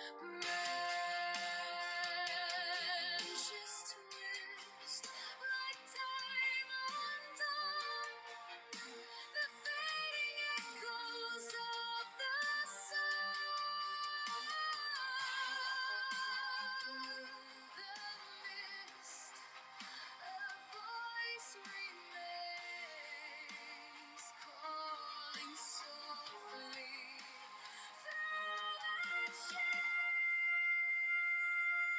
Branches twist like time undone. The fading echoes of the sun. The mist, a voice remains, calling softly through the shade.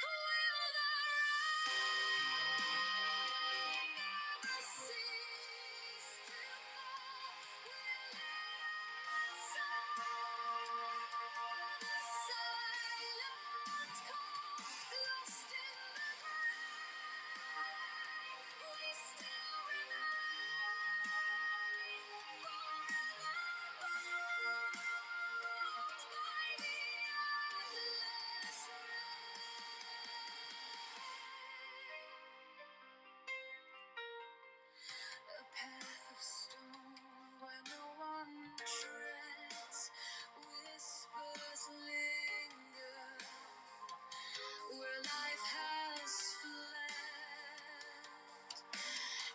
Will the rain never cease to fall? Will it answer the silent call? Lost in the night, we still remain, forever bound by the endless rain. A path of stone where no one treads, whispers linger, where life has fled.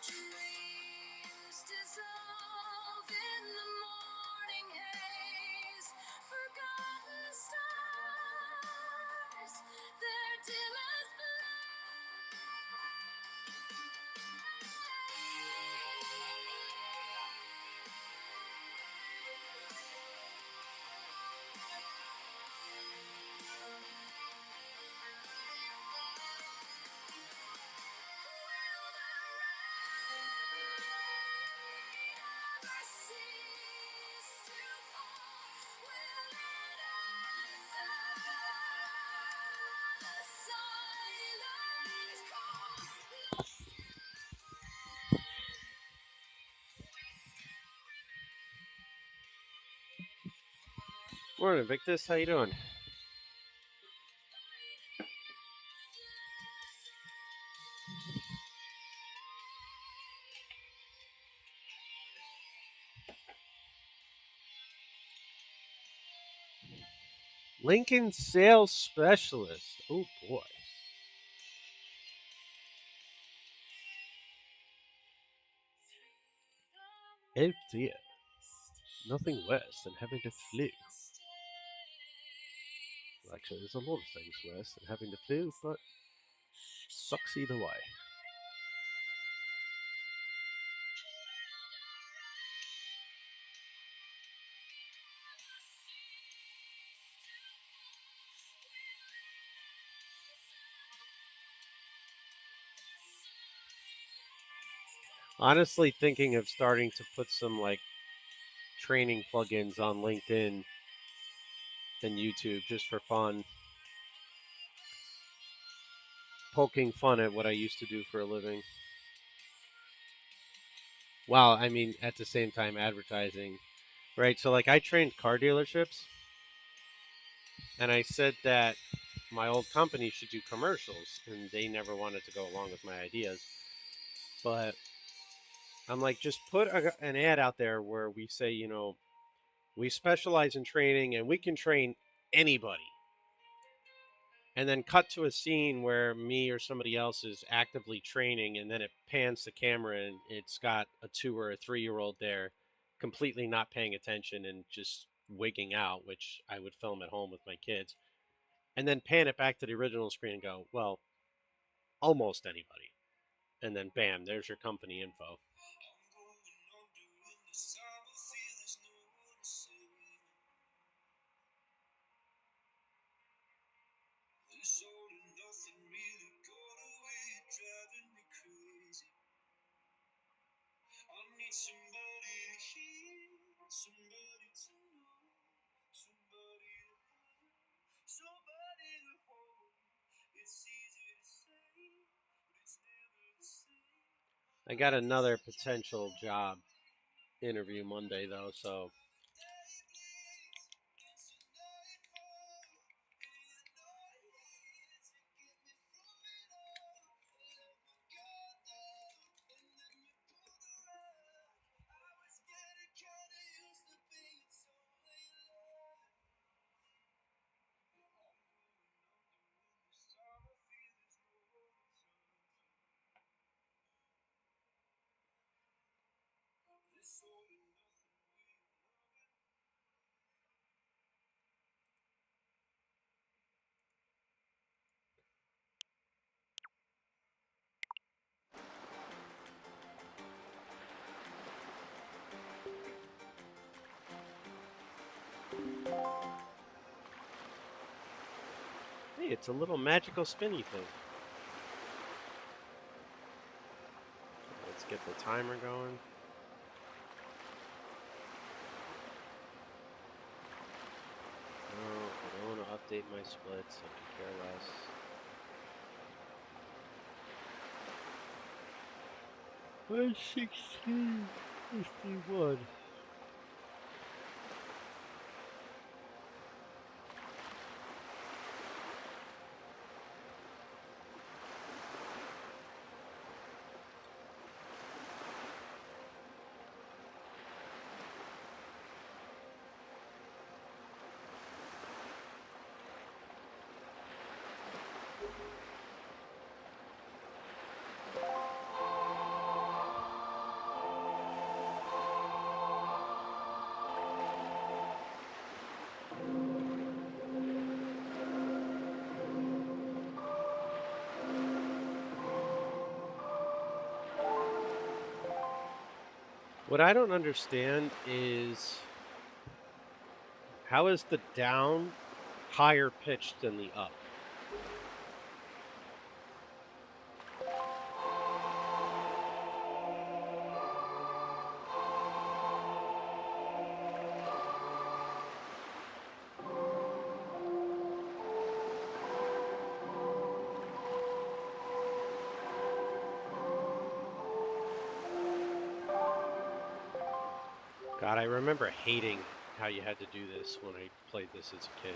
Dreams dissolve in the morning haze, forgotten stars, they're dim as will the rain never cease to fall? Will it answer the silent call? Lost in the rain, we still remain. Morning, Victus. How you doing? Lincoln sales specialist. Oh boy. Oh dear. Nothing worse than having the flu. Well, actually, there's a lot of things worse than having the flu, but sucks either way. Honestly, thinking of starting to put some like training plugins on LinkedIn and YouTube just for fun. Poking fun at what I used to do for a living. Well, I mean, at the same time, advertising, right? So, like, I trained car dealerships, and I said that my old company should do commercials, and they never wanted to go along with my ideas. But I'm like, just put an ad out there where we say, we specialize in training and we can train anybody. And then cut to a scene where me or somebody else is actively training, and then it pans the camera and it's got a 2 or 3 year old there completely not paying attention and just wigging out, which I would film at home with my kids, and then pan it back to the original screen and go, well, almost anybody. And then bam, there's your company info. I got another potential job interview Monday, though, so Hey, it's a little magical spinny thing. Let's get the timer going. No, I don't want to update my splits. I could care less. One 1651. What I don't understand is how is the down higher pitched than the up? God, I remember hating how you had to do this when I played this as a kid.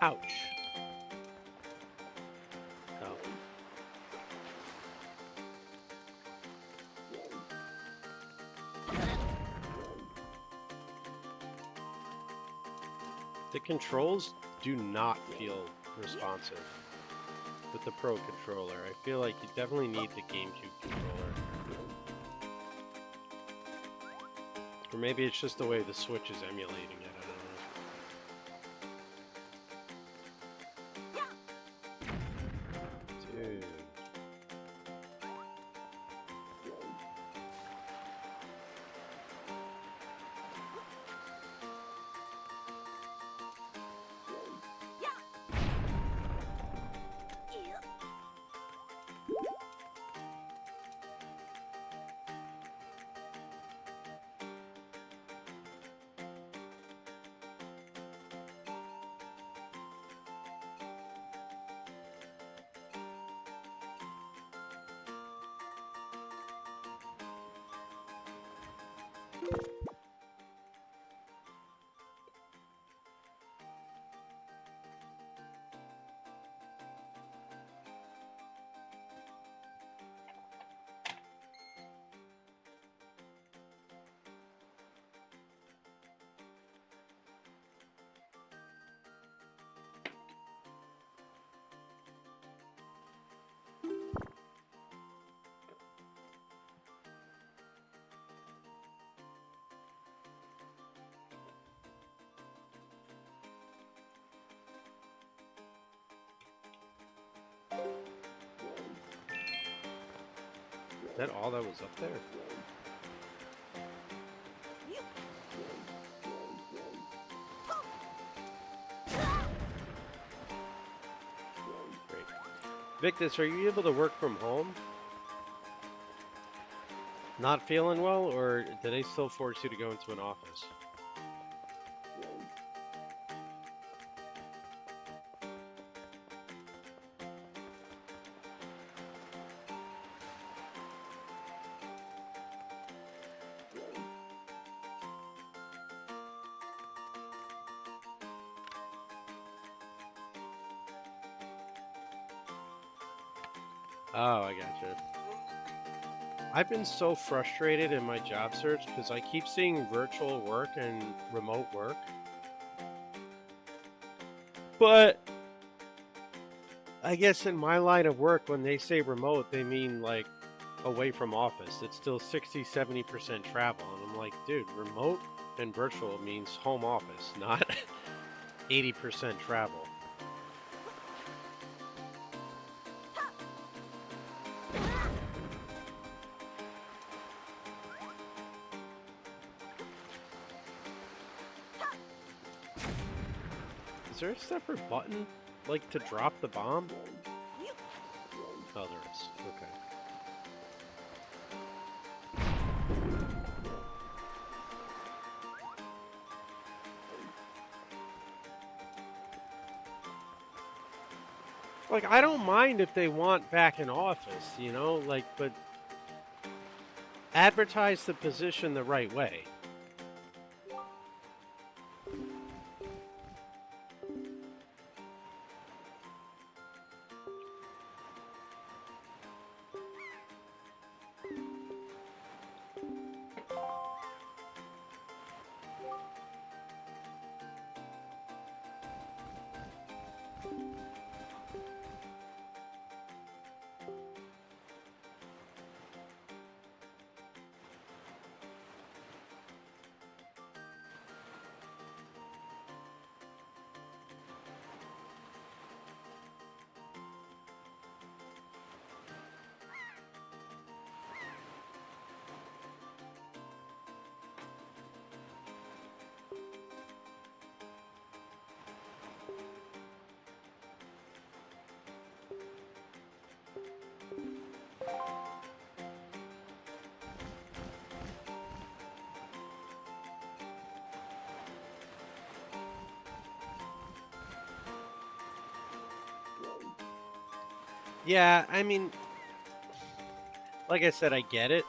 Ouch. Oh. The controls do not feel responsive with the Pro controller. I feel like you definitely need the GameCube controller. Or maybe it's just the way the Switch is emulating it. I don't know. Dude. that all that was up there? Great. Victus, are you able to work from home? Not feeling well, or do they still force you to go into an office? Oh, I gotcha. I've been so frustrated in my job search because I keep seeing virtual work and remote work. But I guess in my line of work, when they say remote, they mean like away from office. It's still 60-70% travel. And I'm like, dude, remote and virtual means home office, not 80% travel. Is there a separate button, like to drop the bomb? Oh, there is. Okay. Like, I don't mind if they want back in office, you know, like, but advertise the position the right way. Yeah, I mean, like I said, I get it.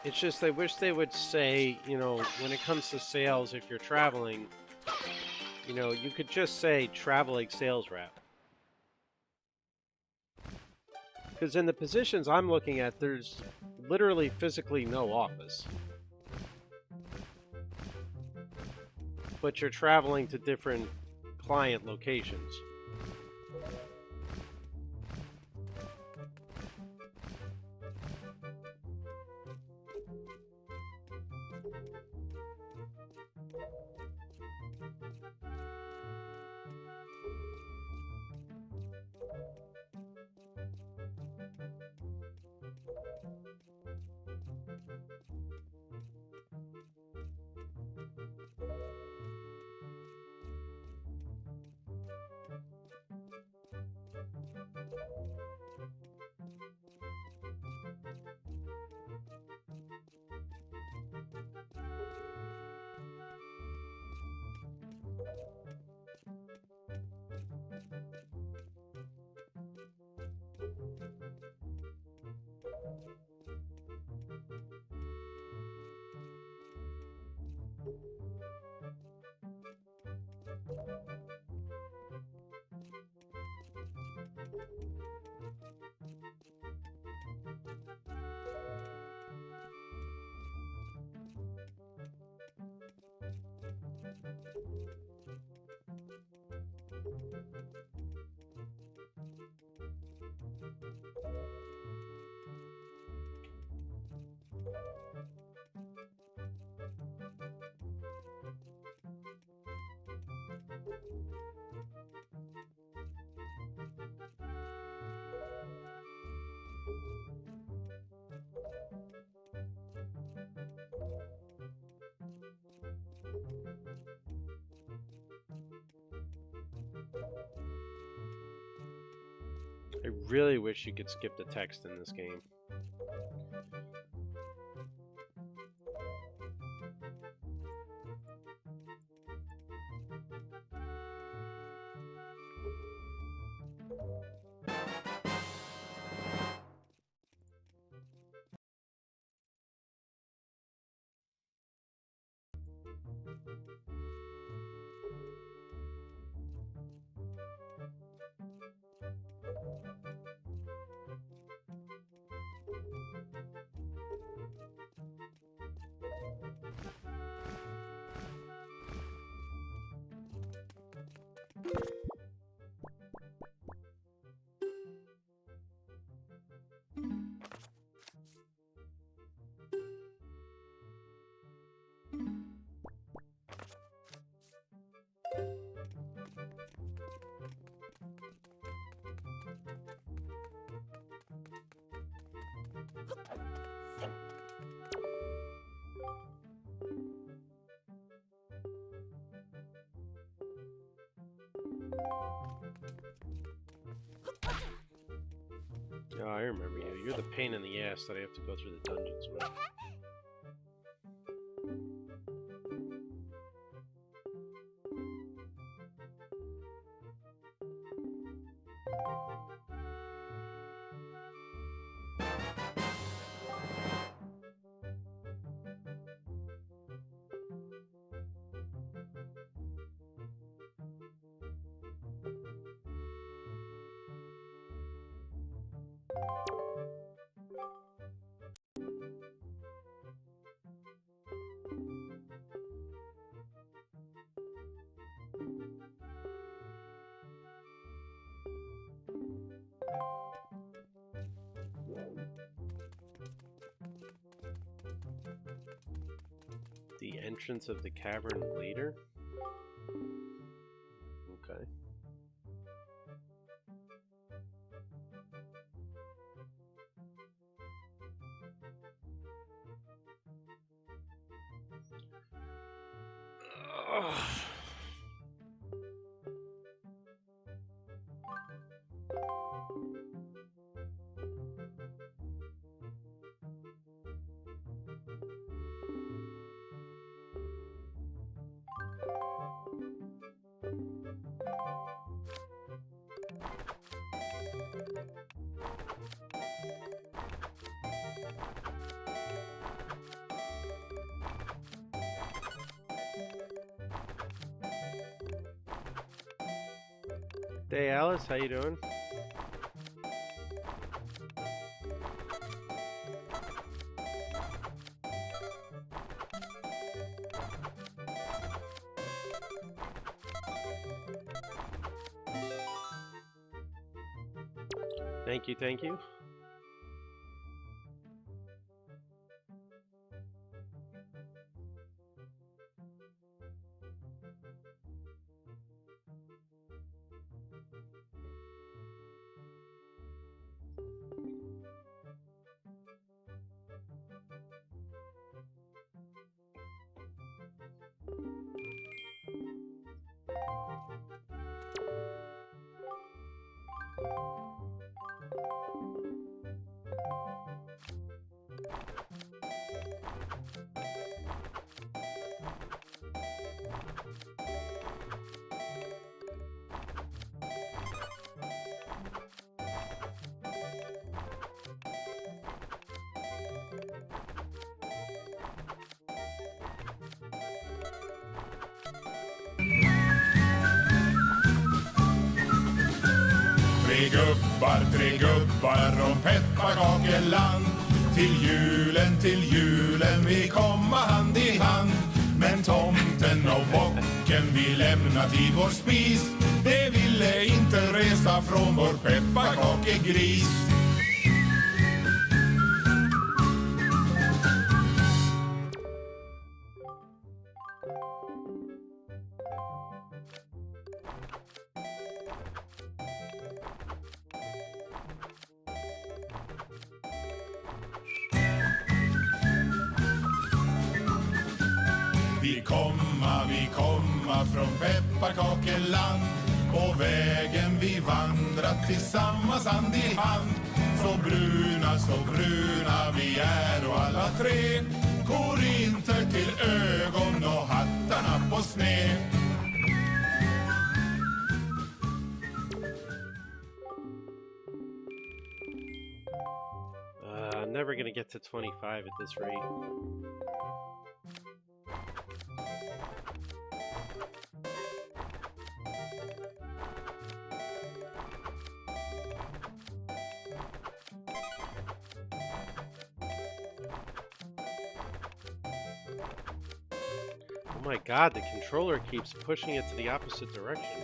It's just I wish they would say, you know, when it comes to sales, if you're traveling, you know, you could just say traveling sales rep. Because in the positions I'm looking at, there's literally physically no office. But you're traveling to different client locations. I really wish you could skip the text in this game. Oh, I remember you. You're the pain in the ass that I have to go through the dungeons with. The entrance of the cavern later? Okay. Ugh. Hey Alice, how you doing? Thank you, thank you. Tre gubbar från pepparkakeland. Till julen vi komma hand i hand. Men tomten och bocken vi lämnat i vår spis. Det ville inte resa från vår pepparkakegris. Vi komma från pepparkakeland. och vägen vi vandrat tillsammans hand i hand. Så bruna vi är och alla tre, korinter till ögon och hattarna på sned. Never gonna get to 25 at this rate. Oh my god, the controller keeps pushing it to the opposite direction.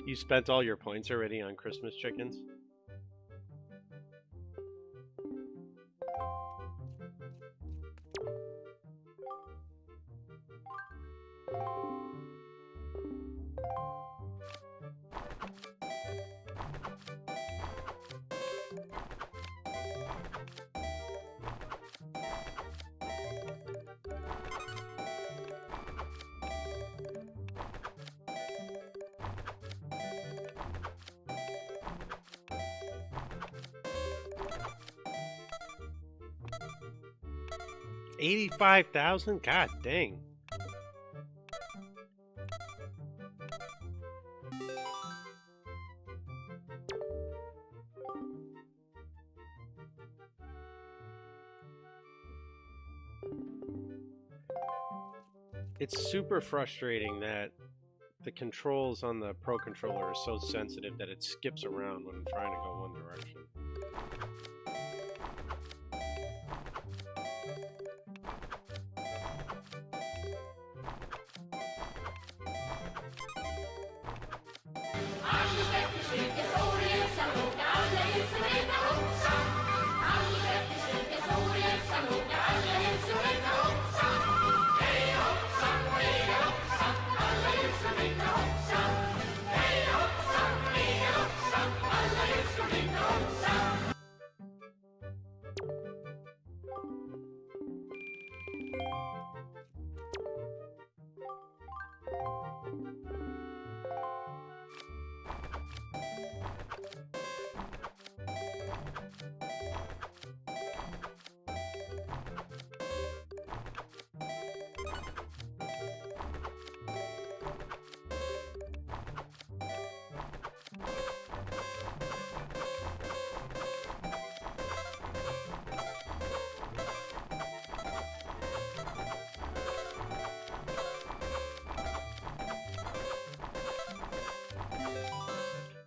You spent all your points already on Christmas chickens? $85,000? God dang. It's super frustrating that the controls on the Pro Controller are so sensitive that it skips around when I'm trying to go one direction.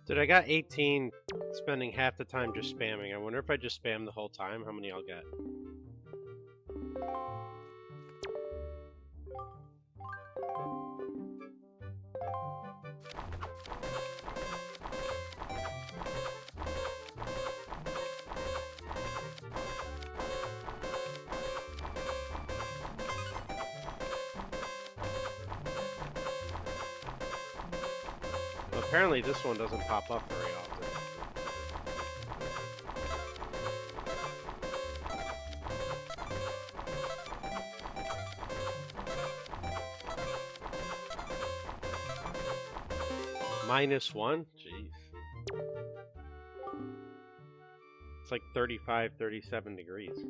Dude, I got 18 spending half the time just spamming. I wonder if I just spam the whole time, how many I'll get. Apparently this one doesn't pop up very often. -1? Jeez. It's like 35, 37 degrees.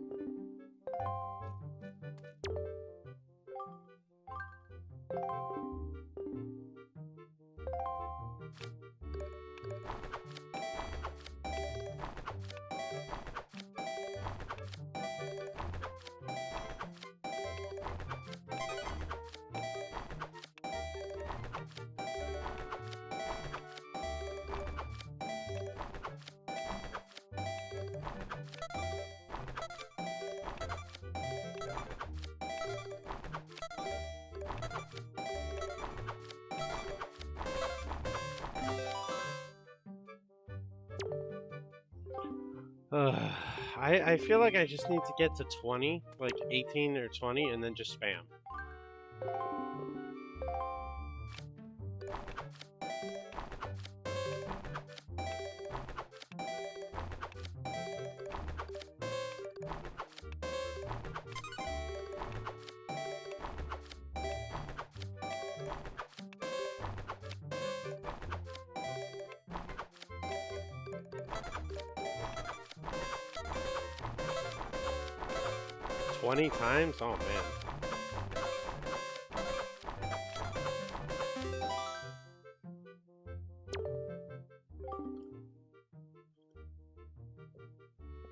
I feel like I just need to get to 20, like 18 or 20, and then just spam. 20 times? Oh, man.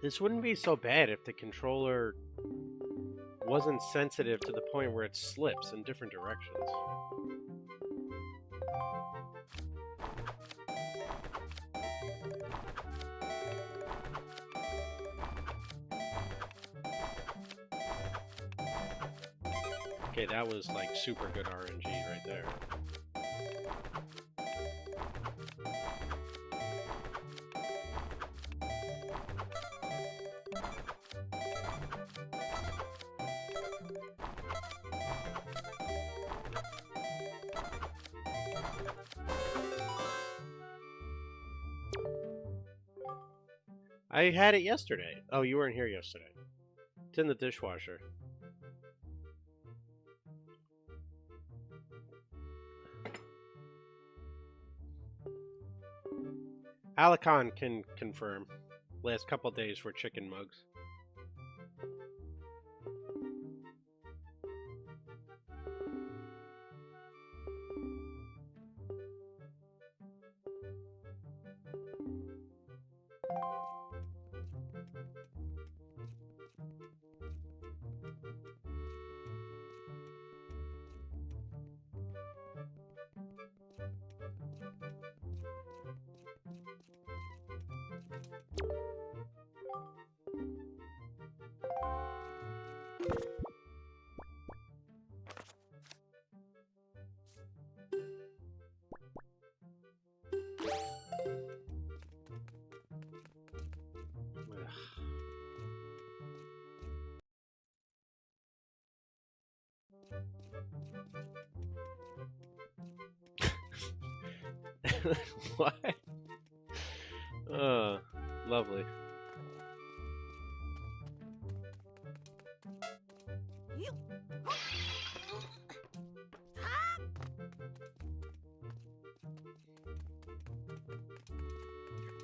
This wouldn't be so bad if the controller wasn't sensitive to the point where it slips in different directions. Okay, that was like super good RNG right there. I had it yesterday. Oh, you weren't here yesterday. It's in the dishwasher. Alakon can confirm. Last couple days were chicken mugs. What? Lovely.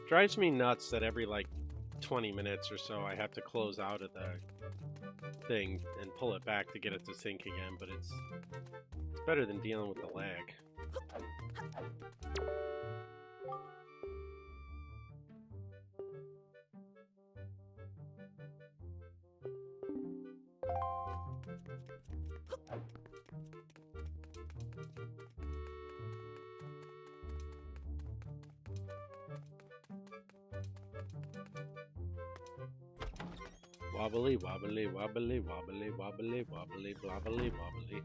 Drives me nuts that every like 20 minutes or so I have to close out of the thing and pull it back to get it to sync again, but it's better than dealing with the lag. Wobbly, wobbly, wobbly, wobbly, wobbly, wobbly, wobbly, wobbly.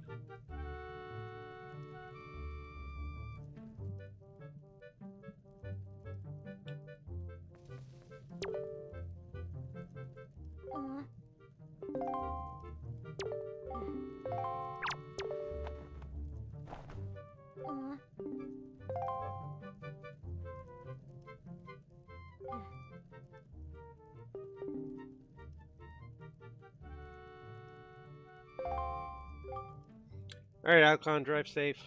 Alright, Alcon, drive safe.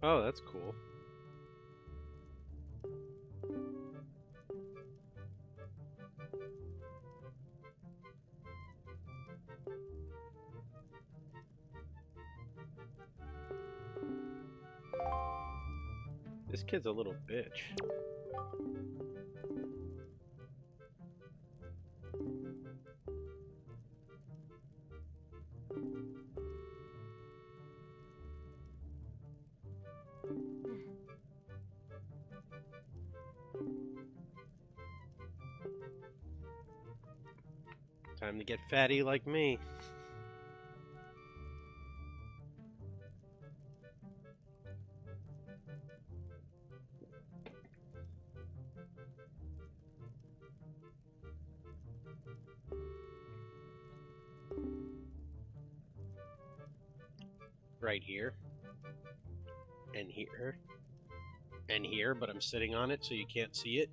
Oh, that's cool. This kid's a little bitch. Time to get fatty like me. Right here. And here. And here, but I'm sitting on it so you can't see it.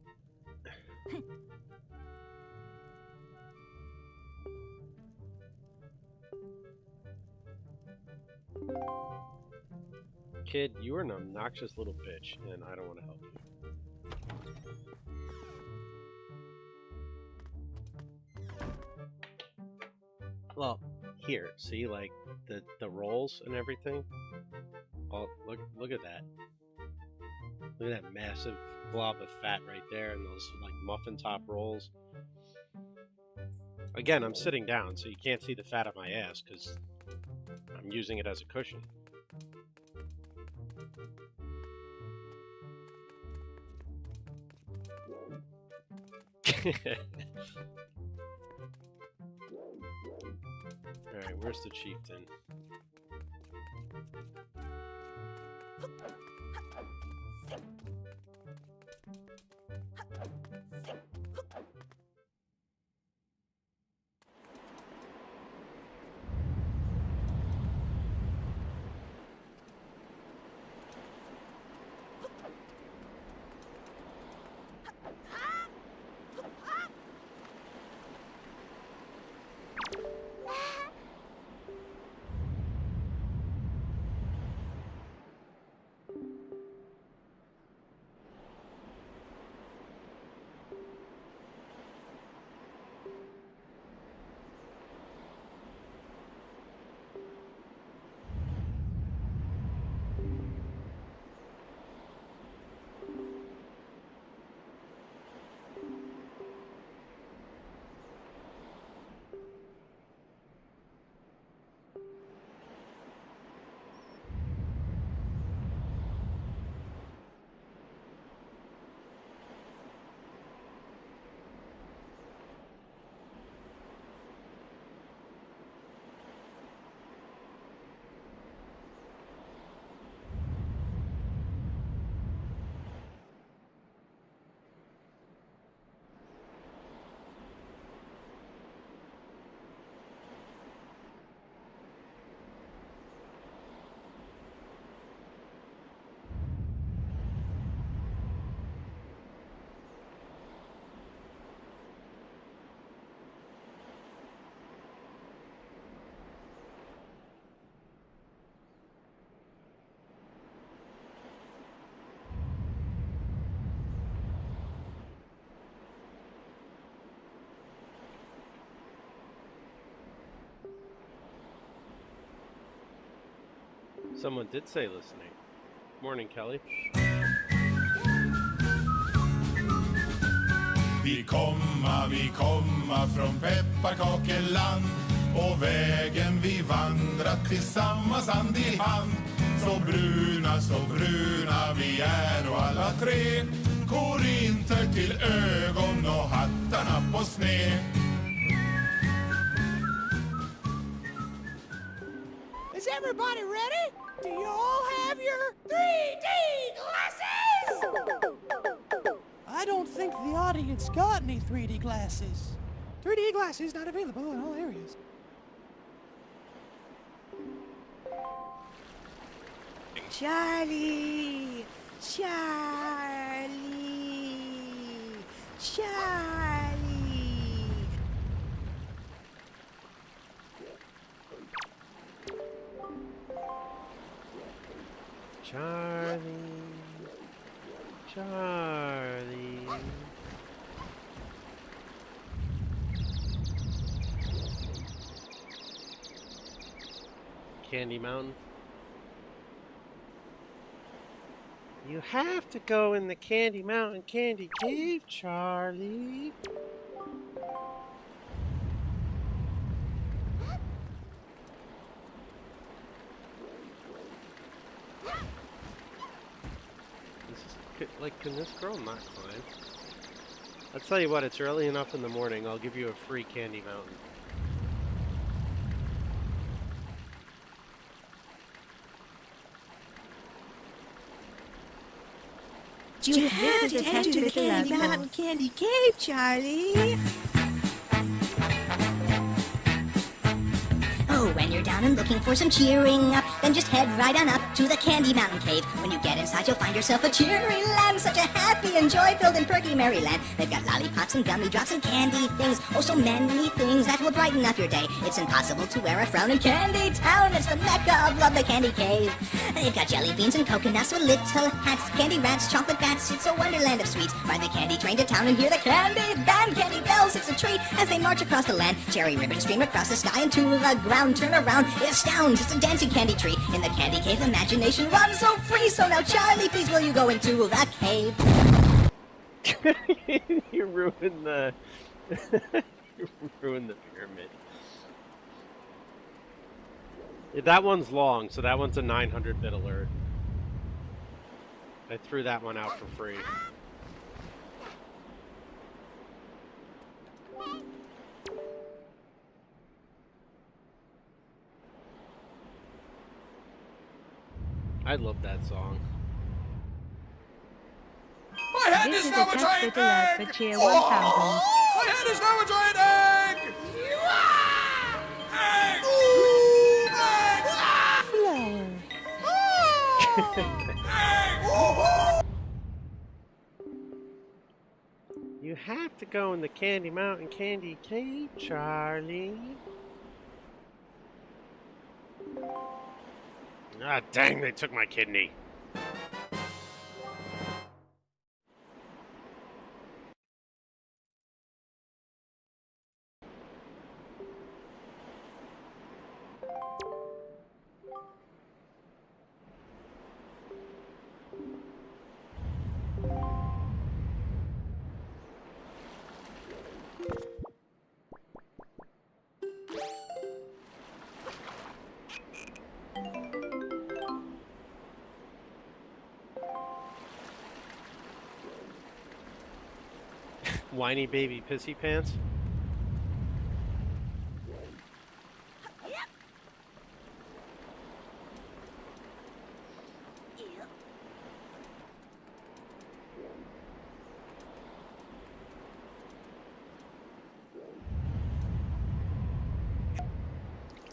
Kid, you are an obnoxious little bitch, and I don't want to help you. Well, here, see, like the rolls and everything. Oh, look at that! Look at that massive glob of fat right there, and those like muffin top rolls. Again, I'm sitting down, so you can't see the fat on my ass because I'm using it as a cushion. Alright, where's the chieftain? Someone did say listening. Morning, Kelly. Vi komma från pepparkakeland och vägen vi vandrat tillsammans hand i hand. Så bruna vi är och alla tre korinter till ögon och hattarna på sned. Is everybody ready? Do you all have your 3D glasses? I don't think the audience got any 3D glasses. 3D glasses not available in all areas. Charlie! Charlie! Charlie! Charlie. Candy Mountain. You have to go in the Candy Mountain Candy Cave, Charlie. Can this girl not climb? I'll tell you what, it's early enough in the morning. I'll give you a free Candy Mountain. You have to head to the Candy Mountain Candy Cave, Charlie. Oh, when you're down and looking for some cheering up, then just head right on up to the Candy Mountain Cave. When you get inside, you'll find yourself a cheery land, such a happy and joy-filled and perky merry land. They've got lollipops and gummy drops and candy things, oh so many things that will brighten up your day. It's impossible to wear a frown in Candy Town. It's the mecca of love, the Candy Cave. They've got jelly beans and coconuts with little hats, candy rats, chocolate bats. It's a wonderland of sweets. Ride the candy train to town and hear the candy band, candy bells. It's a treat as they march across the land. Cherry ribbons stream across the sky and to the ground. Turn around, it astounds. It's a dancing candy tree. In the Candy Cave, imagination runs so free. So now, Charlie, please will you go into the cave? You ruined the you ruined the pyramid. Yeah, that one's long, so that one's a 900-bit alert. I threw that one out for free. I love that song. My head This is is now a a test giant bit alert egg! for Cheer Oh, 1000. my head is now a giant egg! Egg! Flower. Egg! You have to go in the Candy Mountain Candy Cave, Charlie. Ah, dang, they took my kidney. Whiny baby pissy pants.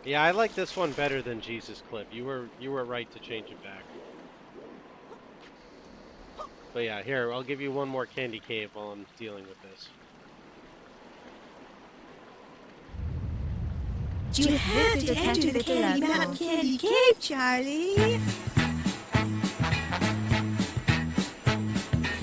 Yeah, I like this one better than Jesus Clip. You were right to change it back. But yeah, here, I'll give you one more candy cave while I'm dealing with this. You have to enter the Candy Mountain Candy Cave, Charlie.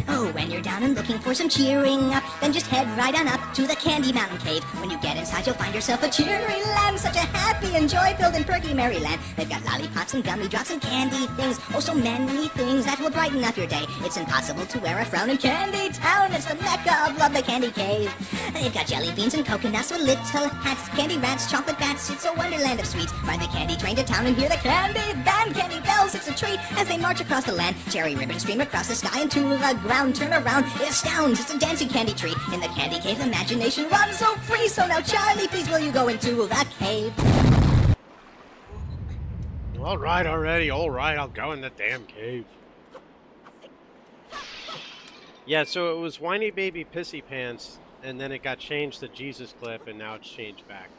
Oh, when you're down and looking for some cheering up, then just head right on up to the Candy Mountain Cave. When you get inside, you'll find yourself a cheery land, such a happy and joy-filled and perky merry land. They've got lollipops and gummy drops and candy things, oh so many things that will brighten up your day. It's impossible to wear a frown in Candy Town. It's the mecca of love, the Candy Cave. They've got jelly beans and coconuts with little hats, candy rats, chocolate bats. It's a wonderland of sweets. Ride the candy train to town and hear the candy band, candy bells. It's a treat as they march across the land. Cherry ribbons stream across the sky and to the ground. Turn around, it astounds. It's a dancing candy tree. In the Candy Cave, imagination runs so free. So now, Charlie, please will you go into the cave? All right already, all right, I'll go in the damn cave. Yeah, so it was Whiny Baby Pissy Pants, and then it got changed to Jesus Clip, and now it's changed back.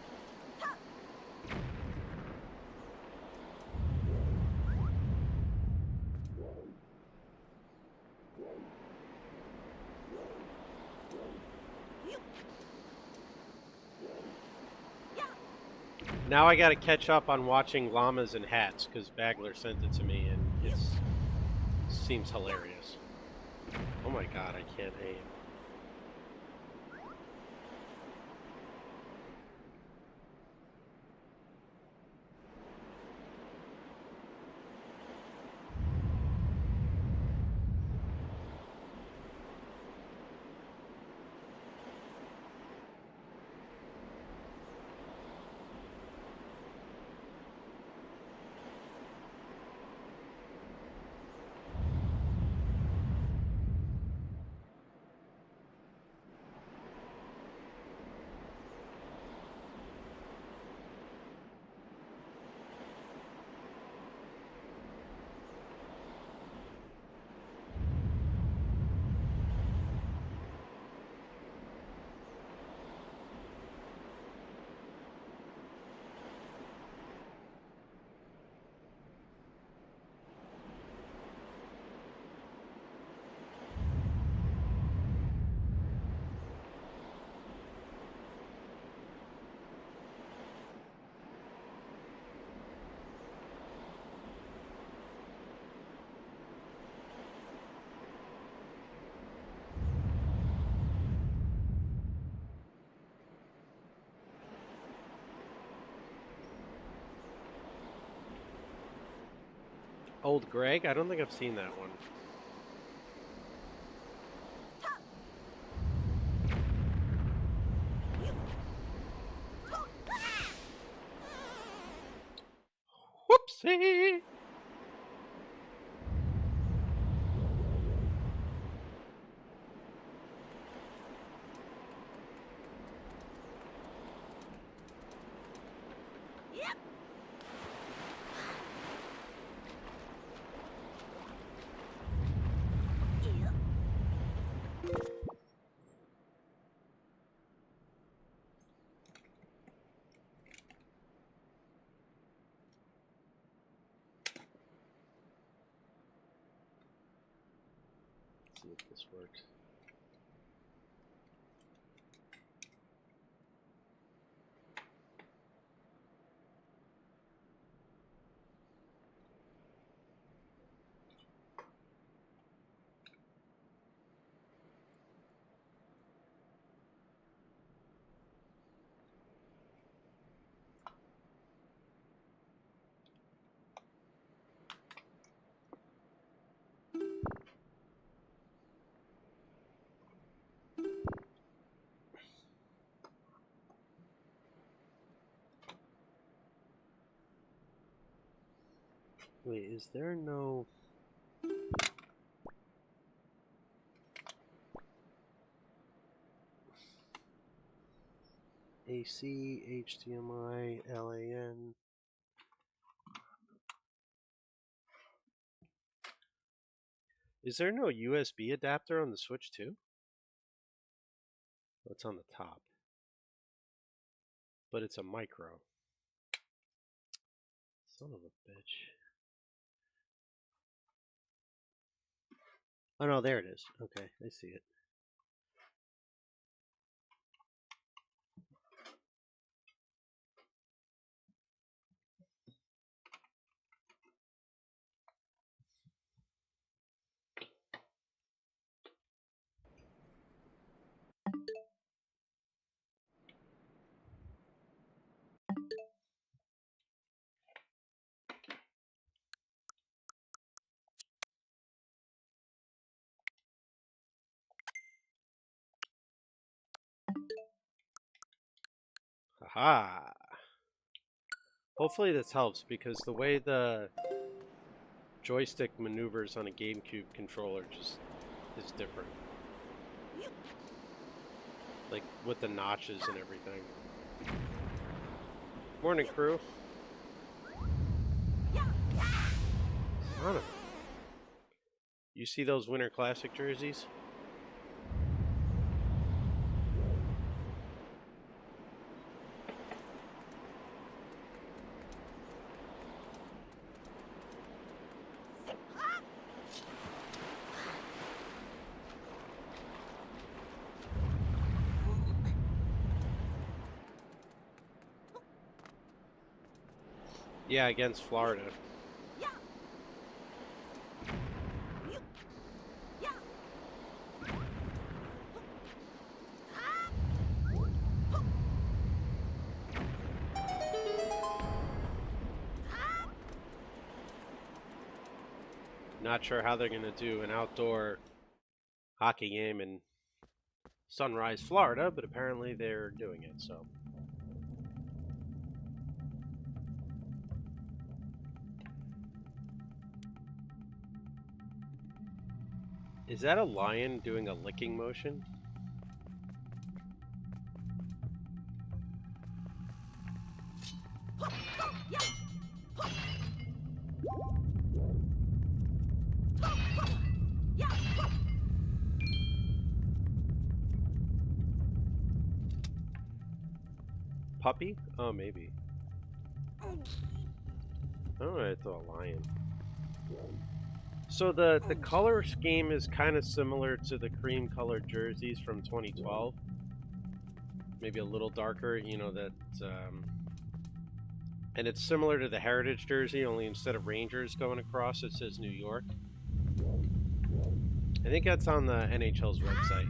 Now I gotta catch up on watching Llamas and Hats, because Bagler sent it to me, and it seems hilarious. Oh my god, I can't aim. Old Greg? I don't think I've seen that one. Whoopsie! See if this works. Wait, is there no... AC, HDMI, LAN... Is there no USB adapter on the Switch too? Oh, it's on the top. But it's a micro. Son of a bitch. Oh no, there it is. Okay, I see it. Aha! Hopefully this helps, because the way the joystick maneuvers on a GameCube controller just is different. Like with the notches and everything. Morning, crew. Son of a... You see those Winter Classic jerseys? Yeah, against Florida. Not sure how they're going to do an outdoor hockey game in Sunrise, Florida, but apparently they're doing it, so. Is that a lion doing a licking motion? Puppy? Oh, maybe. Oh, it's a lion. So the color scheme is kind of similar to the cream colored jerseys from 2012. Maybe a little darker, you know, that and it's similar to the Heritage jersey, only instead of Rangers going across, it says New York. I think that's on the NHL's website.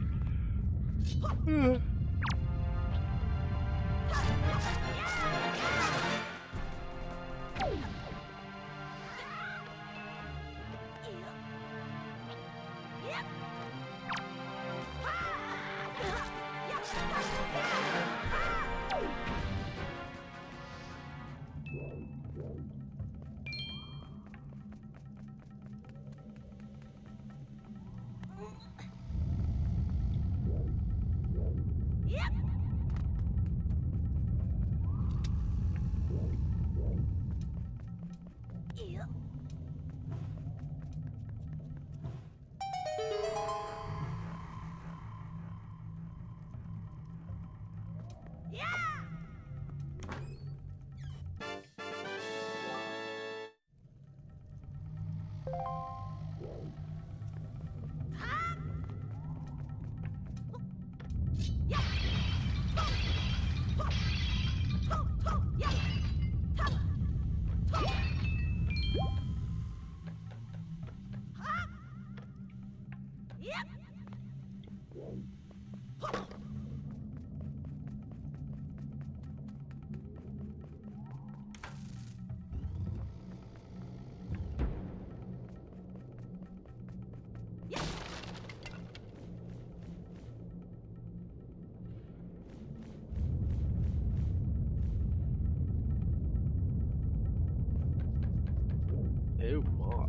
Oh my.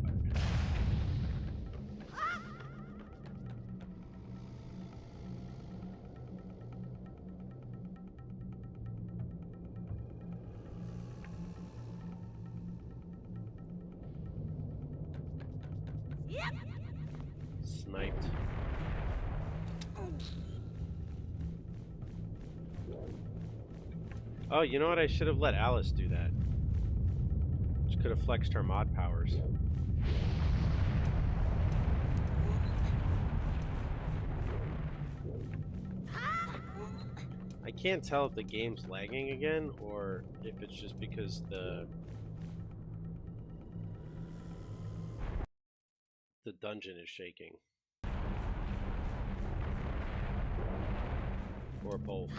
Sniped. Oh, you know what? I should have let Alice do that. She could have flexed her mod powers. I can't tell if the game's lagging again or if it's just because the dungeon is shaking. Or both.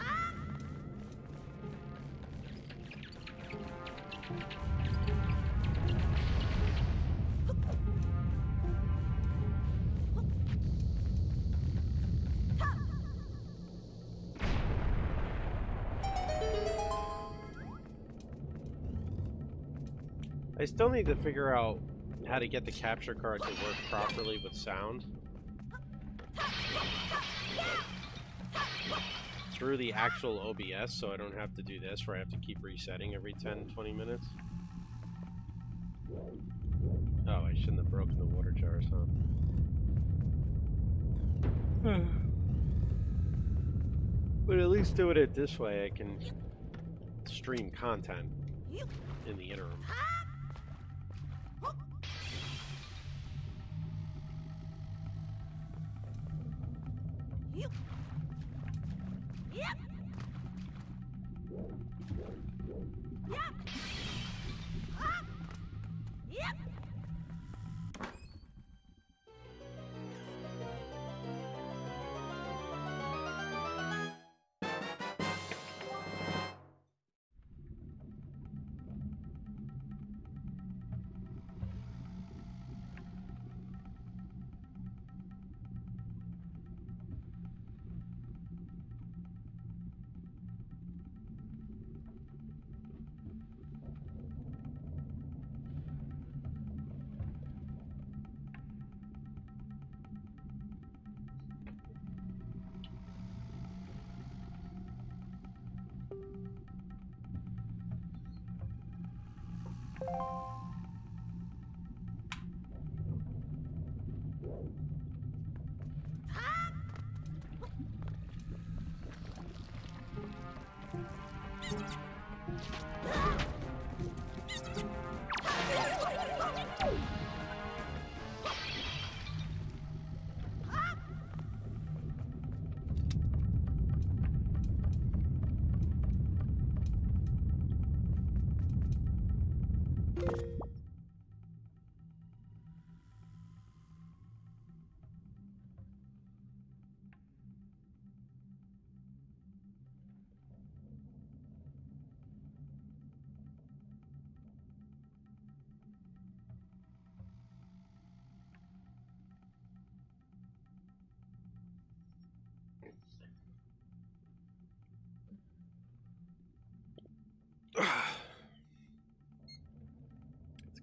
I still need to figure out how to get the capture card to work properly with sound through the actual OBS, so I don't have to do this where I have to keep resetting every 10-20 minutes. Oh, I shouldn't have broken the water jars, huh? But at least doing it this way, I can stream content in the interim.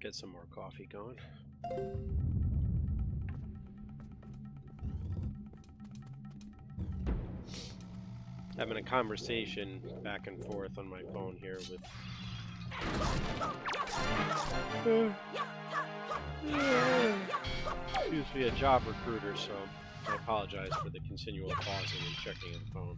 Get some more coffee going. Having a conversation back and forth on my phone here with excuse me, a job recruiter, so I apologize for the continual pausing and checking the phone.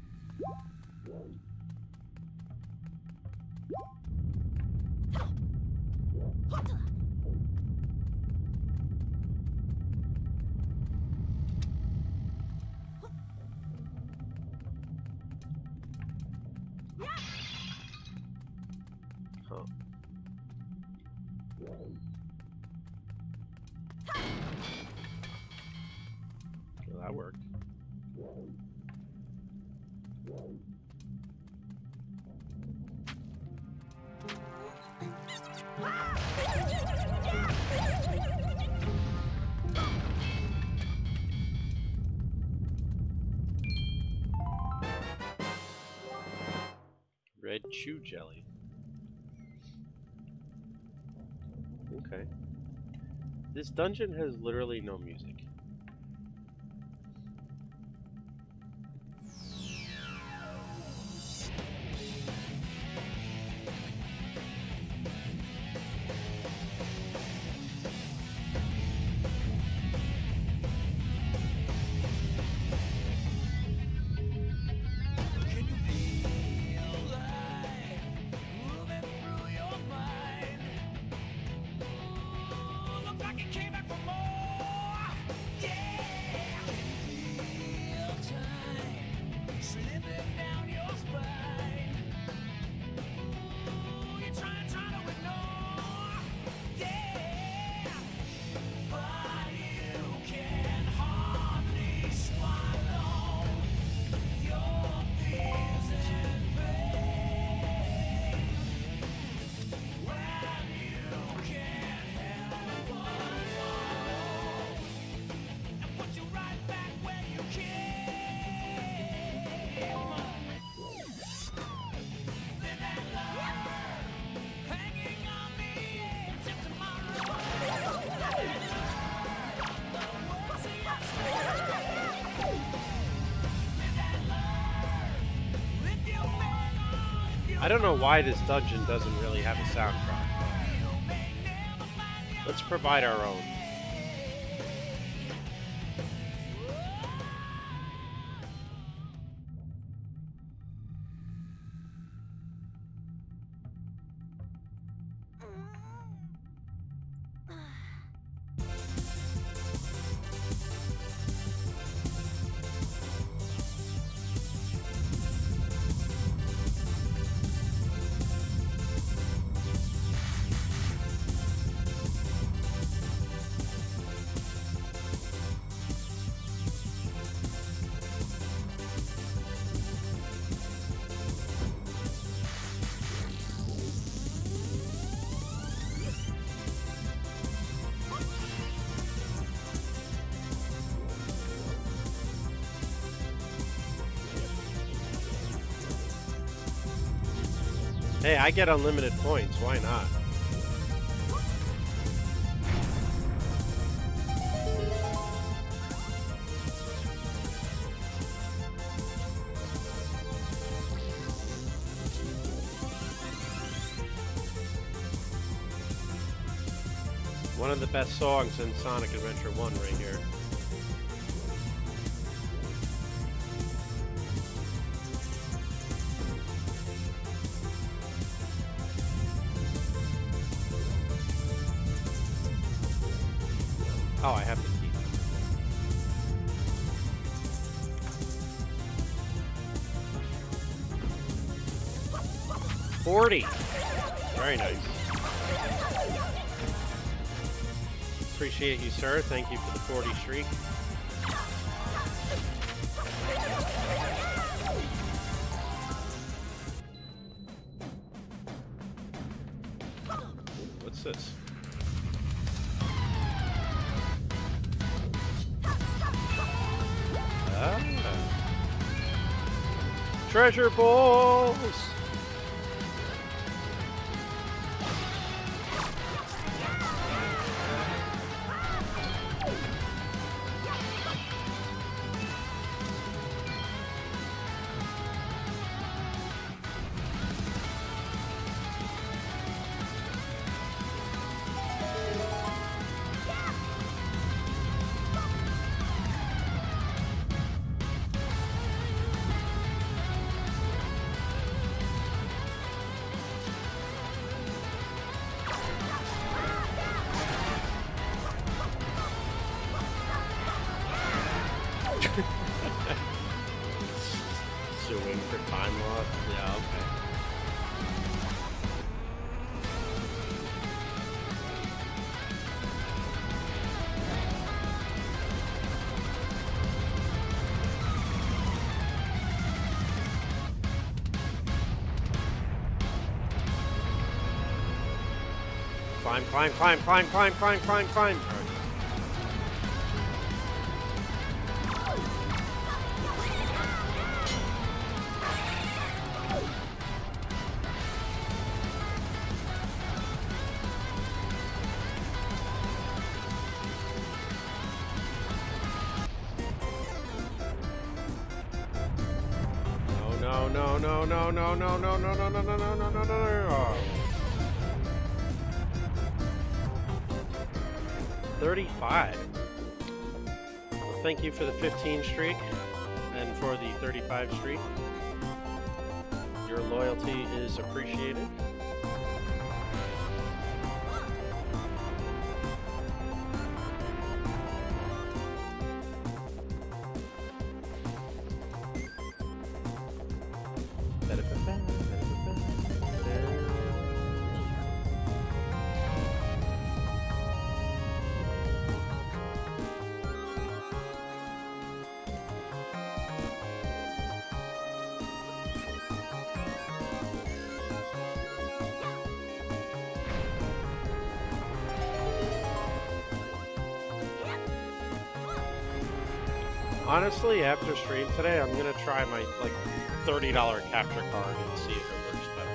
Huh. Well, that worked. Red chew jelly. Okay. This dungeon has literally no music. I don't know why this dungeon doesn't really have a soundtrack. Let's provide our own. Hey, I get unlimited points. Why not? One of the best songs in Sonic Adventure 1 right here. Oh, I have to keep. 40. Very nice. Appreciate you, sir. Thank you for the 40 streak. What's this? Treasure balls! Suing for time loss. Yeah, okay. Climb, climb, climb, climb, climb, climb, climb, climb. All right. No, no, no, no, no, no, no, no, no, no, no, no, no, no, no. 35. Well, thank you for the 15 streak and for the 35 streak. Your loyalty is appreciated. Honestly, after stream today, I'm gonna try my like $30 capture card and see if it works better.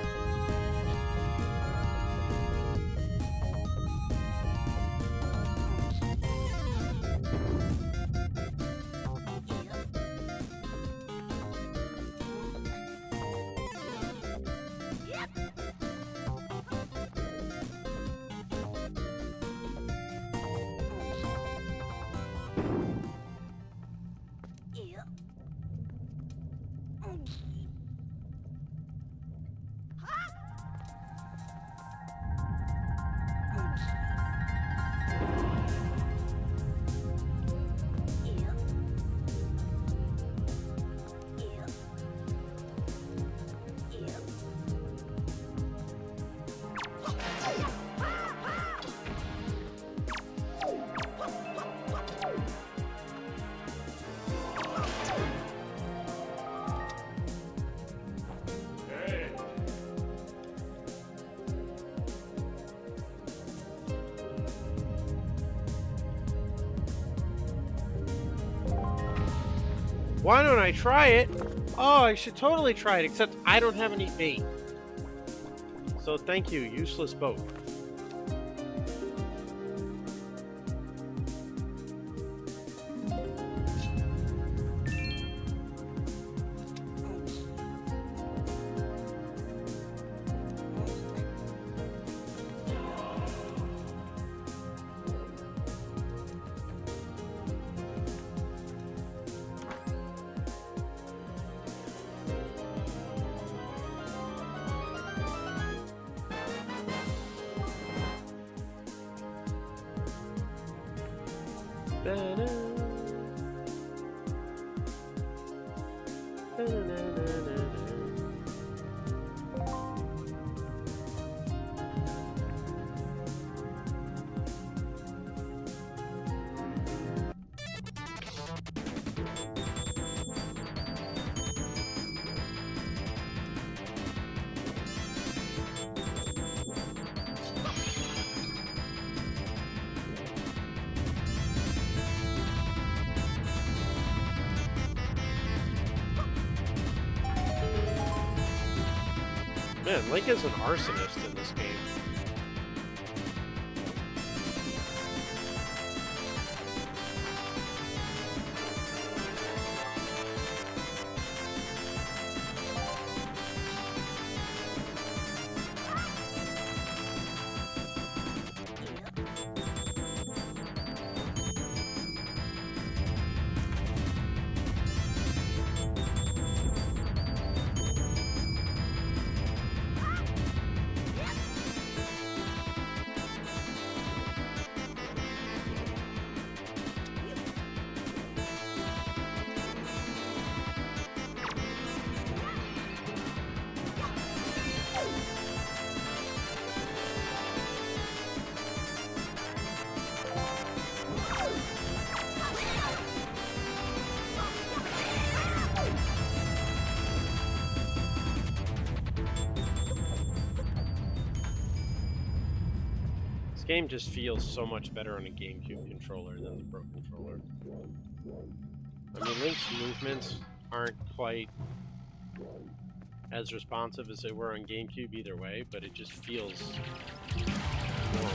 Why don't I try it? Oh, I should totally try it, except I don't have any bait. So thank you, useless boat. Man, Link is an arsonist in this game. game just feels so much better on a GameCube controller than the Pro controller. I mean, Link's movements aren't quite as responsive as they were on GameCube either way, but it just feels more.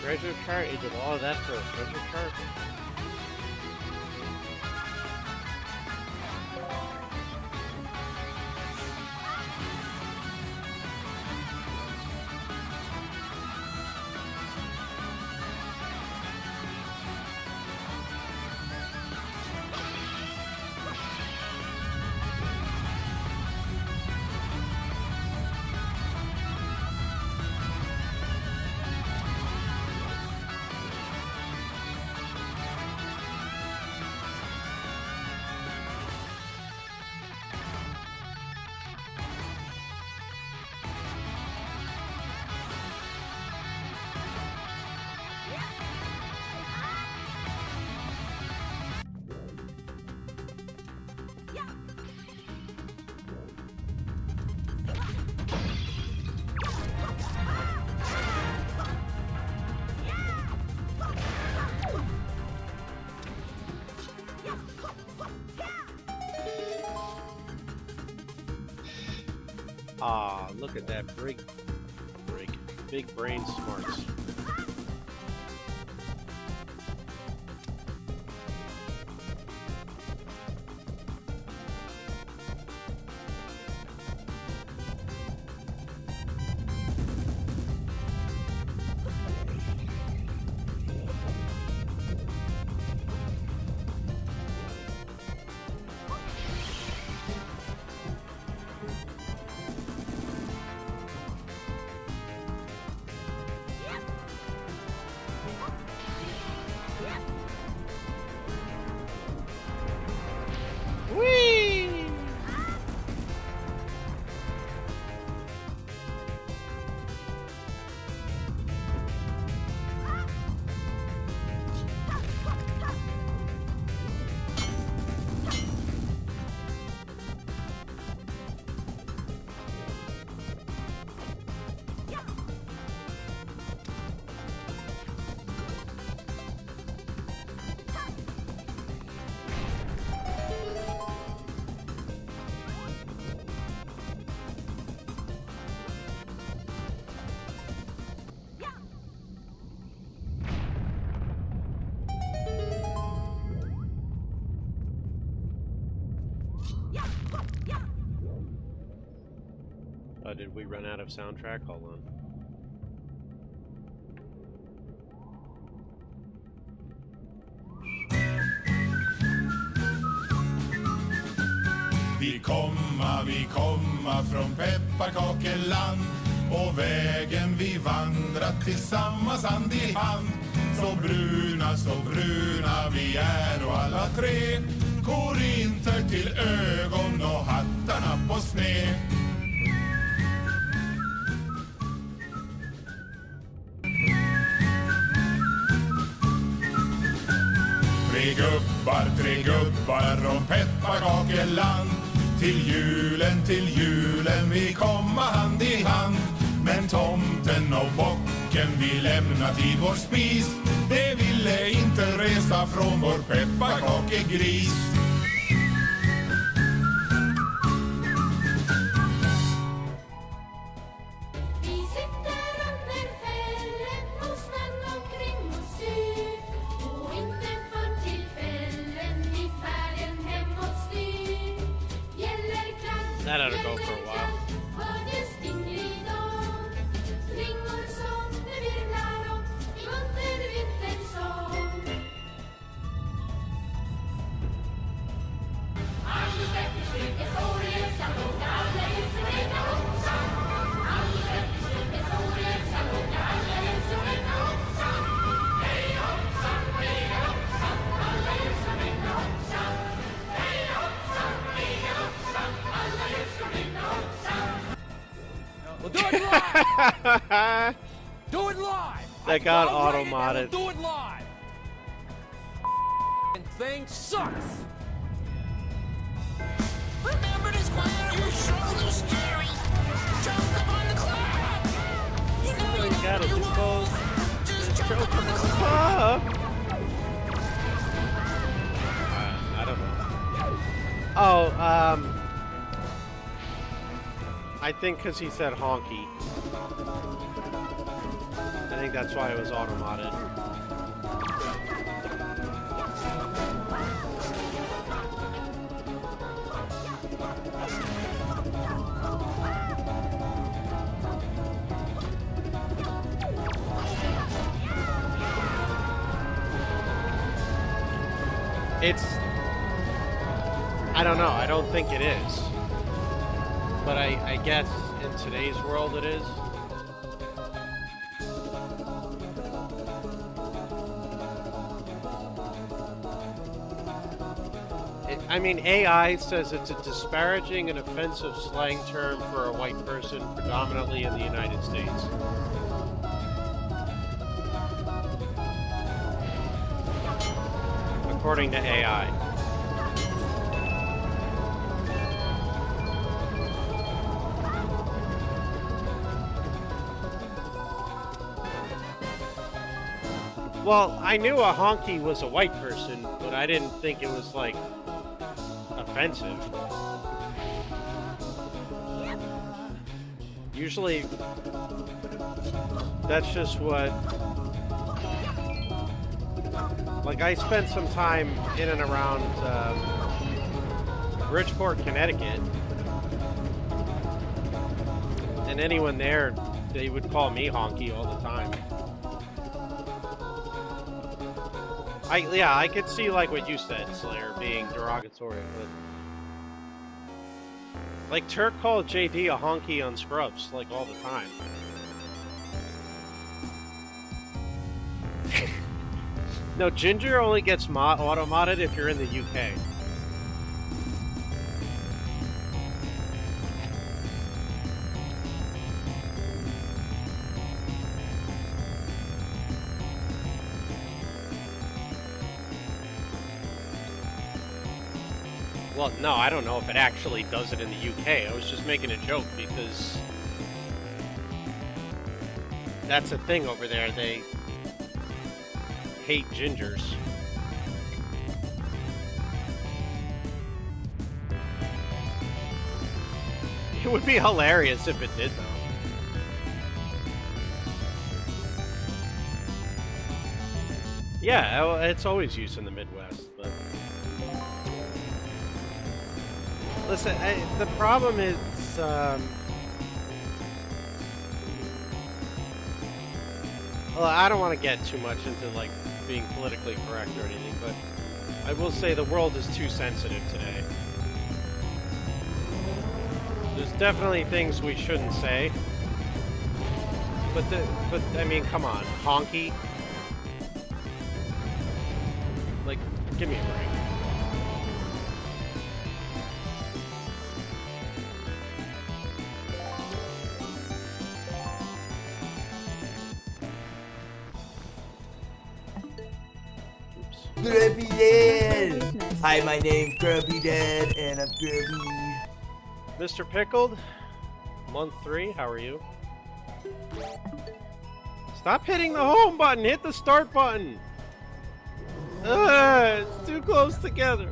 Treasure chart? You did all of that for a treasure chart? Ah, look at that big brain smarts. Oh, did we run out of soundtrack? Hold on. Vi komma från pepparkakeland och vägen vi vandrat tillsammans hand i hand. Så bruna vi är och alla tre korinter till ögon och hattarna på sned. Tre gubbar från pepparkakeland. Till julen vi komma hand i hand. Men tomten och bocken vi lämnat i vår spis. Det ville inte resa från vår pepparkakegris. Vi sitter under fällen och snön omkring oss syr. Och inte för tillfällen i färden hemåt styr. Gäller klang, That had to go for a while. hördes stinglig dag. Flingor som det virvlar om i munter vintersång. Anders Wetterstyrke står i en salong där alla är sin egna hoppsan. Anders Wetterstyrke står i en salong där alla är sin egna hoppsan. Hej hoppsan, hej hoppsan, alla är sin egna hoppsan. Hej hoppsan, hej hoppsan, alla är sin egna hoppsan. We'll do it live! Do it live! That got I'll write it and auto-modded. we'll do it live! Thing sucks! Remember this choir, your shoulder's scary. Choke up on the cloud. You know You gotta you do want. both. Just choke up on the cloud. Ah! I don't know. Oh, I think because he said honky. I think that's why it was auto-modded. It's... I don't know. I don't think it is. But I guess in today's world it is. I mean, AI says it's a disparaging and offensive slang term for a white person predominantly in the United States. According to AI. Well, I knew a honky was a white person, but I didn't think it was, like, offensive. Usually, that's just what... Like, I spent some time in and around Bridgeport, Connecticut. And anyone there, they would call me honky all the time. I could see, like, what you said, Slayer, being derogatory, but... Like, Turk called JD a honky on Scrubs, like, all the time. No, Ginger only gets auto-modded if you're in the UK. Well, no, I don't know if it actually does it in the UK. I was just making a joke because that's a thing over there. They hate gingers. It would be hilarious if it did, though. Yeah, well, it's always used in the Midwest, but... Listen, the problem is, well, I don't want to get too much into like being politically correct or anything, but I will say the world is too sensitive today. There's definitely things we shouldn't say, but I mean, come on, honky. Like, give me a break. Grubby Dad! Hi, my name's Grubby Dad, and I'm grubby. Mr. Pickled, month 3, how are you? Stop hitting the home button, hit the start button! Ugh, it's too close together.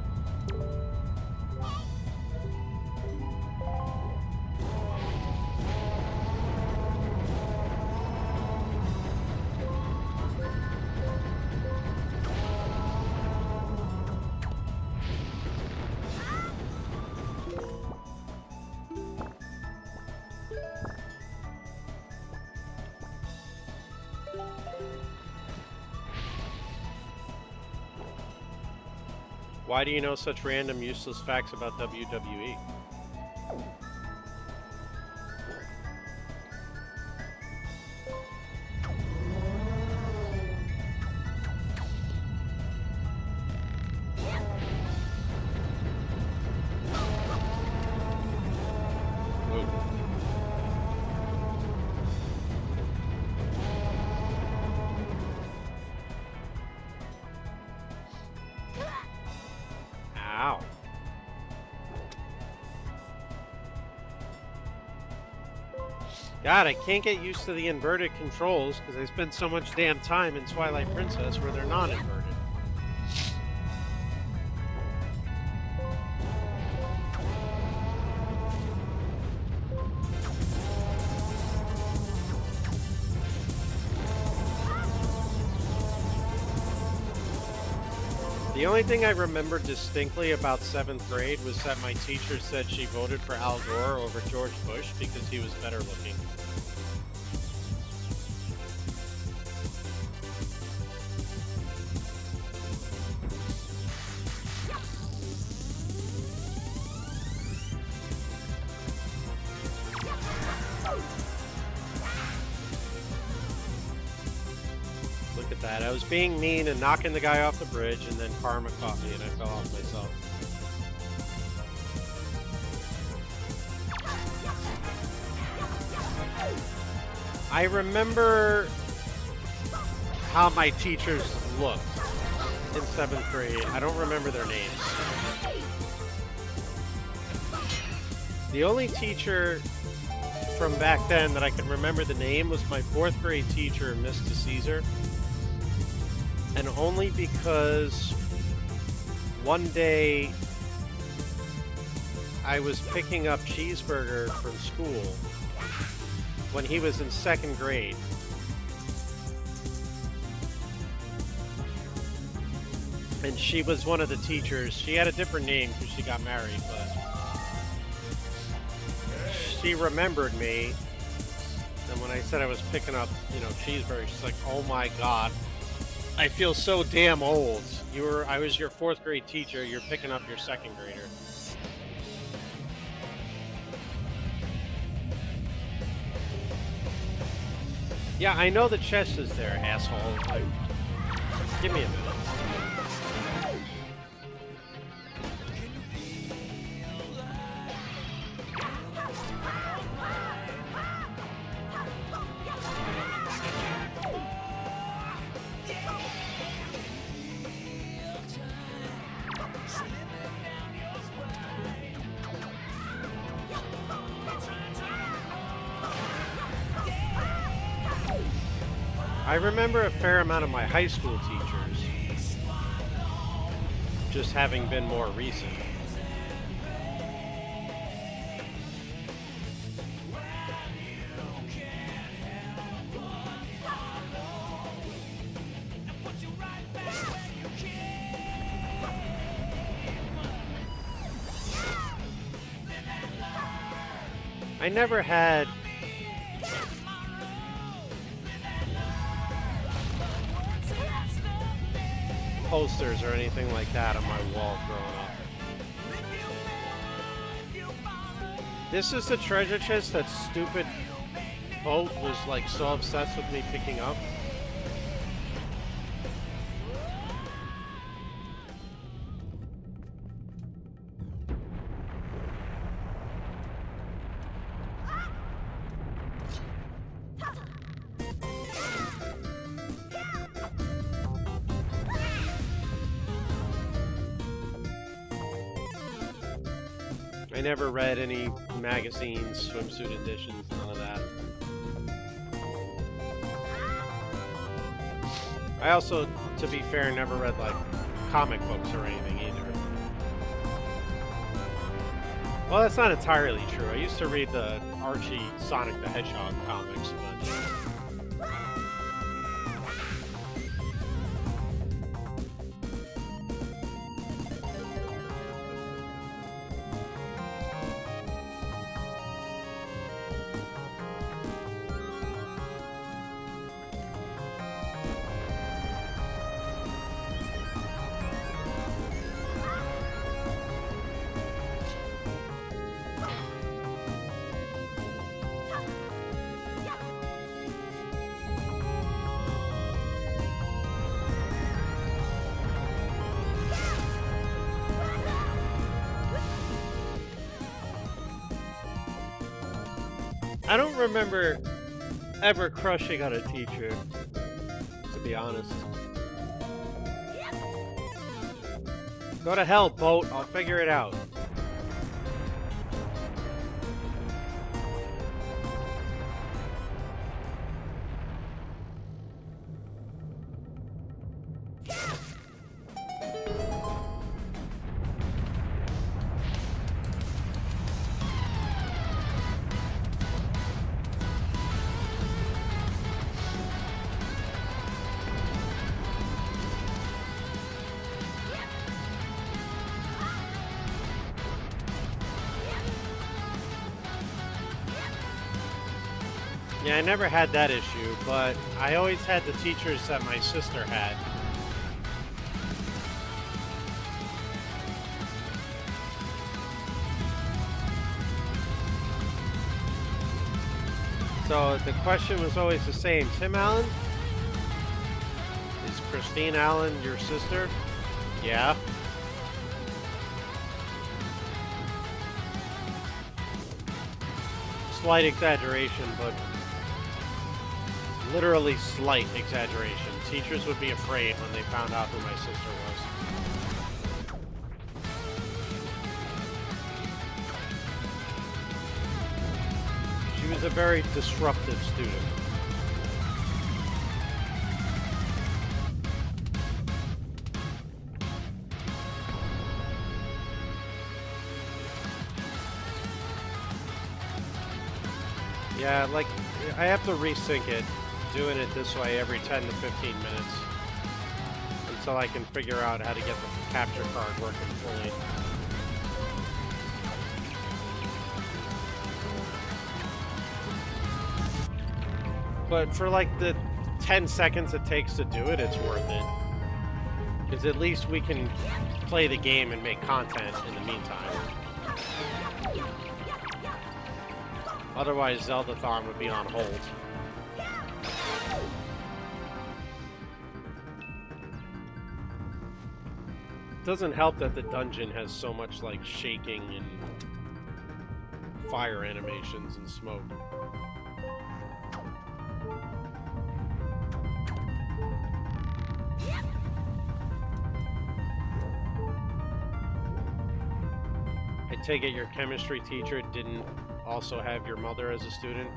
Why do you know such random, useless facts about WWE? Ow. God, I can't get used to the inverted controls because I spent so much damn time in Twilight Princess where they're not inverted. The only thing I remember distinctly about 7th grade was that my teacher said she voted for Al Gore over George Bush because he was better looking. Look at that. I was being mean and knocking the guy off the bridge, and then karma caught me and I fell off myself. I remember how my teachers looked in 7th grade. I don't remember their names. The only teacher from back then that I can remember the name was my 4th grade teacher, Mr. Caesar. And only because one day I was picking up cheeseburger from school when he was in 2nd grade. And she was one of the teachers. She had a different name because she got married, but she remembered me. And when I said I was picking up, cheeseburgers, she's like, "Oh my God, I feel so damn old. I was your 4th grade teacher. You're picking up your 2nd grader." Yeah, I know the chest is there, asshole. Like, give me a minute. I remember a fair amount of my high school teachers just having been more recent. I never had posters or anything like that on my wall growing up. This is the treasure chest that stupid boat was like so obsessed with me picking up. I never read any magazines, swimsuit editions, none of that. I also, to be fair, never read like comic books or anything either. Well, that's not entirely true. I used to read the Archie Sonic the Hedgehog comics, but I don't remember ever crushing on a teacher, to be honest. Go to hell, boat. I'll figure it out. Yeah, I never had that issue, but I always had the teachers that my sister had. So the question was always the same. Tim Allen? Is Christine Allen your sister? Yeah. Slight exaggeration, but literally slight exaggeration. Teachers would be afraid when they found out who my sister was. She was a very disruptive student. Yeah, like, I have to resync it, doing it this way every 10 to 15 minutes until I can figure out how to get the capture card working fully. But for like the 10 seconds it takes to do it, it's worth it. Because at least we can play the game and make content in the meantime. Otherwise, Zeldathon would be on hold. It doesn't help that the dungeon has so much, like, shaking and fire animations and smoke. I take it your chemistry teacher didn't also have your mother as a student?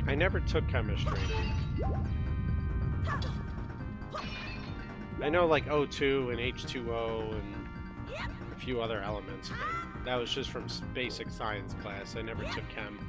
I never took chemistry. I know like O2 and H2O and a few other elements, but that was just from basic science class. I never took chem.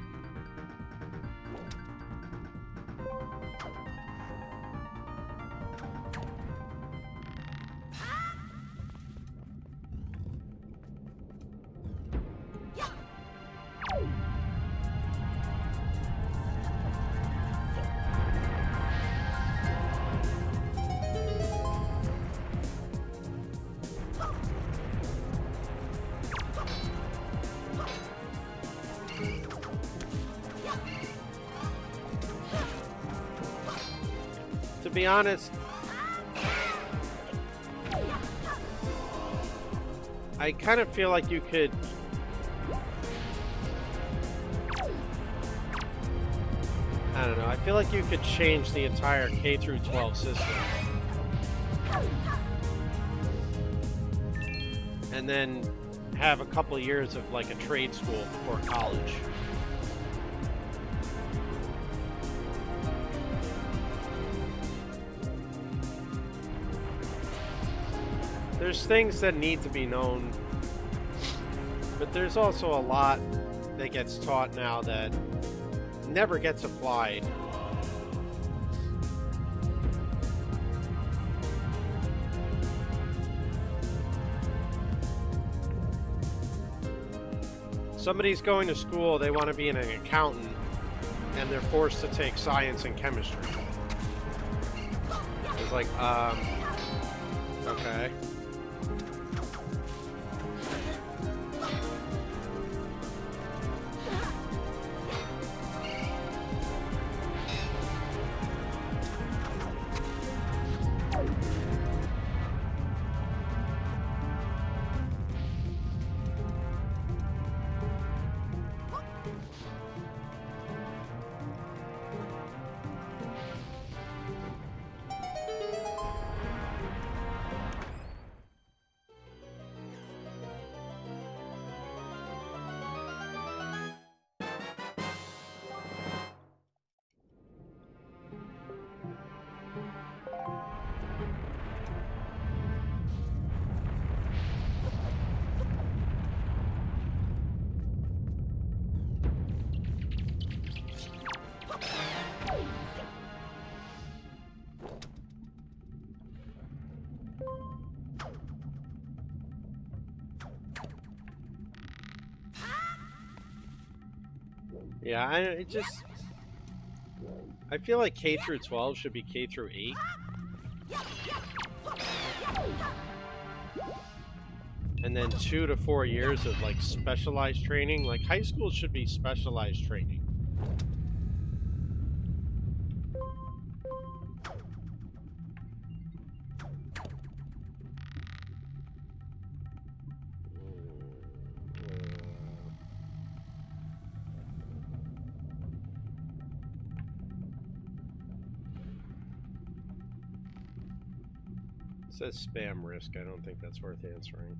To be honest, I kind of feel like you could I don't know, I feel like you could change the entire K through 12 system and then have a couple years of like a trade school before college. There's things that need to be known, but there's also a lot that gets taught now that never gets applied. Somebody's going to school, they want to be an accountant, and they're forced to take science and chemistry. It's like, okay. Yeah, I feel like K through 12 should be K through 8. And then 2 to 4 years of like specialized training. Like high school should be specialized training. It says spam risk. I don't think that's worth answering.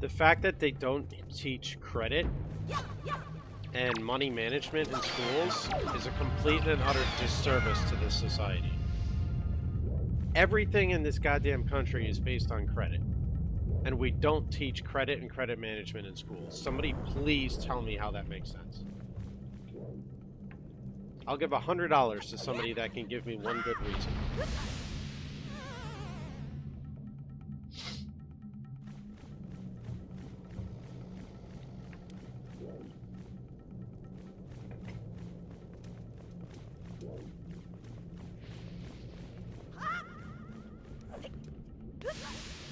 The fact that they don't teach credit and money management in schools is a complete and utter disservice to this society. Everything in this goddamn country is based on credit, and we don't teach credit and credit management in schools. Somebody please tell me how that makes sense. I'll give $100 to somebody that can give me one good reason.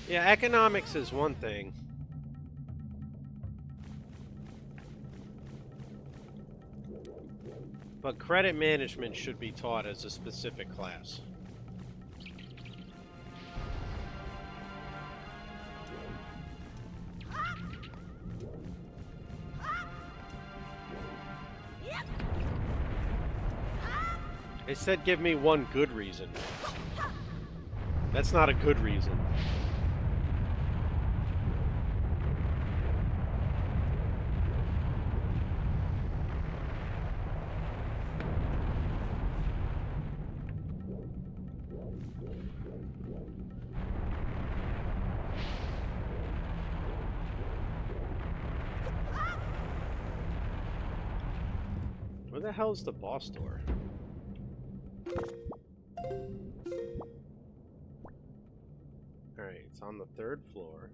Yeah, economics is one thing. But credit management should be taught as a specific class. They said give me one good reason. That's not a good reason. Where the hell's the boss door? Alright, it's on the 3rd floor.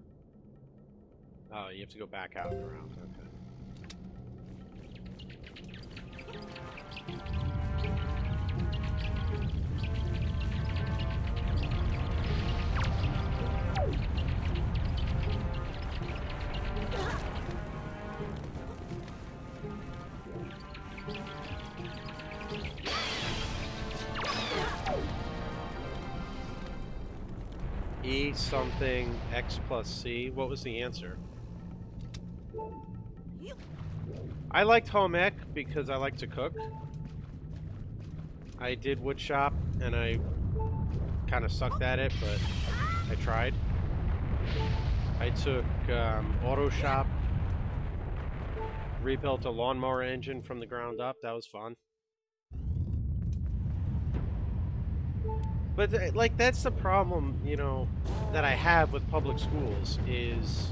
Oh, you have to go back out and around. Okay. E something X plus C. What was the answer? I liked home ec because I like to cook. I did wood shop and I kind of sucked at it, but I tried. I took auto shop, rebuilt a lawnmower engine from the ground up. That was fun. But like that's the problem, you know, that I have with public schools is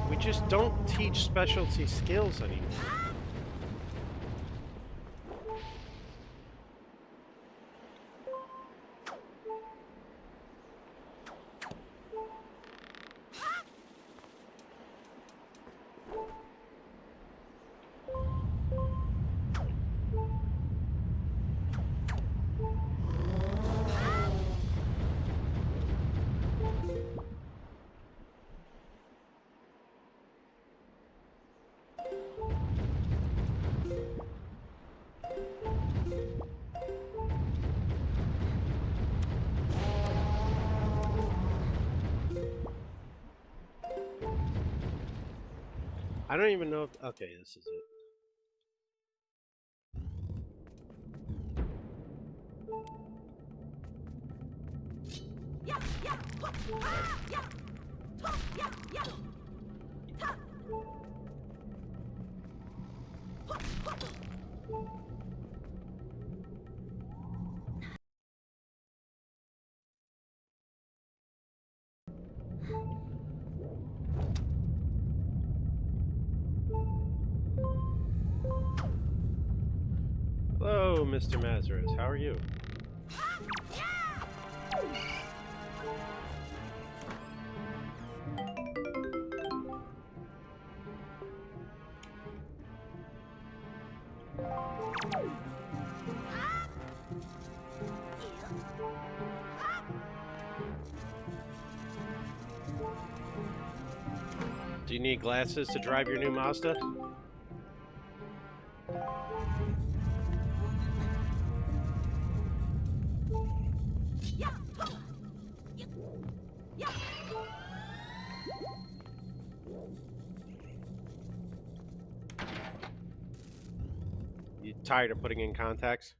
we just don't teach specialty skills anymore. I don't even know if... Okay, this is it. Hello, Mr. Mazarus. How are you? Do you need glasses to drive your new Mazda? You tired of putting in contacts?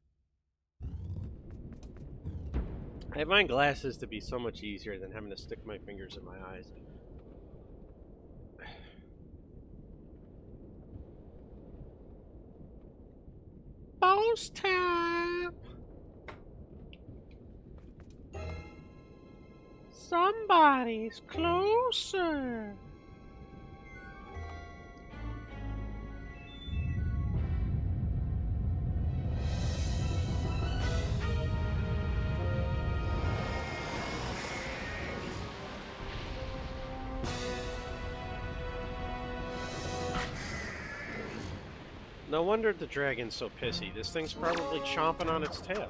I find glasses to be so much easier than having to stick my fingers in my eyes. Boss time! Somebody's closer! No wonder the dragon's so pissy. This thing's probably chomping on its tail.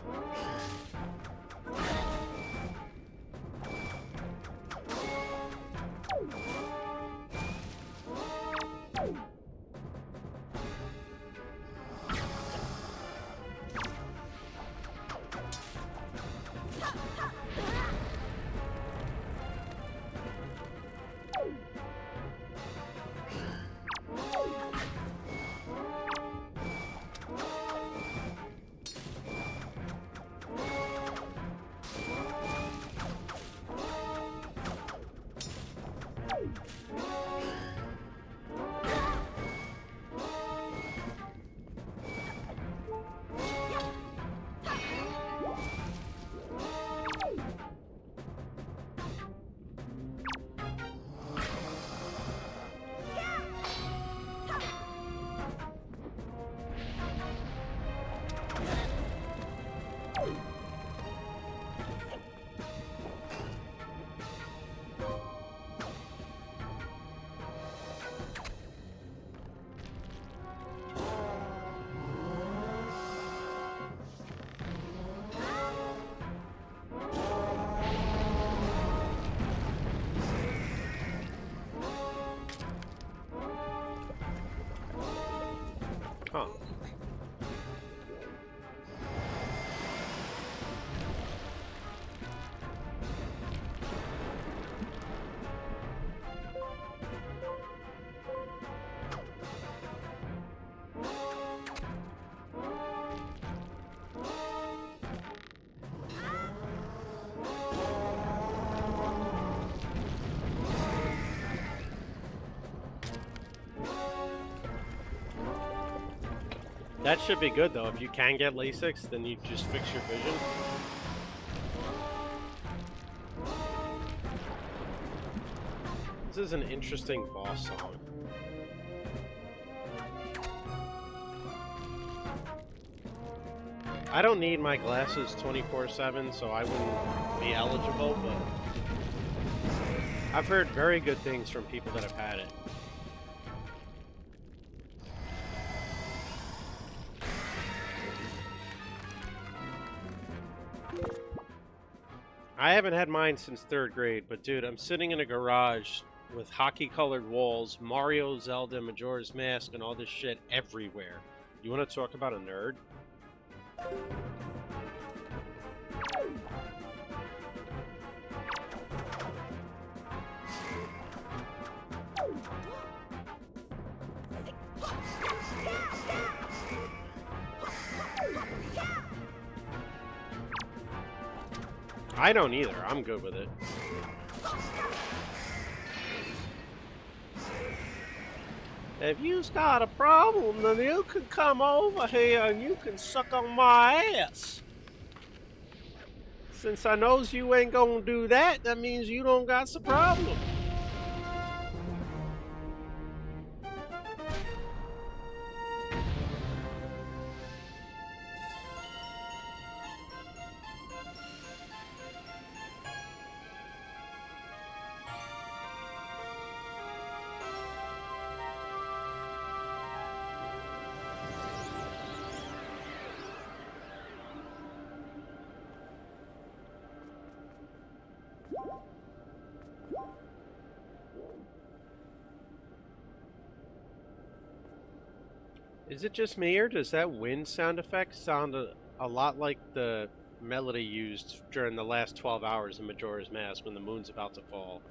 Huh. That should be good though. If you can get LASIX, then you just fix your vision. This is an interesting boss song. I don't need my glasses 24/7, so I wouldn't be eligible, but I've heard very good things from people that have had it. I haven't had mine since 3rd grade, but dude, I'm sitting in a garage with hockey-colored walls, Mario, Zelda, Majora's Mask, and all this shit everywhere. You want to talk about a nerd? I don't either. I'm good with it. If you's got a problem, then you can come over here and you can suck on my ass. Since I knows you ain't gonna do that, that means you don't got a problem. Is it just me, or does that wind sound effect sound a lot like the melody used during the last 12 hours in Majora's Mask when the moon's about to fall?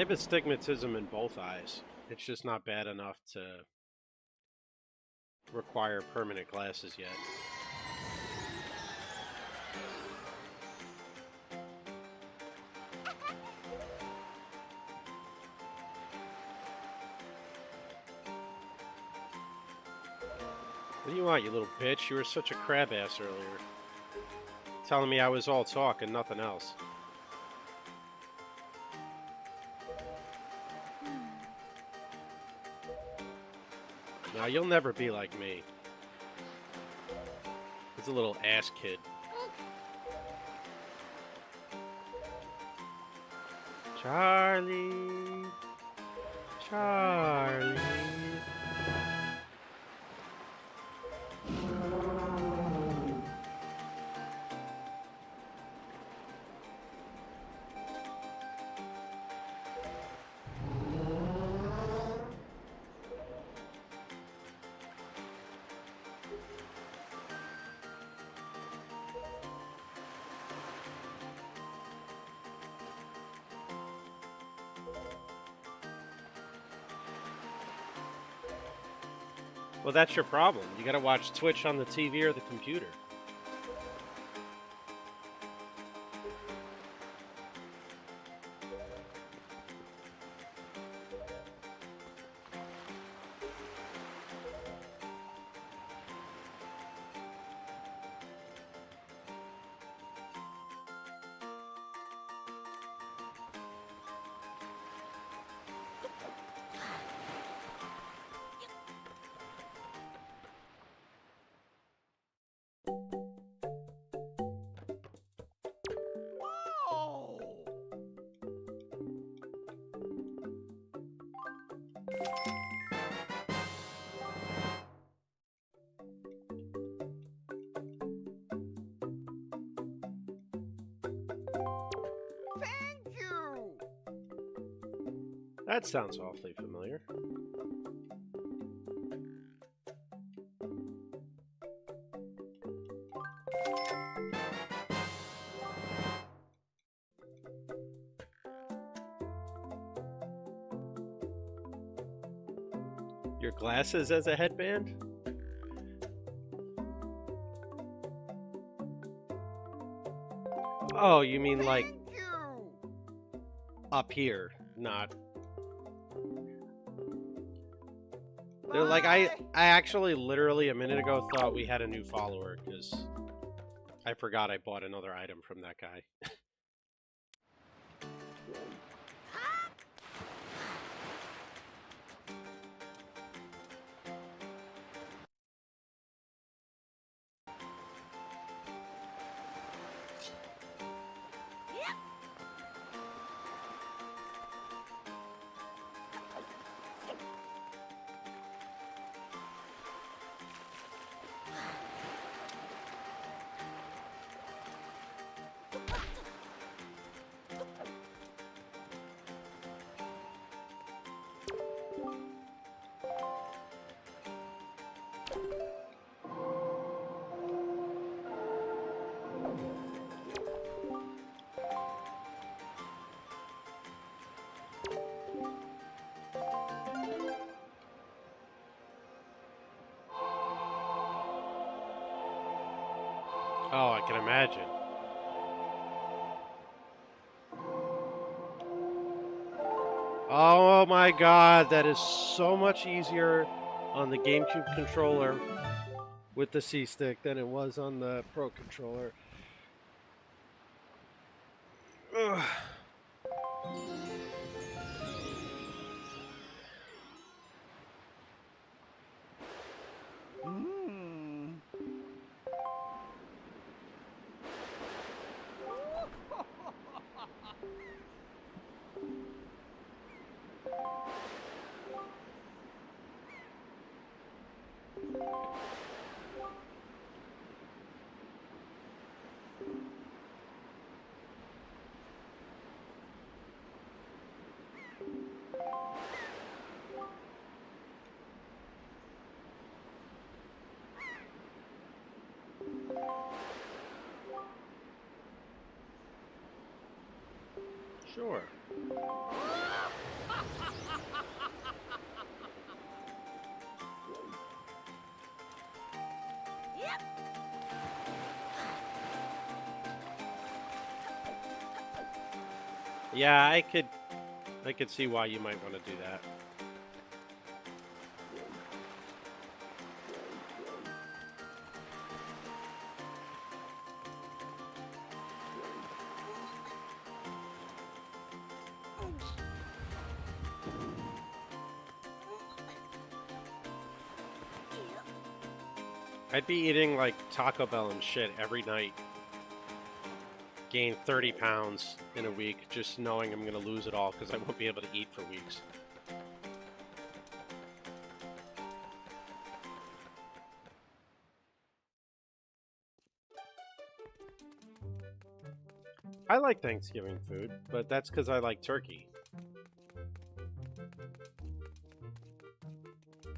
have astigmatism in both eyes. It's just not bad enough to require permanent glasses yet. What do you want, you little bitch? You were such a crab ass earlier. Telling me I was all talk and nothing else. Now, you'll never be like me. He's a little ass kid. Charlie. Charlie. Well, that's your problem. You gotta watch Twitch on the TV or the computer. That sounds awfully familiar. Your glasses as a headband? Oh, you mean like up here, not... They're like, I actually literally a minute ago thought we had a new follower because I forgot I bought another item from that guy. Oh, I can imagine. Oh my god, that is so much easier on the GameCube controller with the C-Stick than it was on the Pro controller. Ugh. Sure. Yeah, I could see why you might want to do that. I'd be eating like Taco Bell and shit every night. Gain 30 pounds in a week just knowing I'm going to lose it all because I won't be able to eat for weeks. I like Thanksgiving food, but that's because I like turkey.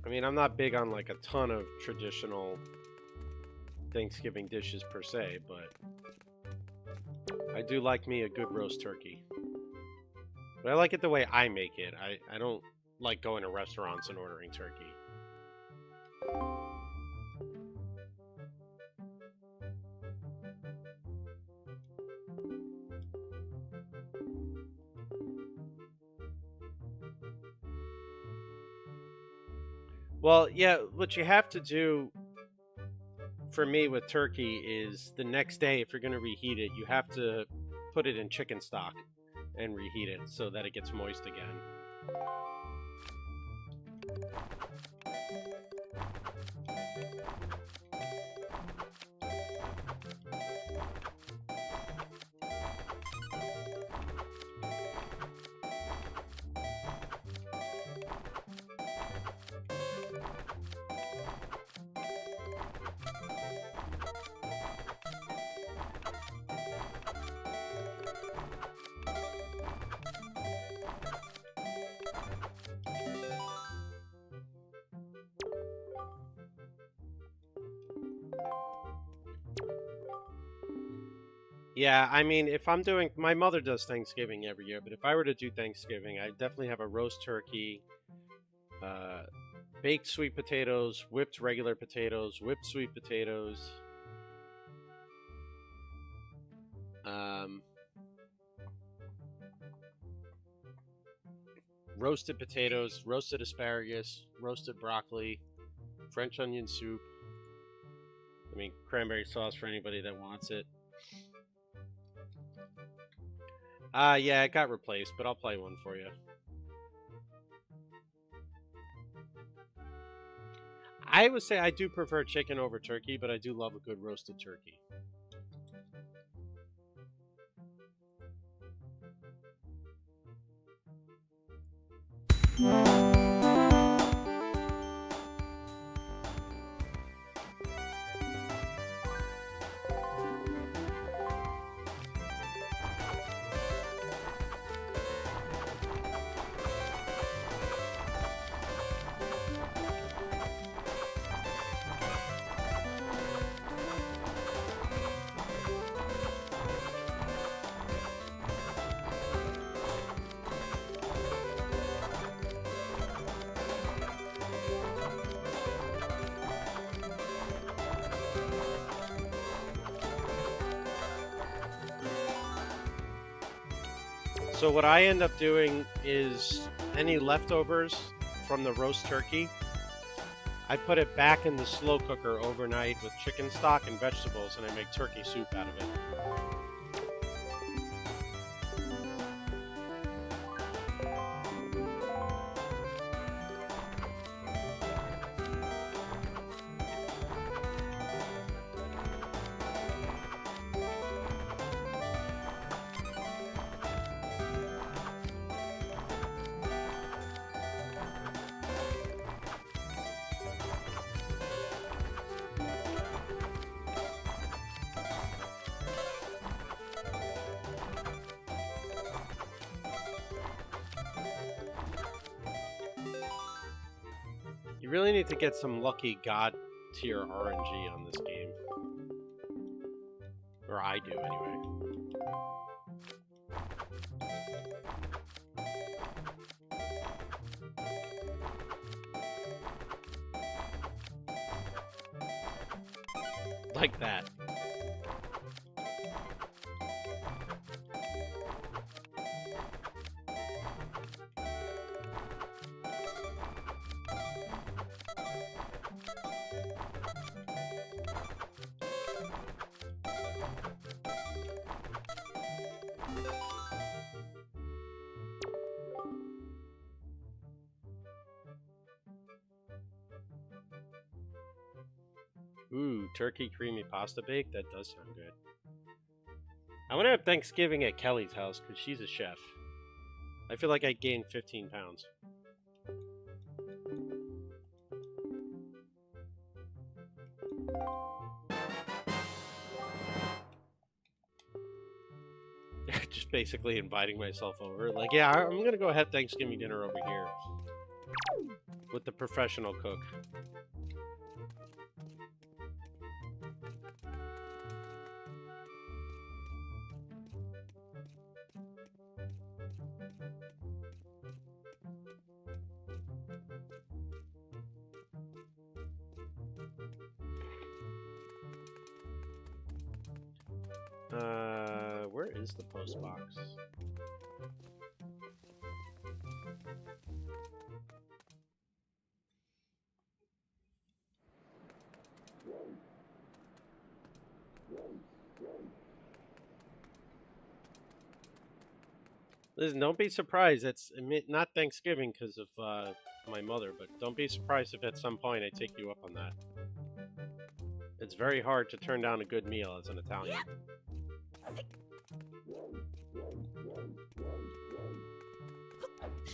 I mean, I'm not big on like a ton of traditional Thanksgiving dishes per se, but I do like me a good roast turkey. But I like it the way I make it. I don't like going to restaurants and ordering turkey. Well, yeah, what you have to do for me with turkey is the next day, if you're going to reheat it, you have to put it in chicken stock and reheat it so that it gets moist again. Yeah, I mean, if I'm doing, my mother does Thanksgiving every year, but if I were to do Thanksgiving, I'd definitely have a roast turkey, baked sweet potatoes, whipped regular potatoes, whipped sweet potatoes, roasted potatoes, roasted asparagus, roasted broccoli, French onion soup. I mean, cranberry sauce for anybody that wants it. Yeah, it got replaced, but I'll play one for you. I would say I do prefer chicken over turkey, but I do love a good roasted turkey. So what I end up doing is any leftovers from the roast turkey, I put it back in the slow cooker overnight with chicken stock and vegetables, and I make turkey soup out of it. You really need to get some lucky god tier RNG on this game. Or I do, anyway. Like that. Ooh, turkey creamy pasta bake? That does sound good. I want to have Thanksgiving at Kelly's house because she's a chef. I feel like I gained 15 pounds. Just basically inviting myself over. Like, yeah, I'm going to go have Thanksgiving dinner over here with the professional cook. Where is the post box? Listen, don't be surprised. It's not Thanksgiving because of my mother, but don't be surprised if at some point I take you up on that. It's very hard to turn down a good meal as an Italian.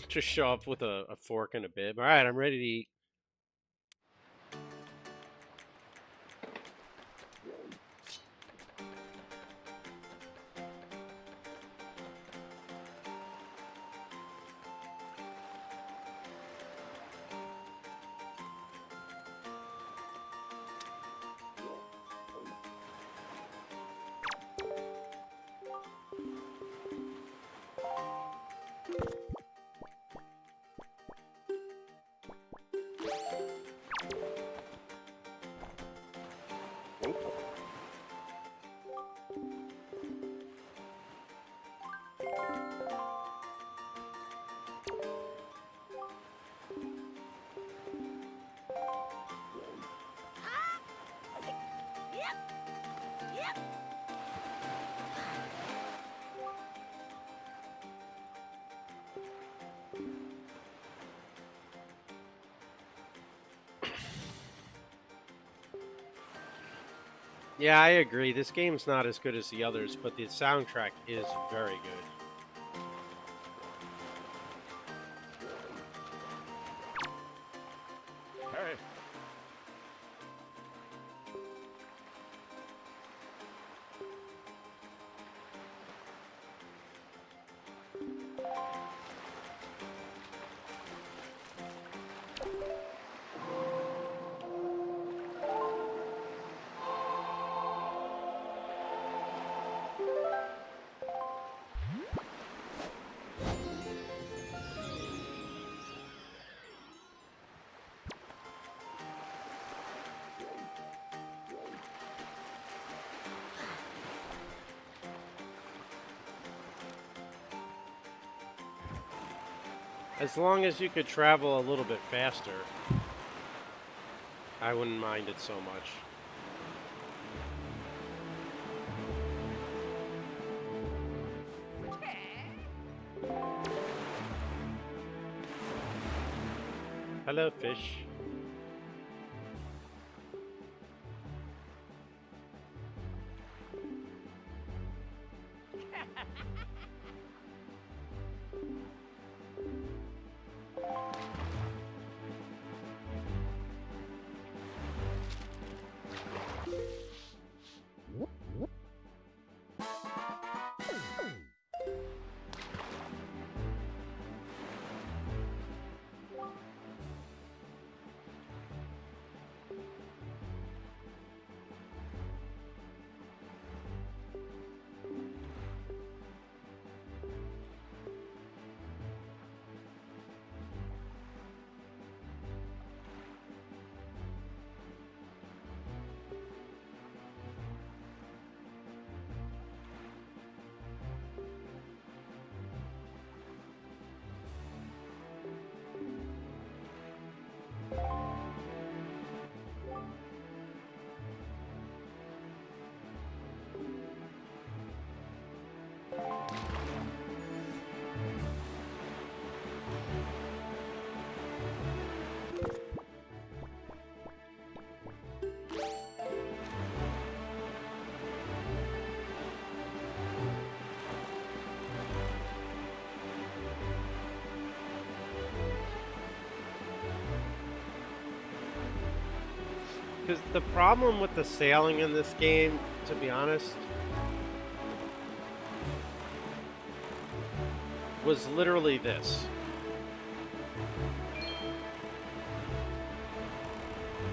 Just show up with a fork and a bib. All right, I'm ready to eat. Yeah, I agree. This game's not as good as the others, but the soundtrack is very good. Hey. As long as you could travel a little bit faster, I wouldn't mind it so much. Hello, fish. Because the problem with the sailing in this game, to be honest, was literally this.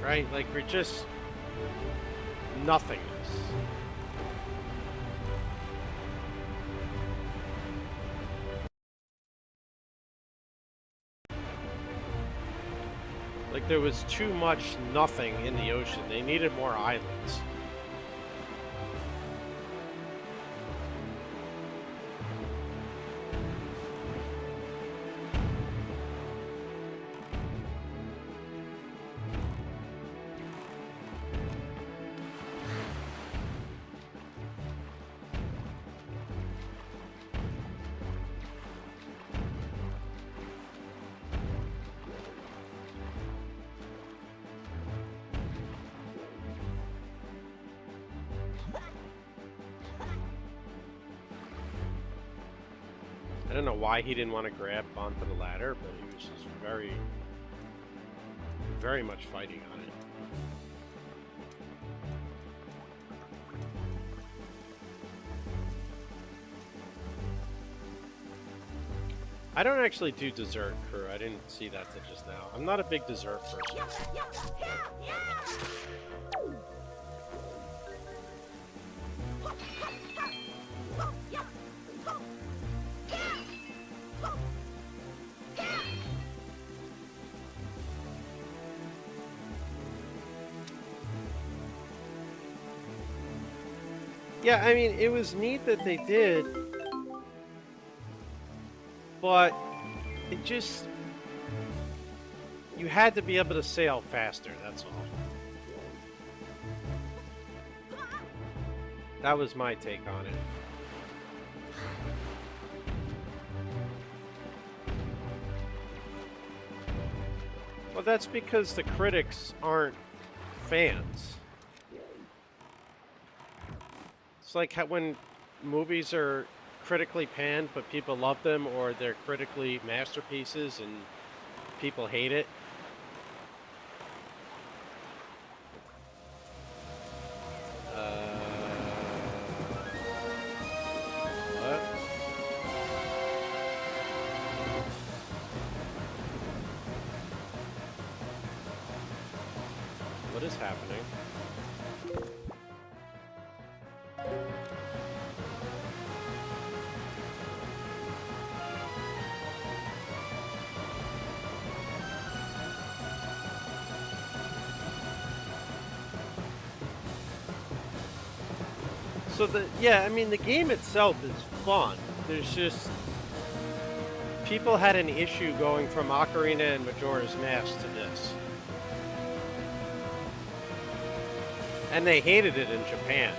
Right? Like, we're just nothingness. Like, there was too much nothing in the ocean. They needed more islands. I don't know why he didn't want to grab onto the ladder, but he was just very, very much fighting on it. I don't actually do dessert, crew. I didn't see that till just now. I'm not a big dessert person. Yeah, I mean, it was neat that they did, but it just... You had to be able to sail faster, that's all. That was my take on it. Well, that's because the critics aren't fans. It's like how when movies are critically panned, but people love them, or they're critically masterpieces and people hate it. What? What is happening? So yeah, I mean, the game itself is fun. There's just... People had an issue going from Ocarina and Majora's Mask to this. And they hated it in Japan.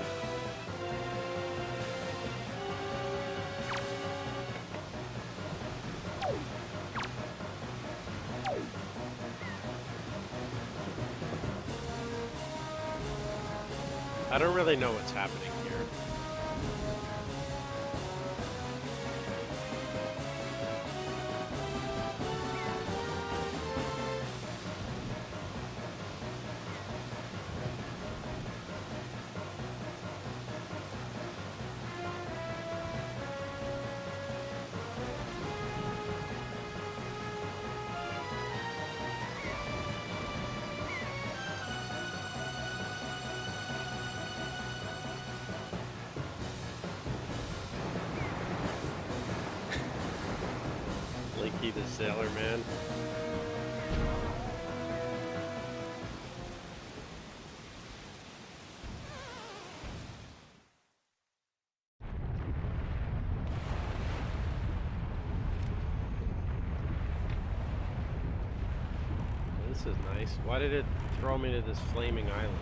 I don't really know what's happening here. Blinky the Sailor Man. This is nice. Why did it throw me to this flaming island?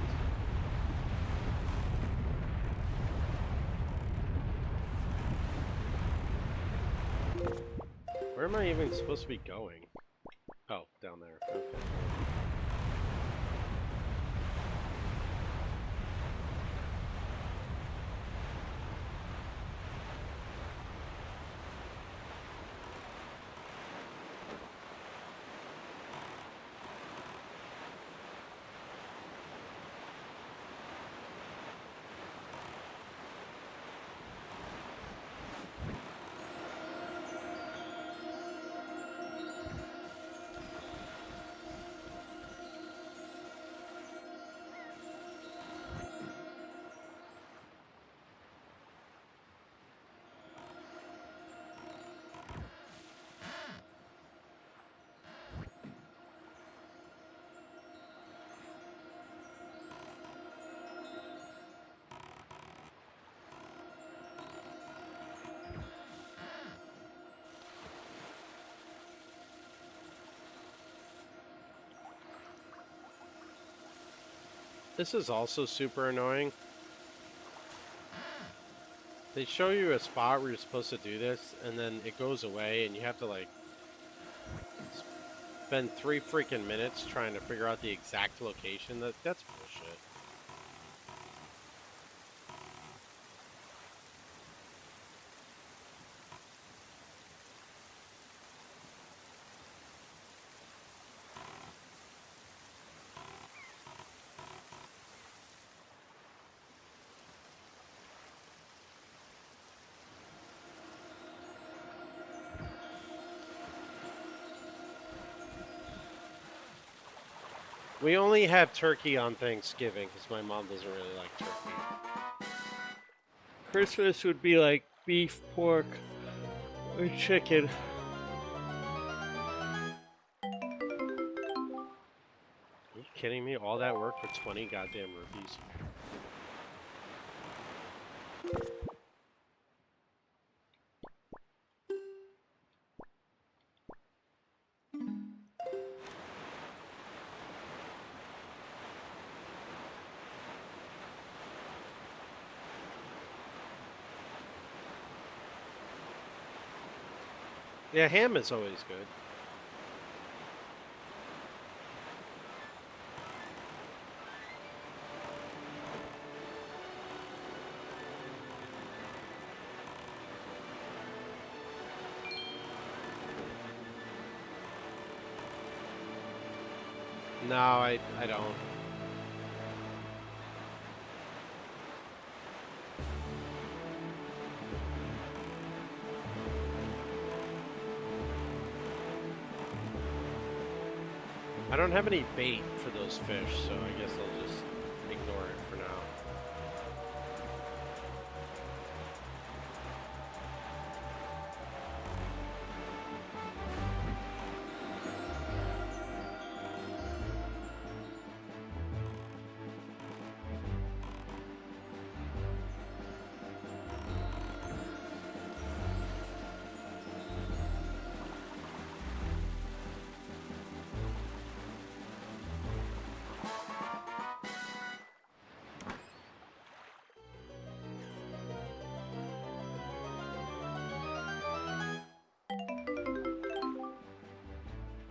Where am I even supposed to be going? Oh, down there. Okay. This is also super annoying. They show you a spot where you're supposed to do this, and then it goes away, and you have to like spend 3 freaking minutes trying to figure out the exact location. That's bullshit. We only have turkey on Thanksgiving because my mom doesn't really like turkey. Christmas would be like beef, pork, or chicken. Are you kidding me? All that work for 20 goddamn rupees. Yeah, ham is always good. No, I don't. I don't have any bait for those fish, so I guess I'll just ignore it for now.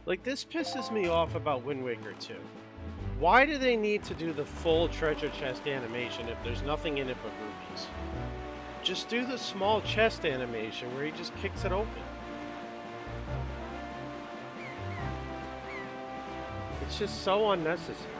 Like, this pisses me off about Wind Waker 2. Why do they need to do the full treasure chest animation if there's nothing in it but rubies? Just do the small chest animation where he just kicks it open. It's just so unnecessary.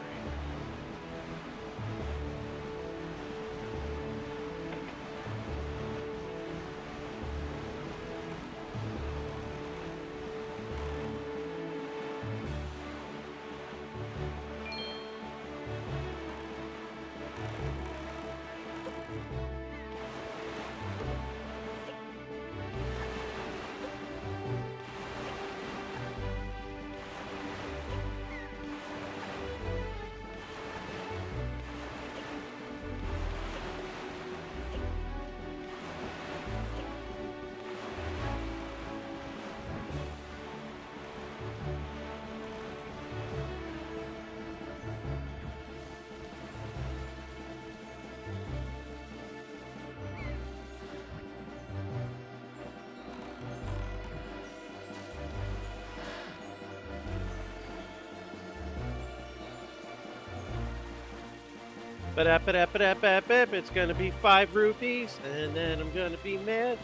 Ba-da-ba-da-ba-da-ba-bip, it's gonna be 5 rupees, and then I'm gonna be mad.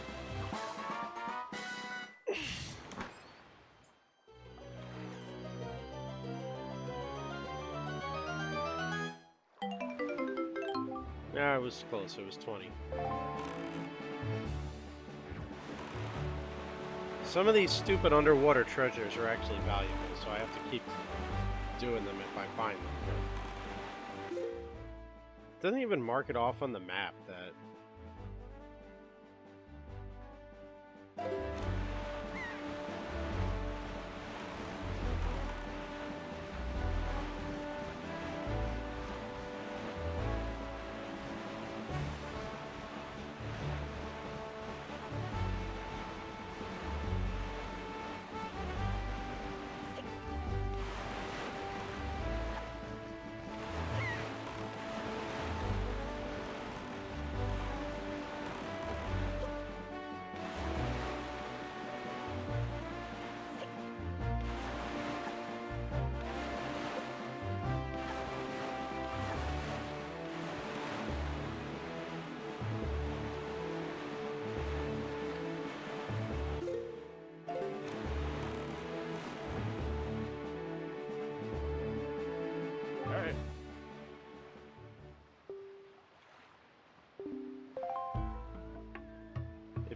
Nah, it was close, it was 20. Some of these stupid underwater treasures are actually valuable, so I have to keep doing them if I find them. It doesn't even mark it off on the map that...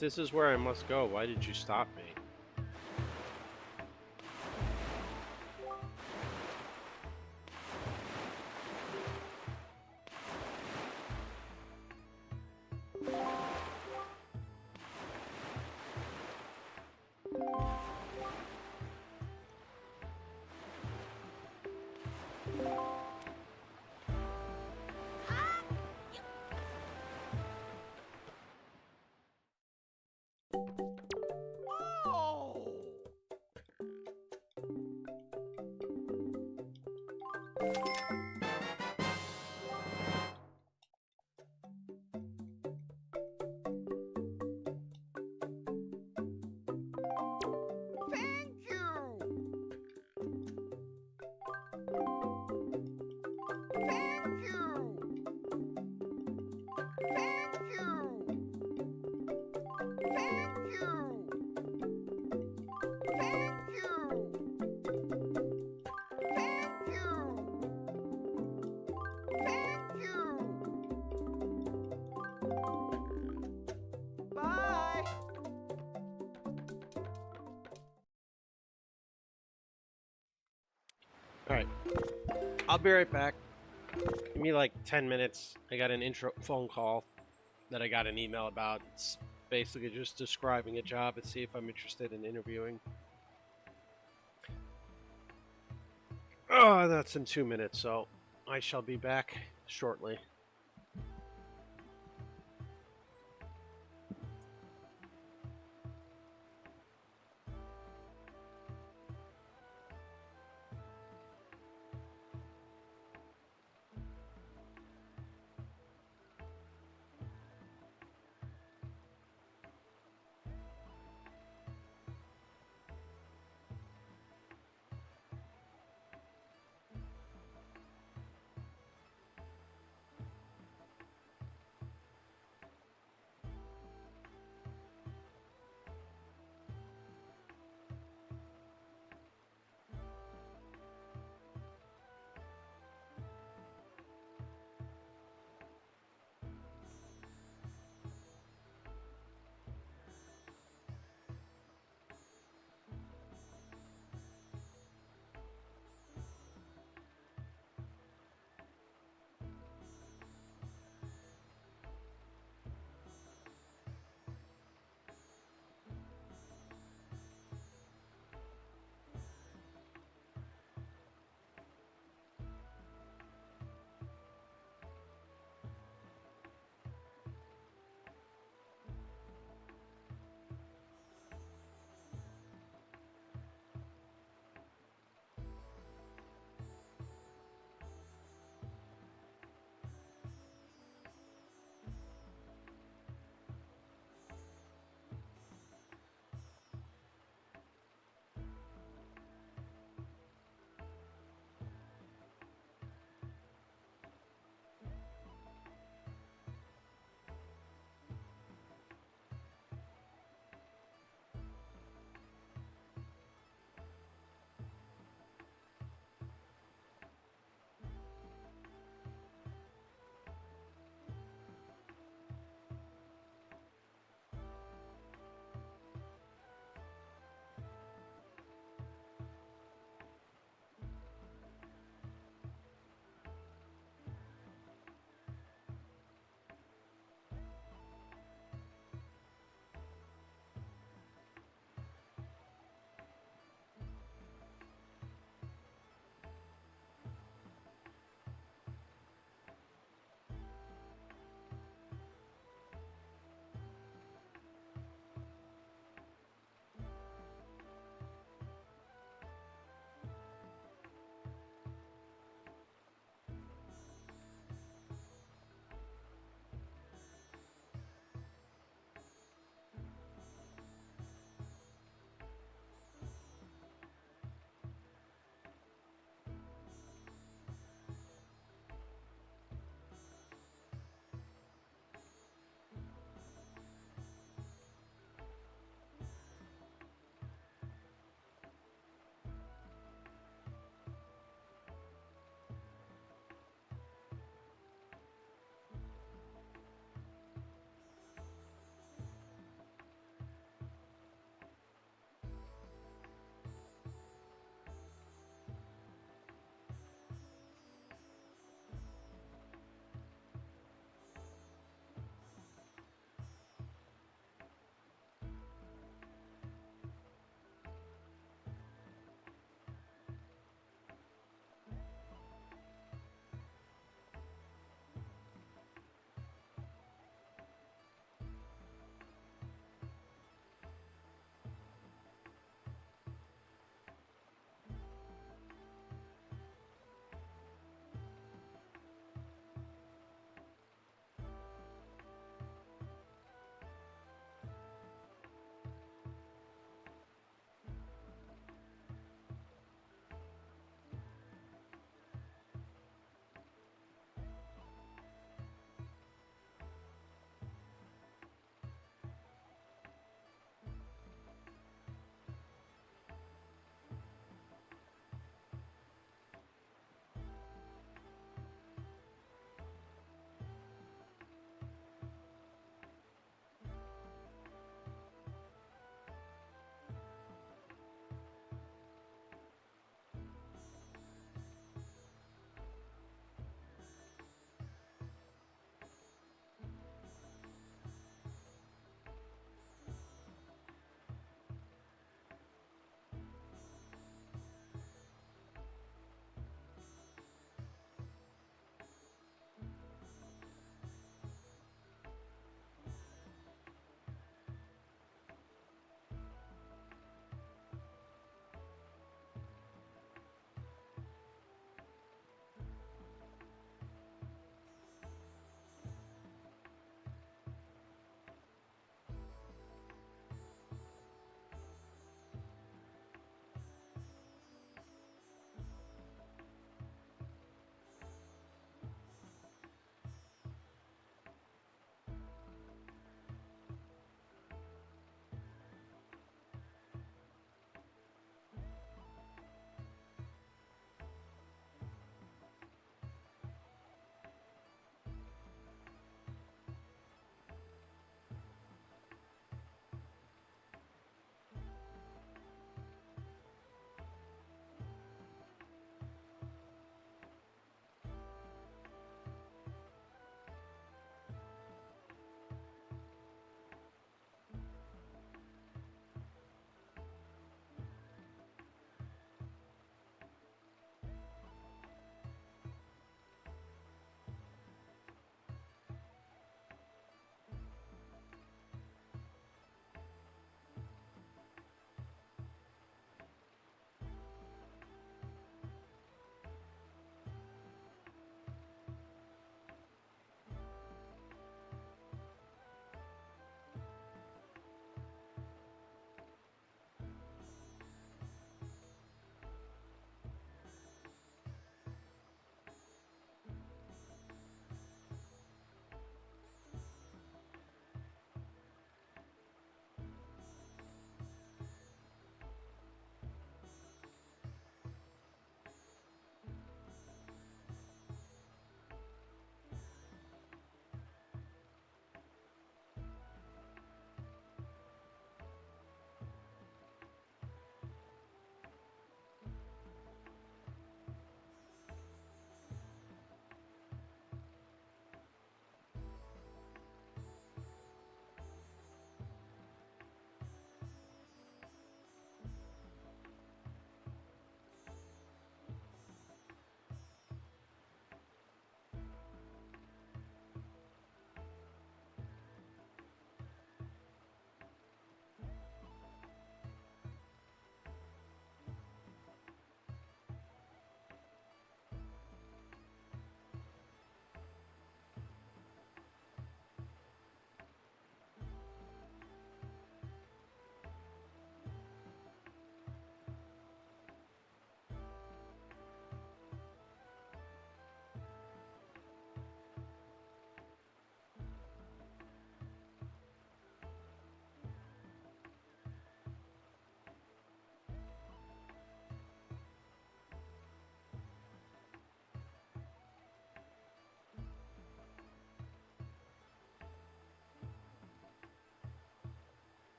this is where I must go, why did you stop me? Alright. I'll be right back. Give me like 10 minutes. I got an intro phone call that I got an email about. It's basically just describing a job and see if I'm interested in interviewing. Oh, that's in 2 minutes, so I shall be back shortly.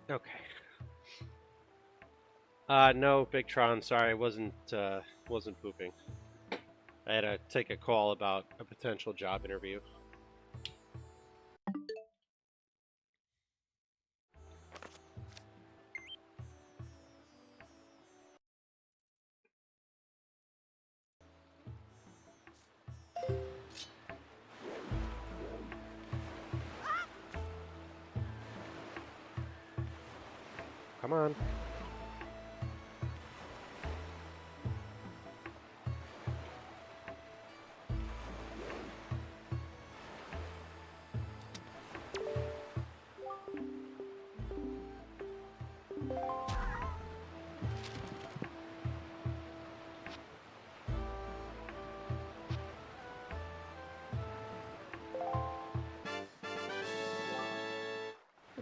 Okay. No, Big Tron. Sorry, I wasn't pooping. I had to take a call about a potential job interview. Come on.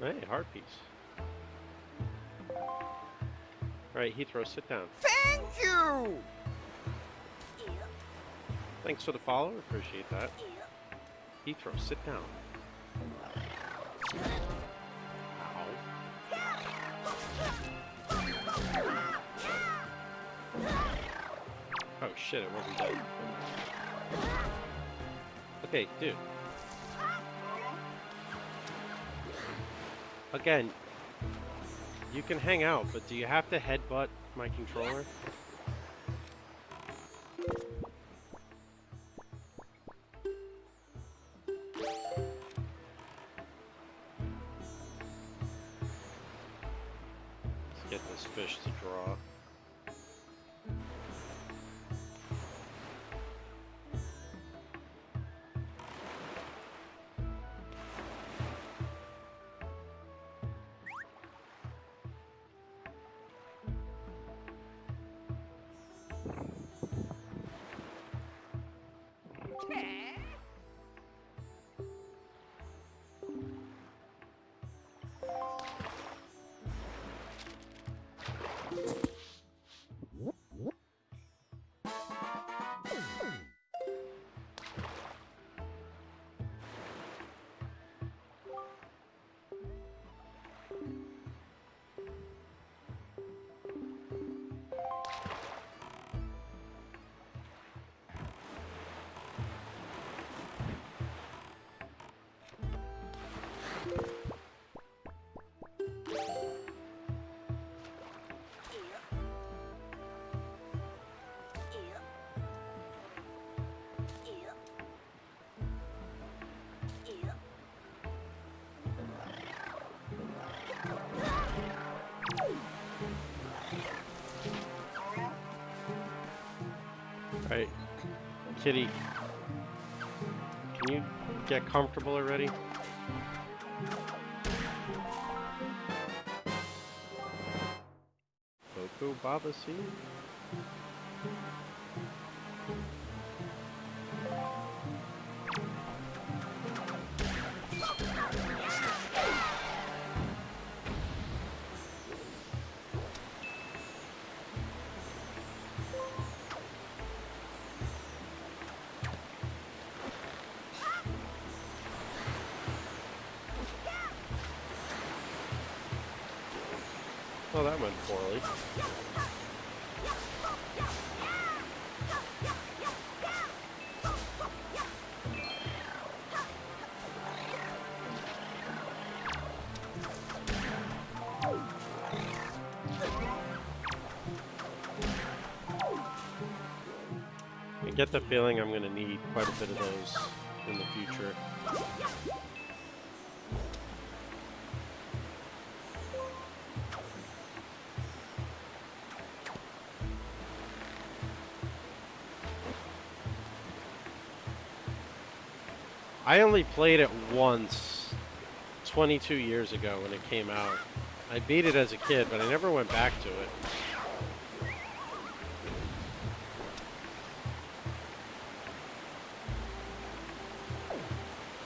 Hey, heart piece. All right, Heathrow, sit down. Thank you! Thanks for the follow. Appreciate that. Heathrow, sit down. Ow. Oh shit, it wasn't dead. Okay, dude. Again, you can hang out, but do you have to headbutt my controller? Let's get this fish to draw. Alright, Kitty, can you get comfortable already? Coco Baba scene? Well, that went poorly. I get the feeling I'm going to need quite a bit of those in the future. I only played it once, 22 years ago when it came out. I beat it as a kid, but I never went back to it.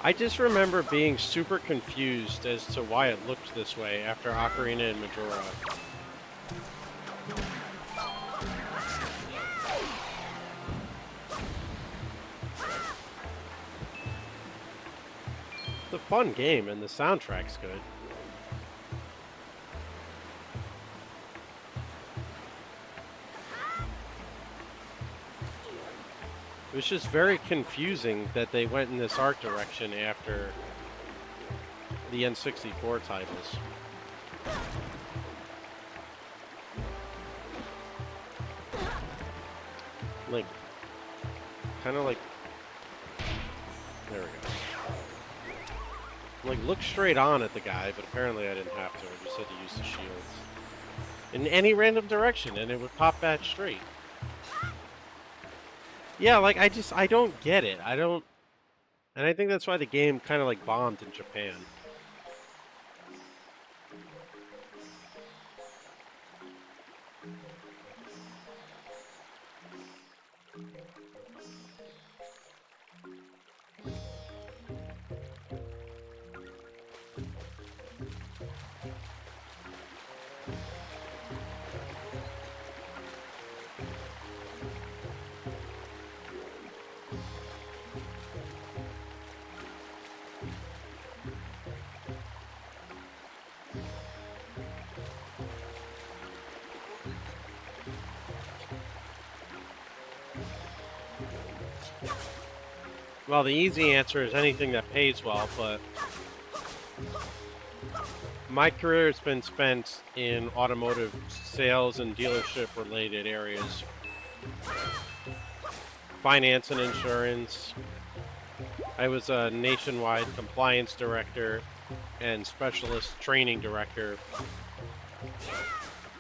I just remember being super confused as to why it looked this way after Ocarina and Majora. It's a fun game and the soundtrack's good. was just very confusing that they went in this art direction after the N64 titles. Like, kind of like, there we go. Like, look straight on at the guy, but apparently I didn't have to. I just had to use the shields in any random direction, and it would pop back straight. Yeah, like, I don't get it. And I think that's why the game kind of, like, bombed in Japan. Well, the easy answer is anything that pays well, but my career has been spent in automotive sales and dealership related areas. Finance and insurance. I was a nationwide compliance director and specialist training director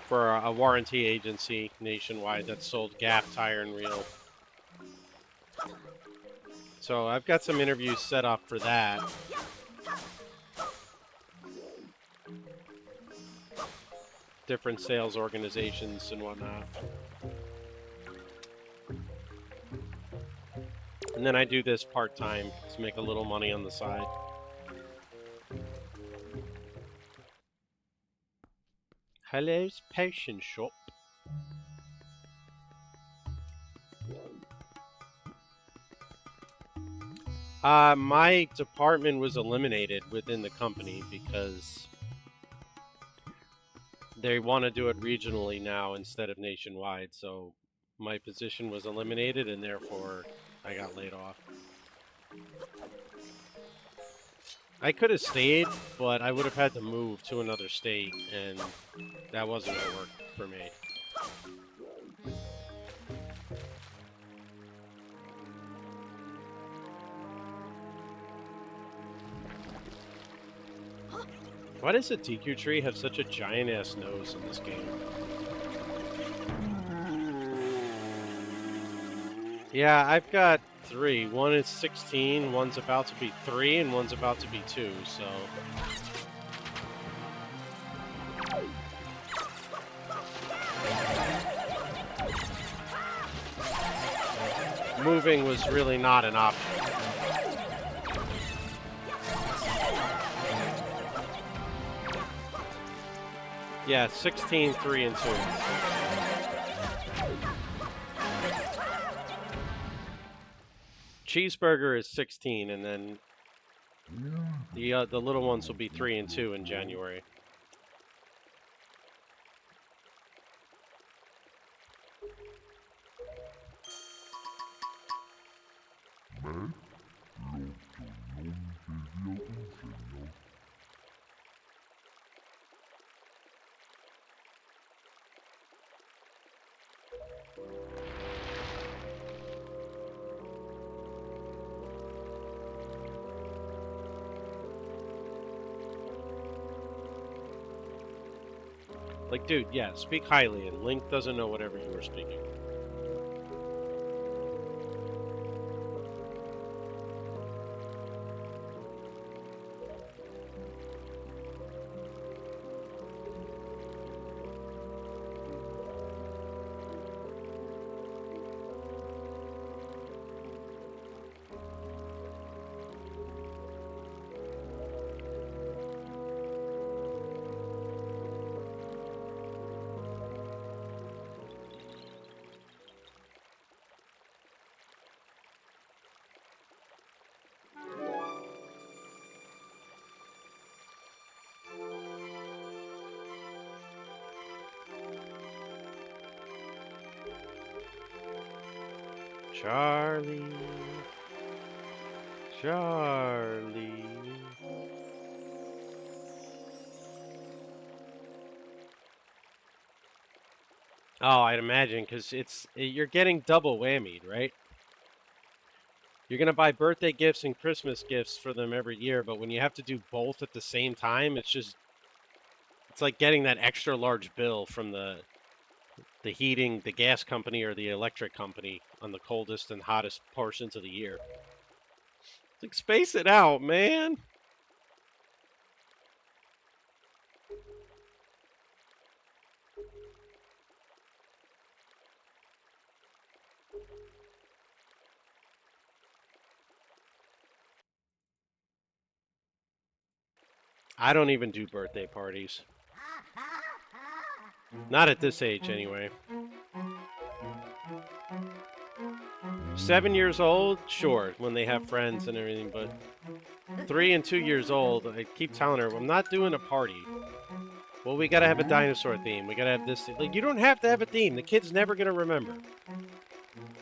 for a warranty agency nationwide that sold Gap Tire and Reel. So I've got some interviews set up for that. Different sales organizations and whatnot. And then I do this part-time to make a little money on the side. Hello's Potion Shop. My department was eliminated within the company because they want to do it regionally now instead of nationwide. So my position was eliminated, and therefore I got laid off. I could have stayed, but I would have had to move to another state, and that wasn't going to work for me. Why does a DQ tree have such a giant-ass nose in this game? Yeah, I've got 3. One is 16, one's about to be 3, and one's about to be 2, so... Moving was really not an option. Yeah, 16, 3, and 2. Cheeseburger is 16, and then the little ones will be 3 and 2 in January. Like, dude, yeah, speak highly, and Link doesn't know whatever you were speaking. Charlie. Charlie. Oh, I'd imagine, because you're getting double whammied, right? You're gonna buy birthday gifts and Christmas gifts for them every year, but when you have to do both at the same time, it's like getting that extra large bill from the gas company or the electric company on the coldest and hottest portions of the year. It's like, space it out, man. I don't even do birthday parties. Not at this age, anyway. 7 years old, sure, when they have friends and everything, but 3 and 2 years old, I keep telling her, I'm not doing a party. Well, we gotta have a dinosaur theme. We gotta have this. Like, you don't have to have a theme. The kid's never gonna remember.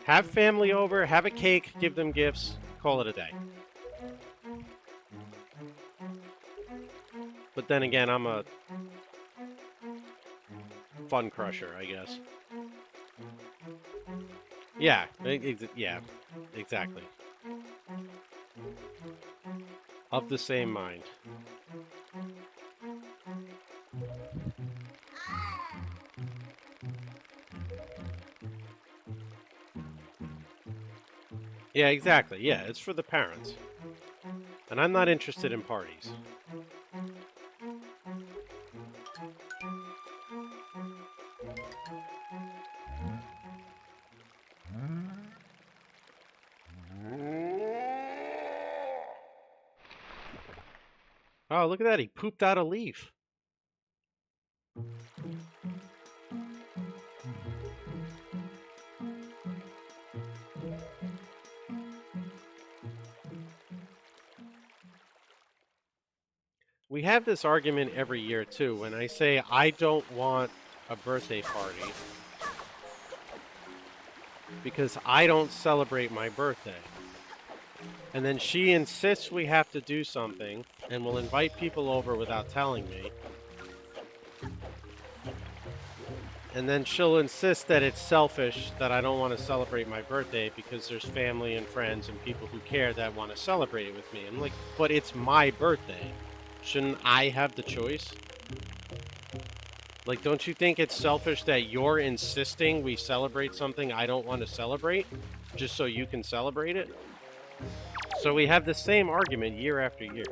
Have family over, have a cake, give them gifts, call it a day. But then again, I'm a fun crusher, I guess. Yeah, yeah, exactly. Of the same mind. Yeah, exactly. Yeah, it's for the parents. And I'm not interested in parties. Oh, look at that. He pooped out a leaf. We have this argument every year, too, when I say I don't want a birthday party because I don't celebrate my birthday. And then she insists we have to do something and will invite people over without telling me. And then she'll insist that it's selfish that I don't want to celebrate my birthday because there's family and friends and people who care that want to celebrate it with me. I'm like, but it's my birthday. Shouldn't I have the choice? Like, don't you think it's selfish that you're insisting we celebrate something I don't want to celebrate just so you can celebrate it? So we have the same argument year after year.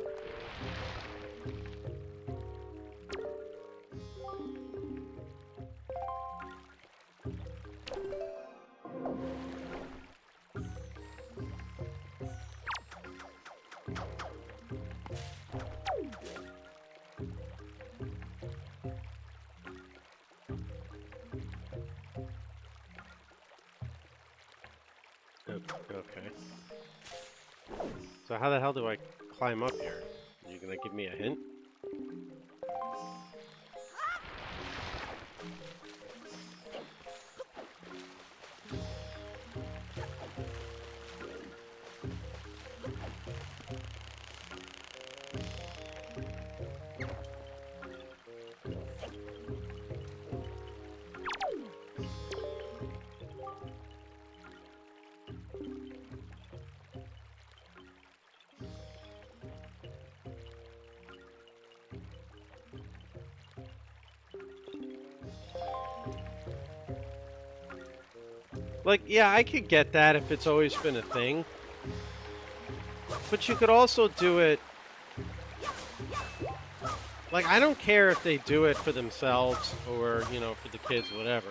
Okay. So how the hell do I climb up here? Are you gonna give me a hint? Like, yeah, I could get that if it's always been a thing. But you could also do it... Like, I don't care if they do it for themselves or, you know, for the kids, whatever.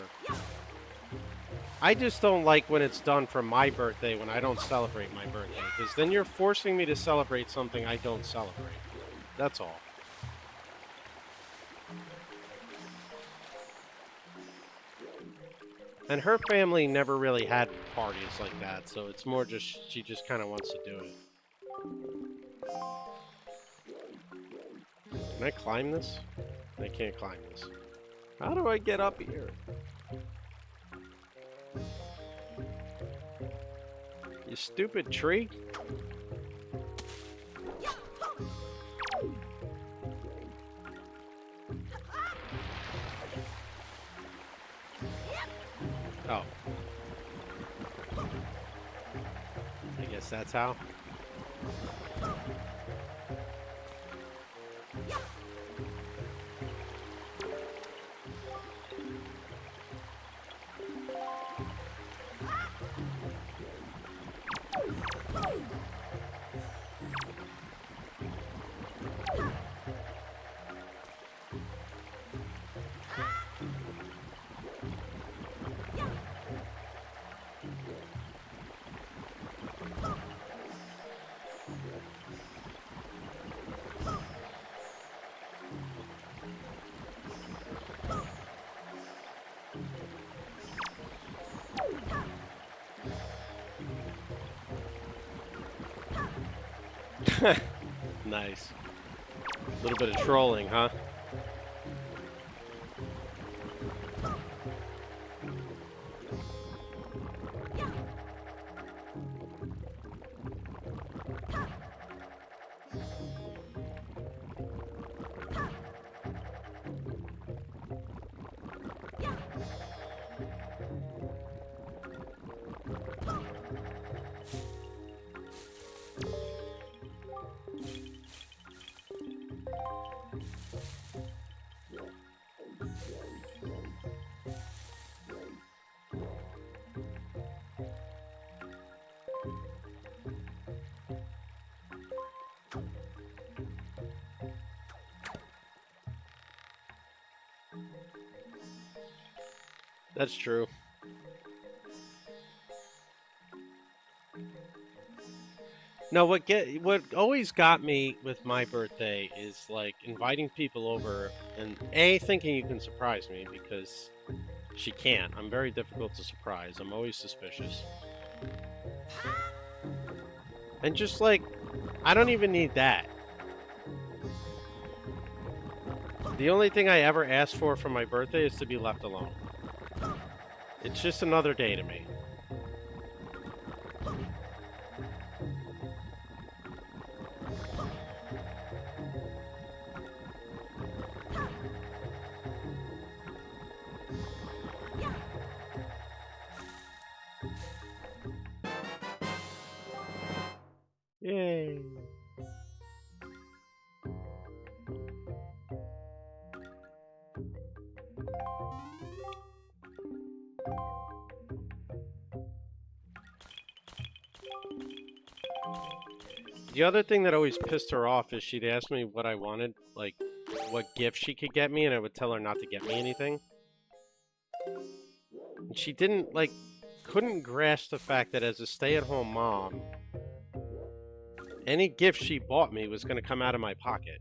I just don't like when it's done for my birthday when I don't celebrate my birthday. Because then you're forcing me to celebrate something I don't celebrate. That's all. And her family never really had parties like that, so it's more just, she just kind of wants to do it. Can I climb this? I can't climb this. How do I get up here? You stupid tree. Oh. I guess that's how. Nice. A little bit of trolling, huh? That's true. No, what always got me with my birthday is like inviting people over and thinking you can surprise me because she can't. I'm very difficult to surprise. I'm always suspicious. And just like I don't even need that. The only thing I ever ask for my birthday is to be left alone. It's just another day to me. Yay. The other thing that always pissed her off is she'd ask me what I wanted, like what gift she could get me, and I would tell her not to get me anything. And she didn't, like, couldn't grasp the fact that as a stay-at-home mom, any gift she bought me was going to come out of my pocket.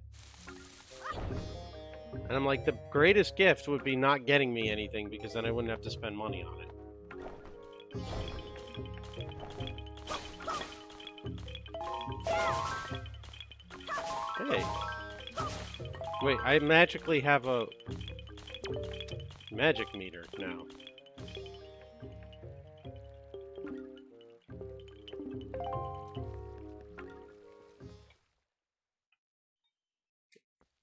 And I'm like, the greatest gift would be not getting me anything because then I wouldn't have to spend money on it. Hey. Wait, I magically have a magic meter now.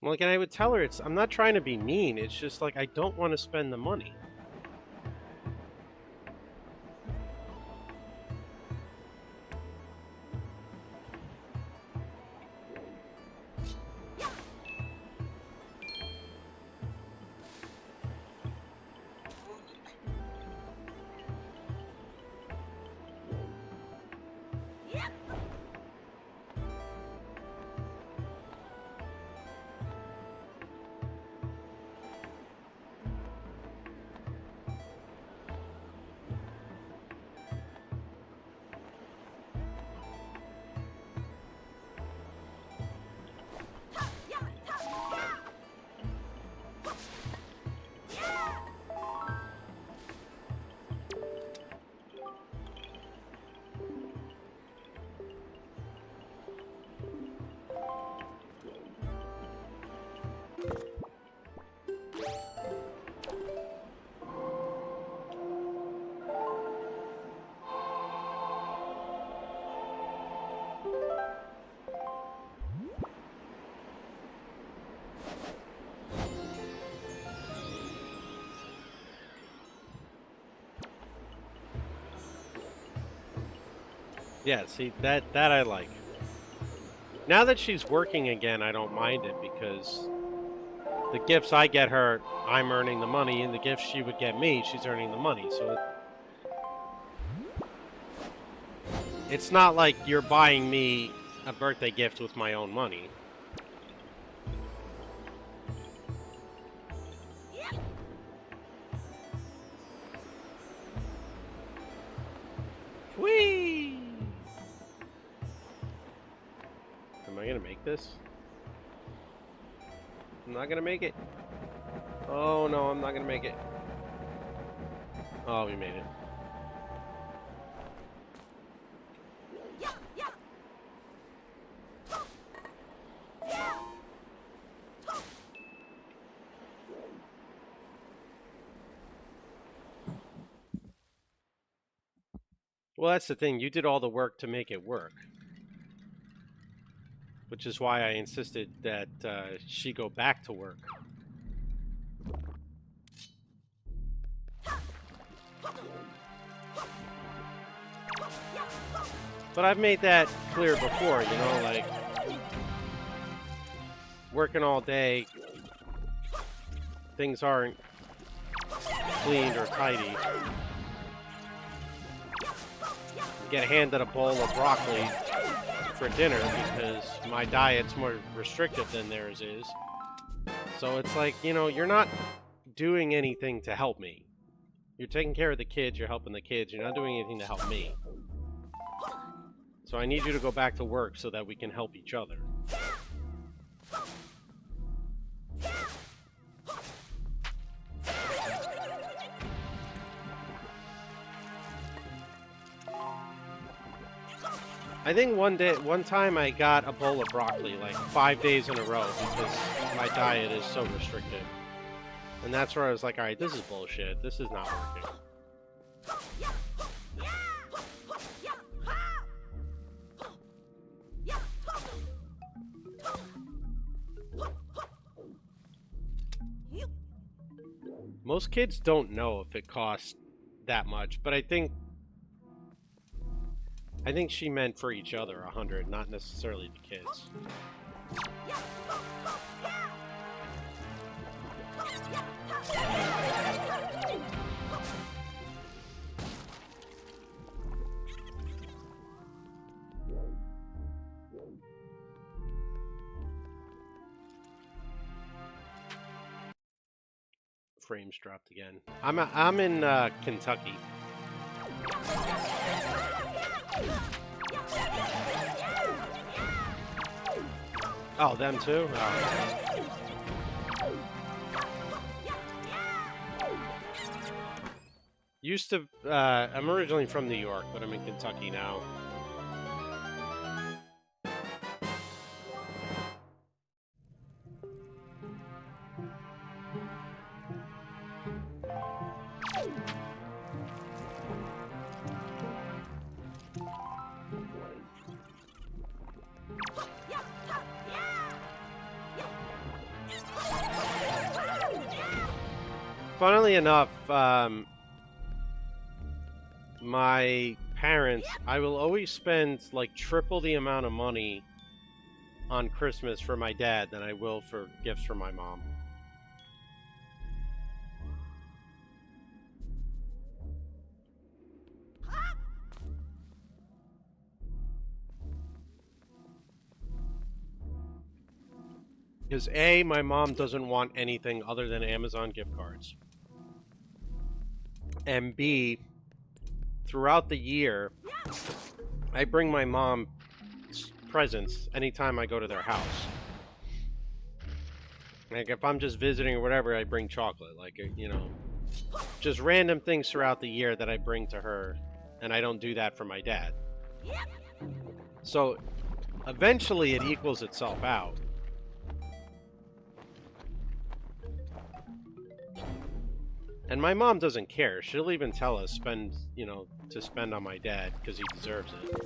Like, and I would tell her, I'm not trying to be mean, it's just like, I don't want to spend the money. Yeah, see, that I like. Now that she's working again, I don't mind it because the gifts I get her, I'm earning the money, and the gifts she would get me, she's earning the money. So it's not like you're buying me a birthday gift with my own money. Whee! Am I gonna make this? I'm not gonna make it. Oh no, I'm not gonna make it. Oh, we made it. Well, that's the thing. You did all the work to make it work. Which is why I insisted that she go back to work. But I've made that clear before, you know, like working all day, things aren't cleaned or tidy. You get handed a bowl of broccoli for dinner because my diet's more restrictive than theirs is. So it's like, you know, you're not doing anything to help me. You're taking care of the kids, you're helping the kids, you're not doing anything to help me. So I need you to go back to work so that we can help each other. I think one time I got a bowl of broccoli like 5 days in a row because my diet is so restrictive. And that's where I was like, alright, this is bullshit. This is not working. Most kids don't know if it costs that much, but I think she meant for each other 100, not necessarily the kids. Frames dropped again. I'm in Kentucky. Oh, them too? Oh. Used to, I'm originally from New York, but I'm in Kentucky now. Funnily enough, my parents, I will always spend like triple the amount of money on Christmas for my dad than I will for gifts for my mom. Because A, my mom doesn't want anything other than Amazon gift cards. And B, throughout the year, I bring my mom presents anytime I go to their house. Like, if I'm just visiting or whatever, I bring chocolate. Like, you know, just random things throughout the year that I bring to her, and I don't do that for my dad. So, eventually it equals itself out. And my mom doesn't care. She'll even tell us spend, you know, to spend on my dad because he deserves it.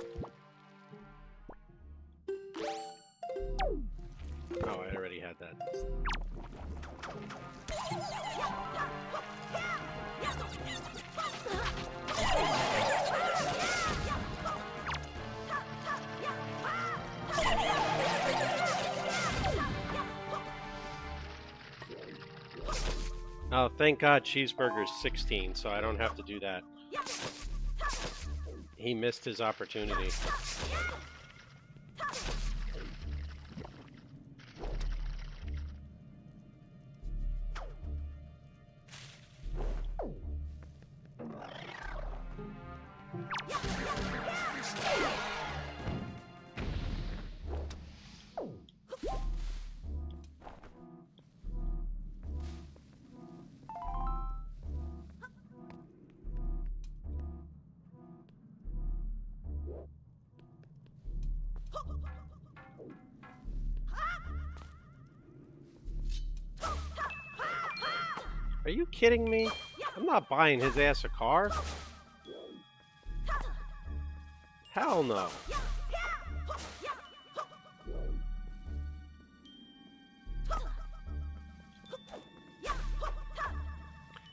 Oh, I already had that. Oh, thank God Cheeseburger's 16, so I don't have to do that. He missed his opportunity. Are you kidding me? I'm not buying his ass a car. Hell no.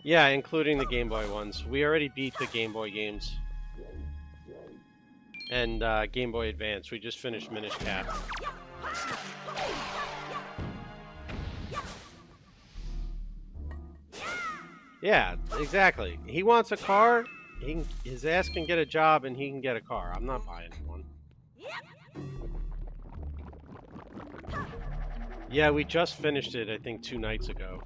Yeah, including the Game Boy ones. We already beat the Game Boy games. And Game Boy Advance. We just finished Minish Cap. Yeah, exactly. He wants a car. His ass can get a job and he can get a car. I'm not buying one. Yeah, we just finished it, I think, 2 nights ago.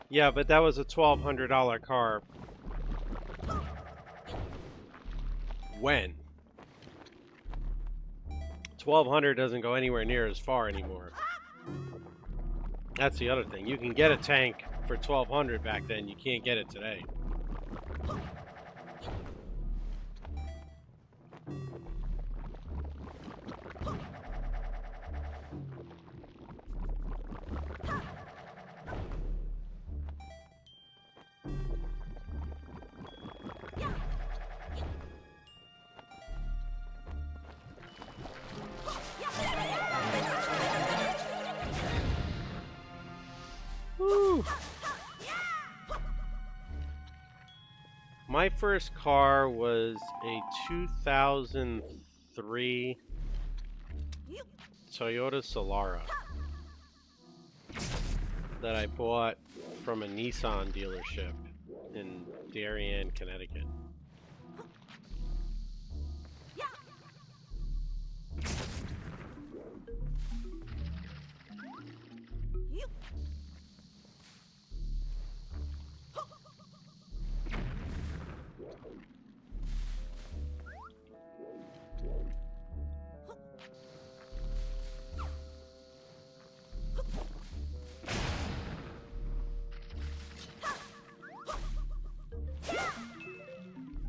Yeah, but that was a $1,200 car. When? $1,200 doesn't go anywhere near as far anymore. That's the other thing. You can get a tank for $1,200 back then. You can't get it today. My first car was a 2003 Toyota Solara that I bought from a Nissan dealership in Darien, Connecticut.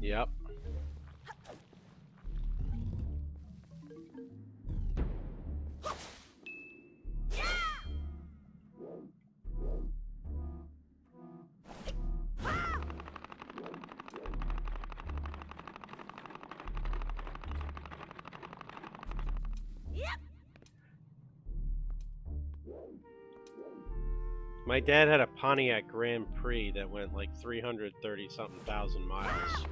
Yep. My dad had a Pontiac Grand Prix that went like 330-something thousand miles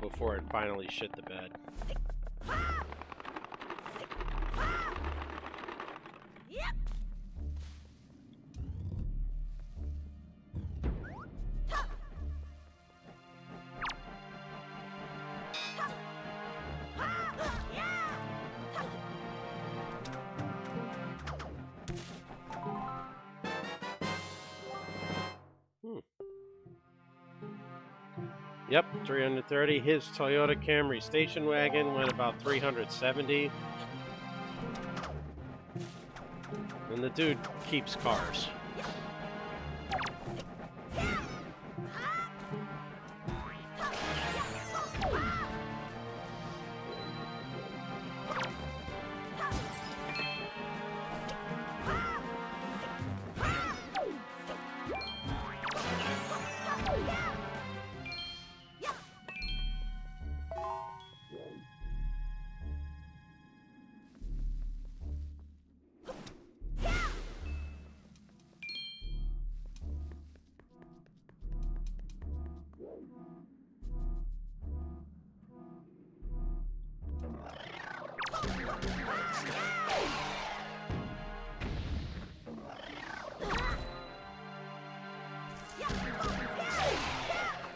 before it finally shit the bed. Yep, 330. His Toyota Camry station wagon went about 370. And the dude keeps cars.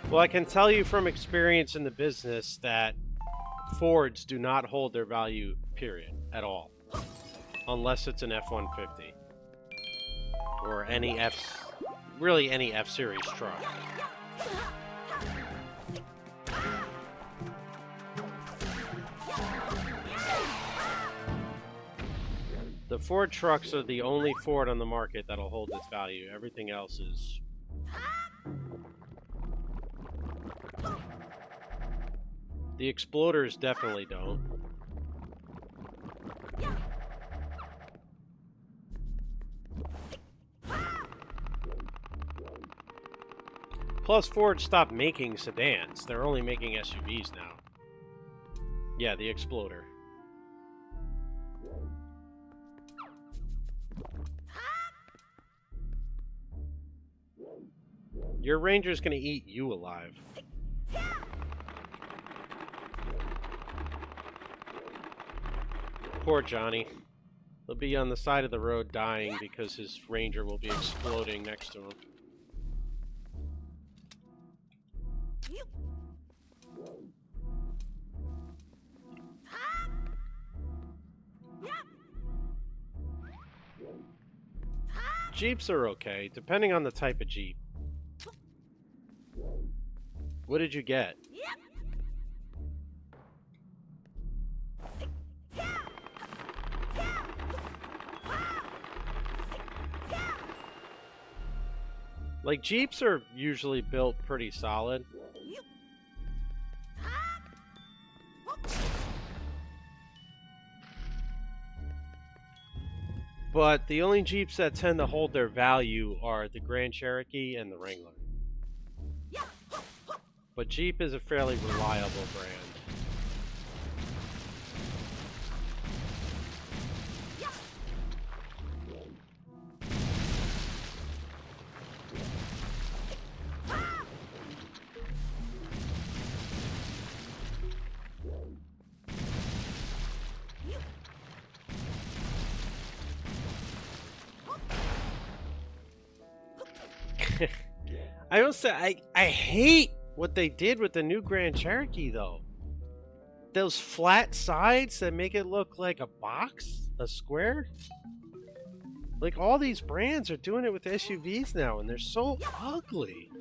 Well, I can tell you from experience in the business that Fords do not hold their value, period, at all. Unless it's an F-150. Or any really any F-Series truck. The Ford trucks are the only Ford on the market that'll hold its value. Everything else is... The Exploders definitely don't. Plus, Ford stopped making sedans. They're only making SUVs now. Yeah, the Exploder. Your Ranger's gonna eat you alive. Poor Johnny. He'll be on the side of the road dying because his Ranger will be exploding next to him. Jeeps are okay, depending on the type of Jeep. What did you get? Like, Jeeps are usually built pretty solid. But the only Jeeps that tend to hold their value are the Grand Cherokee and the Wrangler. But Jeep is a fairly reliable brand. I will say, I hate what they did with the new Grand Cherokee, though. Those flat sides that make it look like a box, a square. Like, all these brands are doing it with SUVs now, and they're so ugly.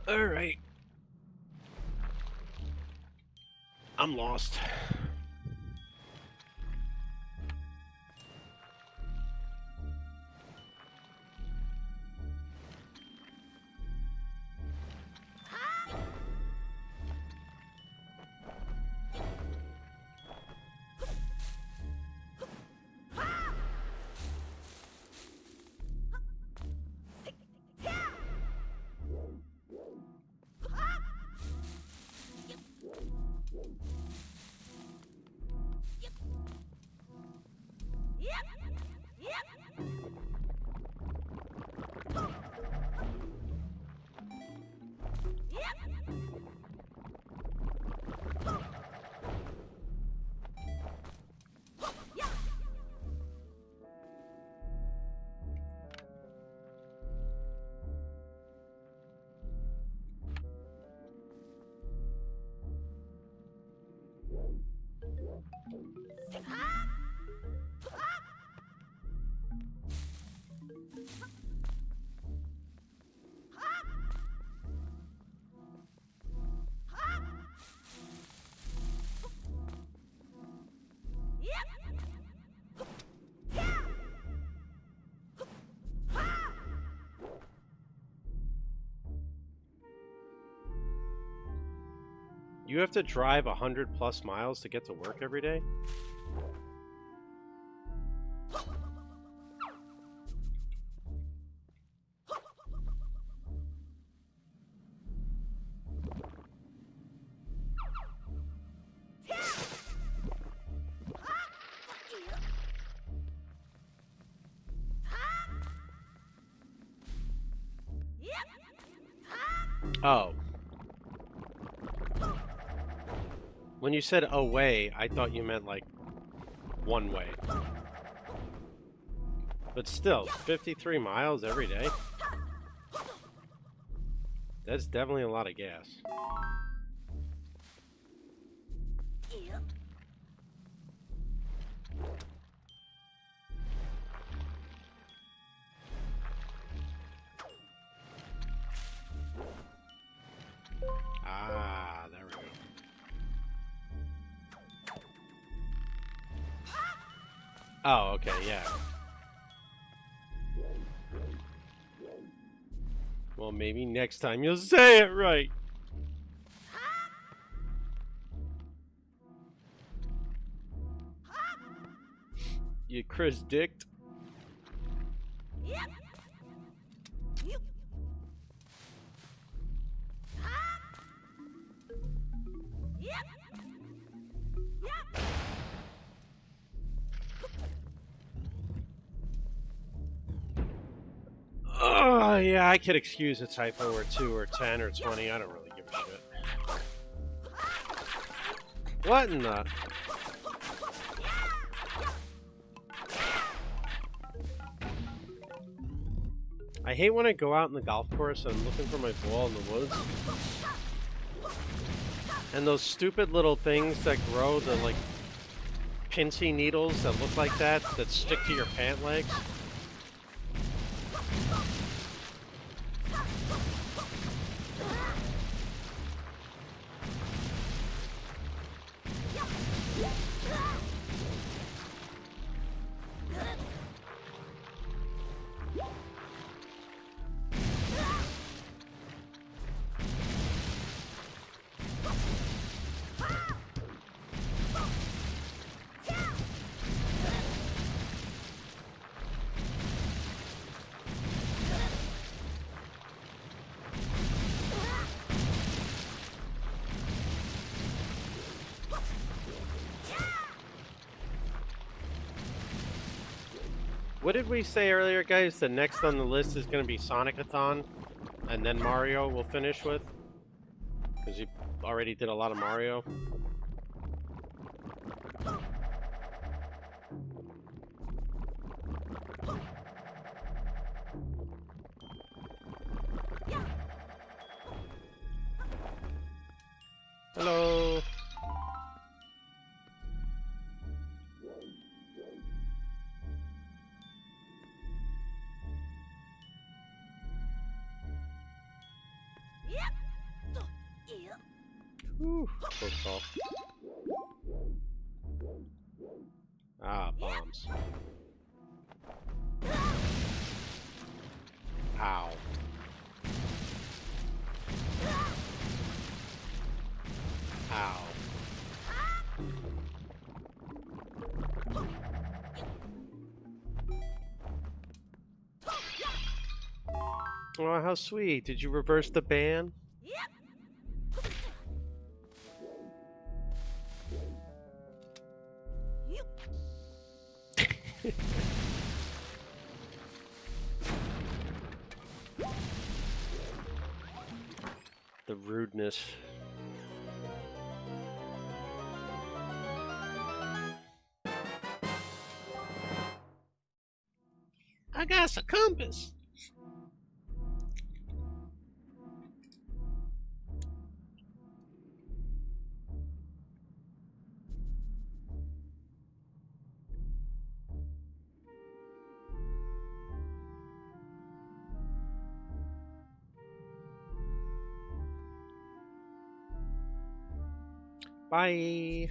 All right. I'm lost. You have to drive 100+ miles to get to work every day? Oh. When you said away, I thought you meant like one way. But still, 53 miles every day? That's definitely a lot of gas. Ah, there we go. Oh, okay, yeah. Well, maybe next time you'll say it right. You Chris Dicked. Oh, yeah, I could excuse a typo or 2 or 10 or 20. I don't really give a shit. What in the... I hate when I go out in the golf course and I'm looking for my ball in the woods. And those stupid little things that grow, the like pincy needles that look like that stick to your pant legs. What did we say earlier, guys? The next on the list is going to be Sonic-a-thon, and then Mario we'll finish with. Because you already did a lot of Mario. Hello. Whew, close call. Ah, bombs. Ow. Ow. Oh, how sweet. Did you reverse the ban? The rudeness. I got a compass. Bye.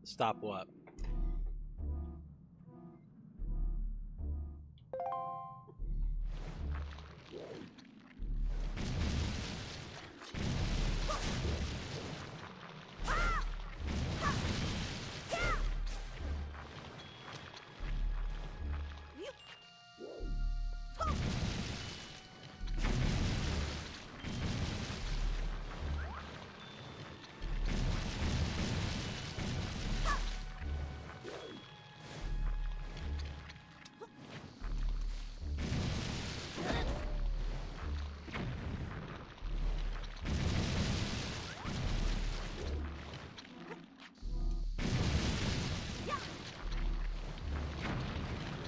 Stop what?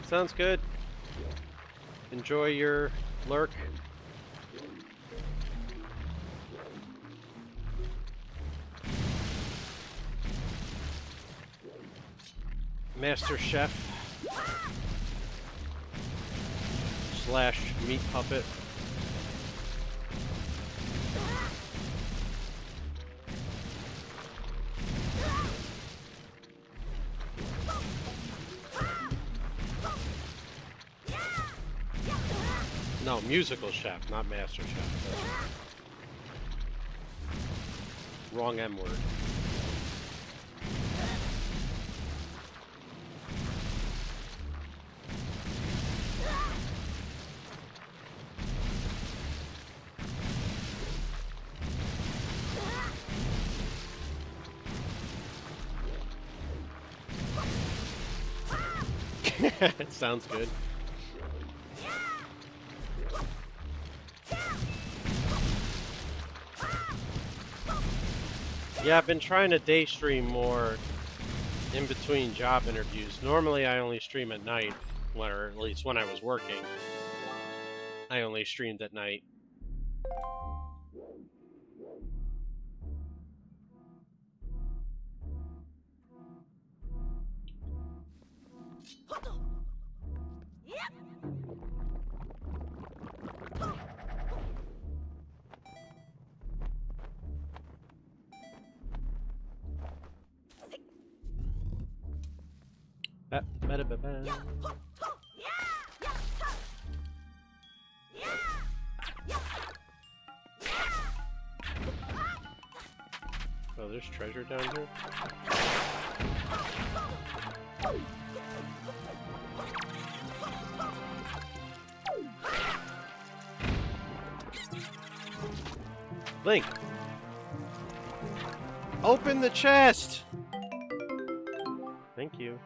Sounds good. Enjoy your lurk. Master Chef / meat puppet. No, musical chef, not master chef. That's wrong M word. It sounds good. Yeah, I've been trying to day stream more in between job interviews. Normally I only stream at night, or at least when I was working. I only streamed at night. Oh, there's treasure down here? Link! Open the chest! Thank you.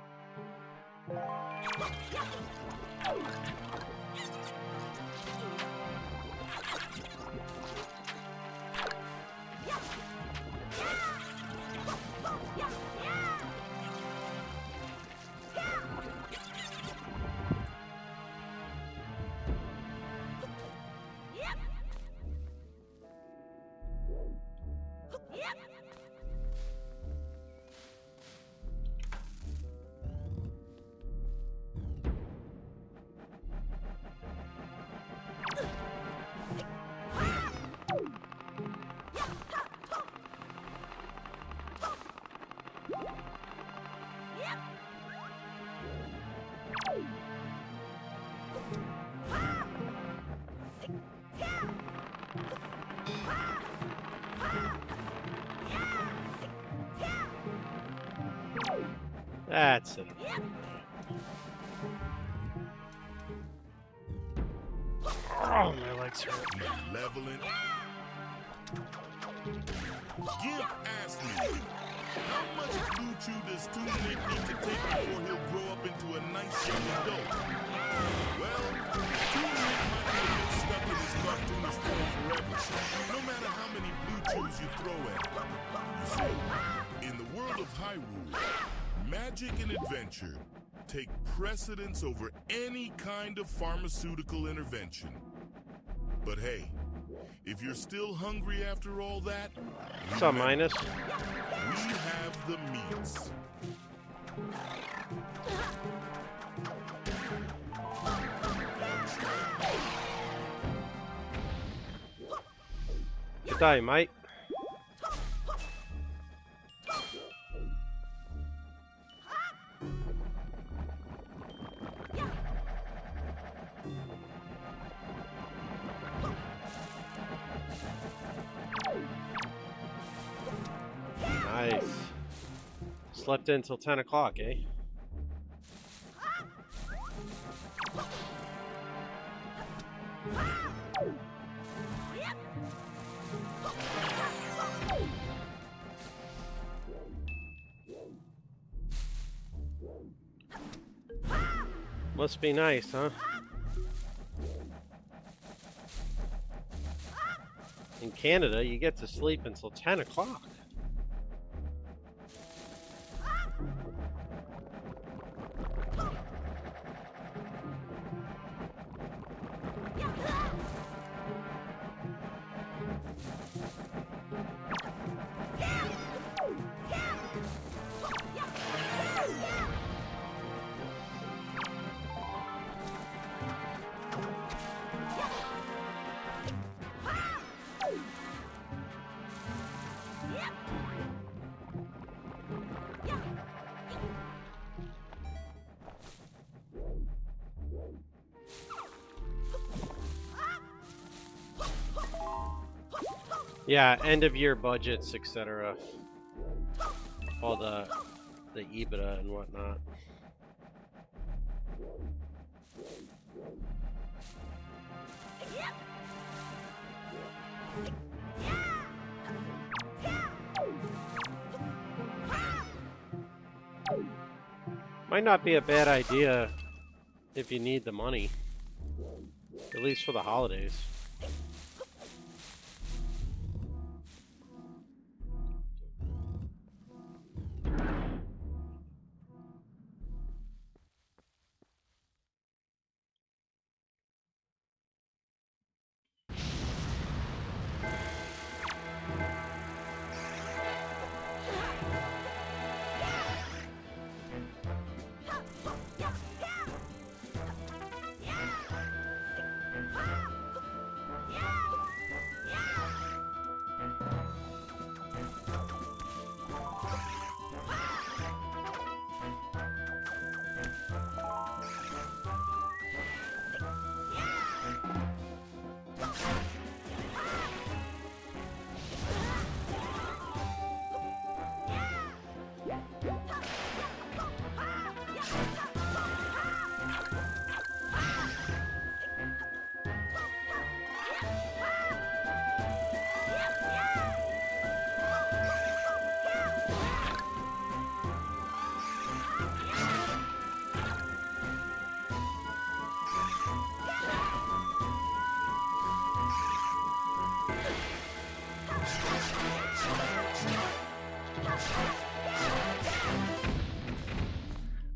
That's it. Oh, my legs hurt. Malevolent. Give Ashley. How much blue chew does Toothless need to take before he'll grow up into a nice young adult? Well, Toothless might be a bit stuck in his cartoonish form forever, no matter how many blue chews you throw at him. You see, in the world of Hyrule, Magic and adventure take precedence over any kind of pharmaceutical intervention. But hey, if you're still hungry after all that, What's up, Minus? we have the meats. Good day, mate. Nice. Slept in till 10 o'clock, eh? Must be nice, huh? In Canada, you get to sleep until 10 o'clock. Yeah, end of year budgets, etc. All the EBITDA and whatnot. Might not be a bad idea if you need the money, at least for the holidays.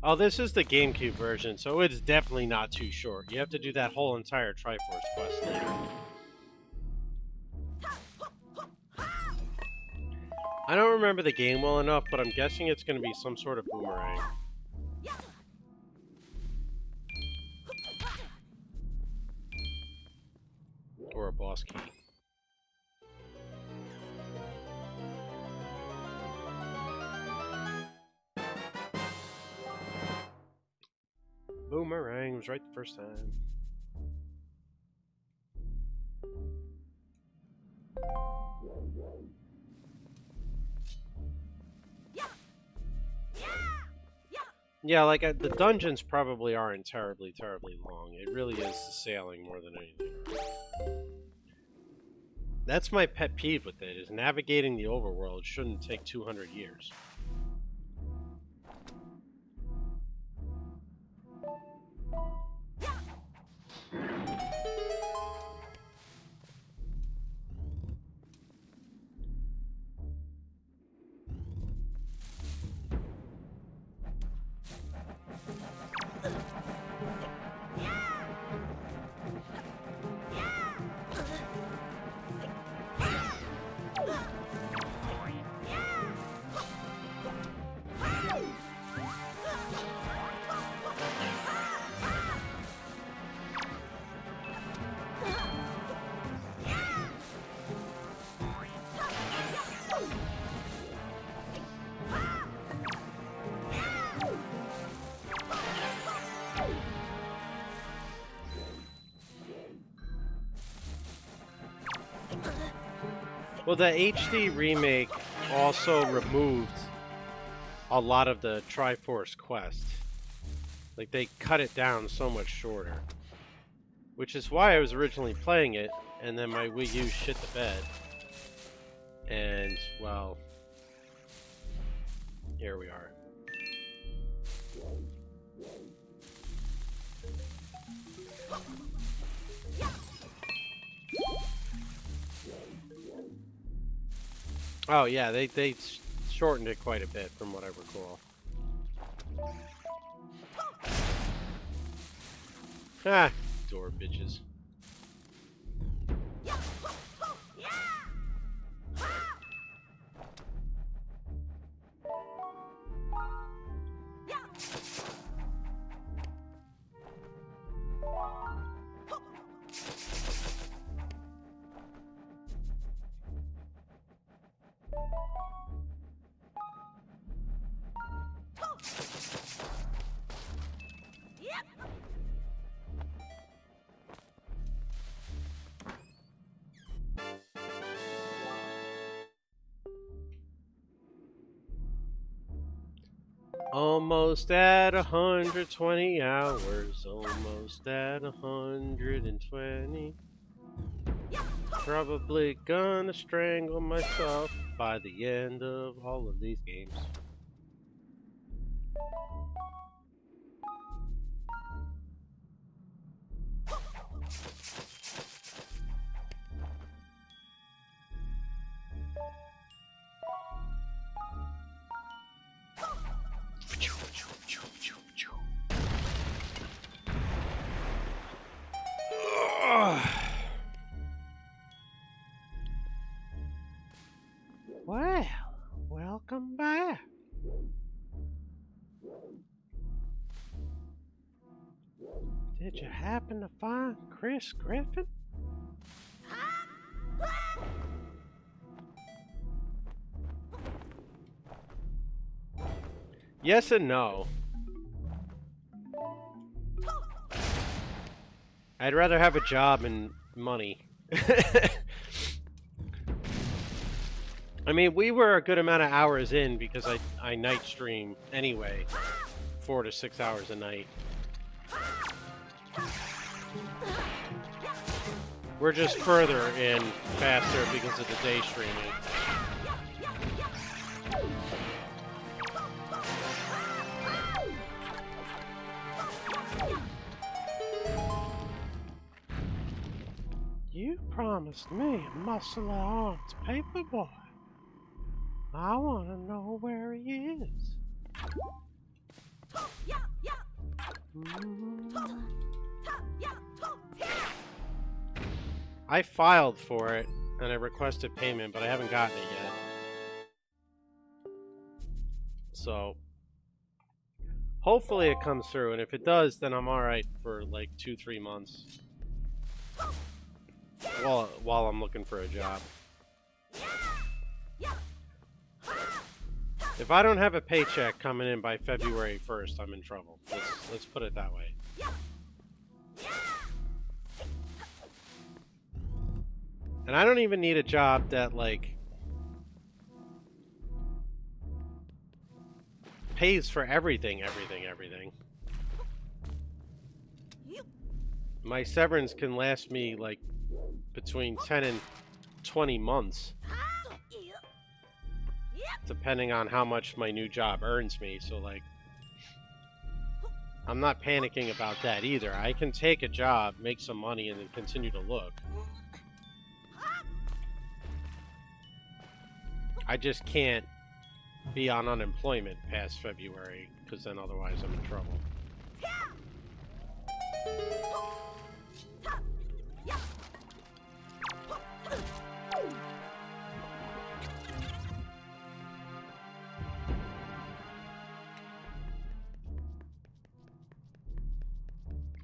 Oh, this is the GameCube version, so it's definitely not too short. You have to do that whole entire Triforce quest later. I don't remember the game well enough, but I'm guessing it's going to be some sort of boomerang. Or a boss key. Boomerang was right the first time. Yeah, like the dungeons probably aren't terribly long. It really is the sailing more than anything. That's my pet peeve with it, is navigating the overworld shouldn't take 200 years. Well, the HD remake also removed a lot of the Triforce quest. Like, they cut it down so much shorter. Which is why I was originally playing it, and then my Wii U shit the bed. And, well, here we are. Oh yeah, they shortened it quite a bit from what I recall. Ah, door bitches. Almost at 120 hours, almost at 120. Probably gonna strangle myself by the end of all of these games. Well, welcome back. Did you happen to find Chris Griffin? Yes and no. I'd rather have a job and money. I mean, we were a good amount of hours in because I night stream anyway, 4 to 6 hours a night. We're just further in faster because of the day streaming. You promised me a muscle armed paperboy. I want to know where he is. I filed for it and I requested payment, but I haven't gotten it yet. So hopefully it comes through, and if it does, then I'm alright for like 2-3 months while I'm looking for a job. If I don't have a paycheck coming in by February 1st, I'm in trouble. Let's put it that way. And I don't even need a job that, like, pays for everything. My severance can last me, like, between 10 and 20 months. Depending on how much my new job earns me, so, like, I'm not panicking about that either. I can take a job, make some money, and then continue to look. I just can't be on unemployment past February, because then otherwise I'm in trouble.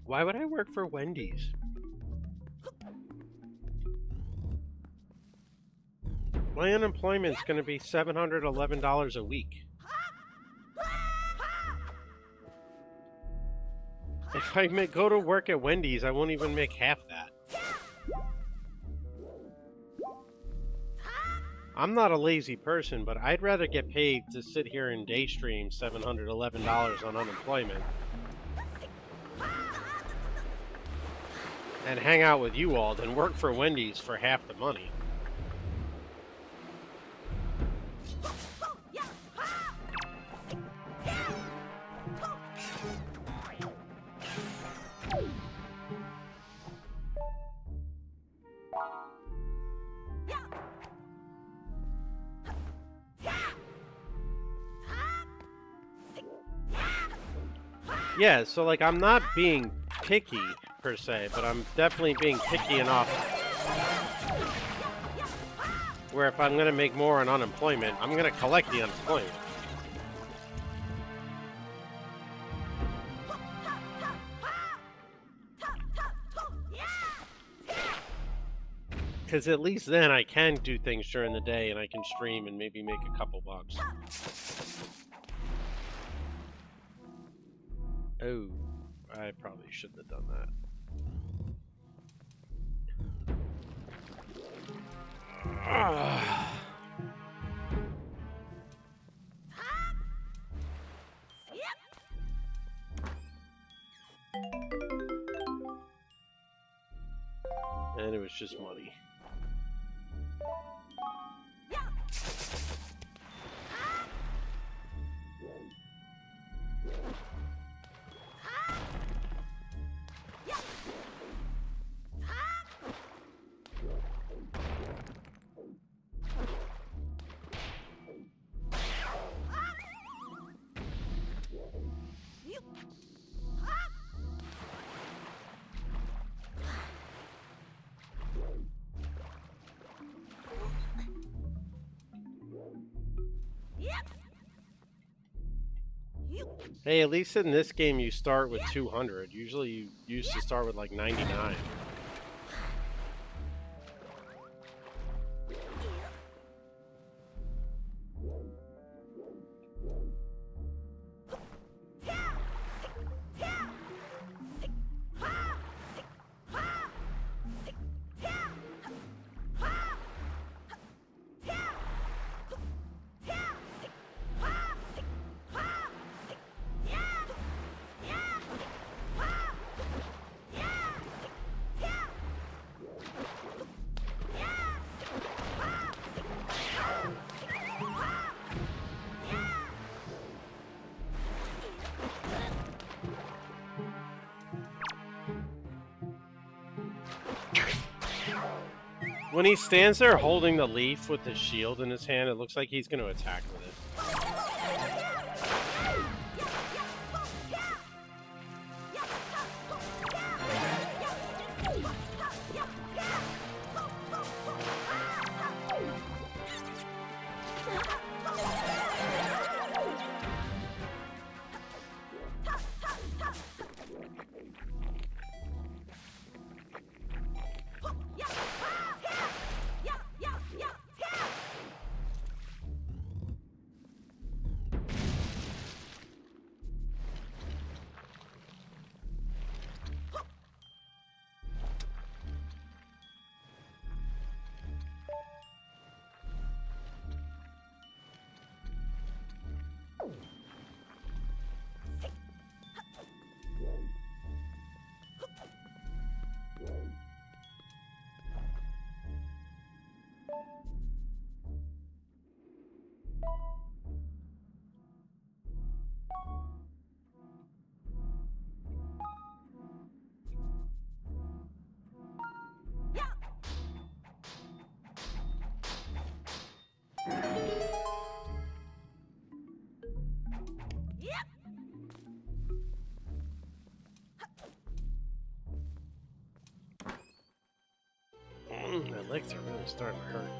Why would I work for Wendy's? My unemployment's going to be $711 a week. If I go to work at Wendy's, I won't even make half that. I'm not a lazy person, but I'd rather get paid to sit here and day stream $711 on unemployment and hang out with you all than work for Wendy's for half the money. Yeah, so like I'm not being picky per se, but I'm definitely being picky enough where if I'm going to make more on unemployment, I'm going to collect the unemployment. Because at least then I can do things during the day and I can stream and maybe make a couple bucks. Oh, I probably shouldn't have done that. And it was just money. Hey, at least in this game you start with 200. Usually you used to start with like 99. When he stands there holding the leaf with the shield in his hand, it looks like he's going to attack with it. My legs are really starting to hurt.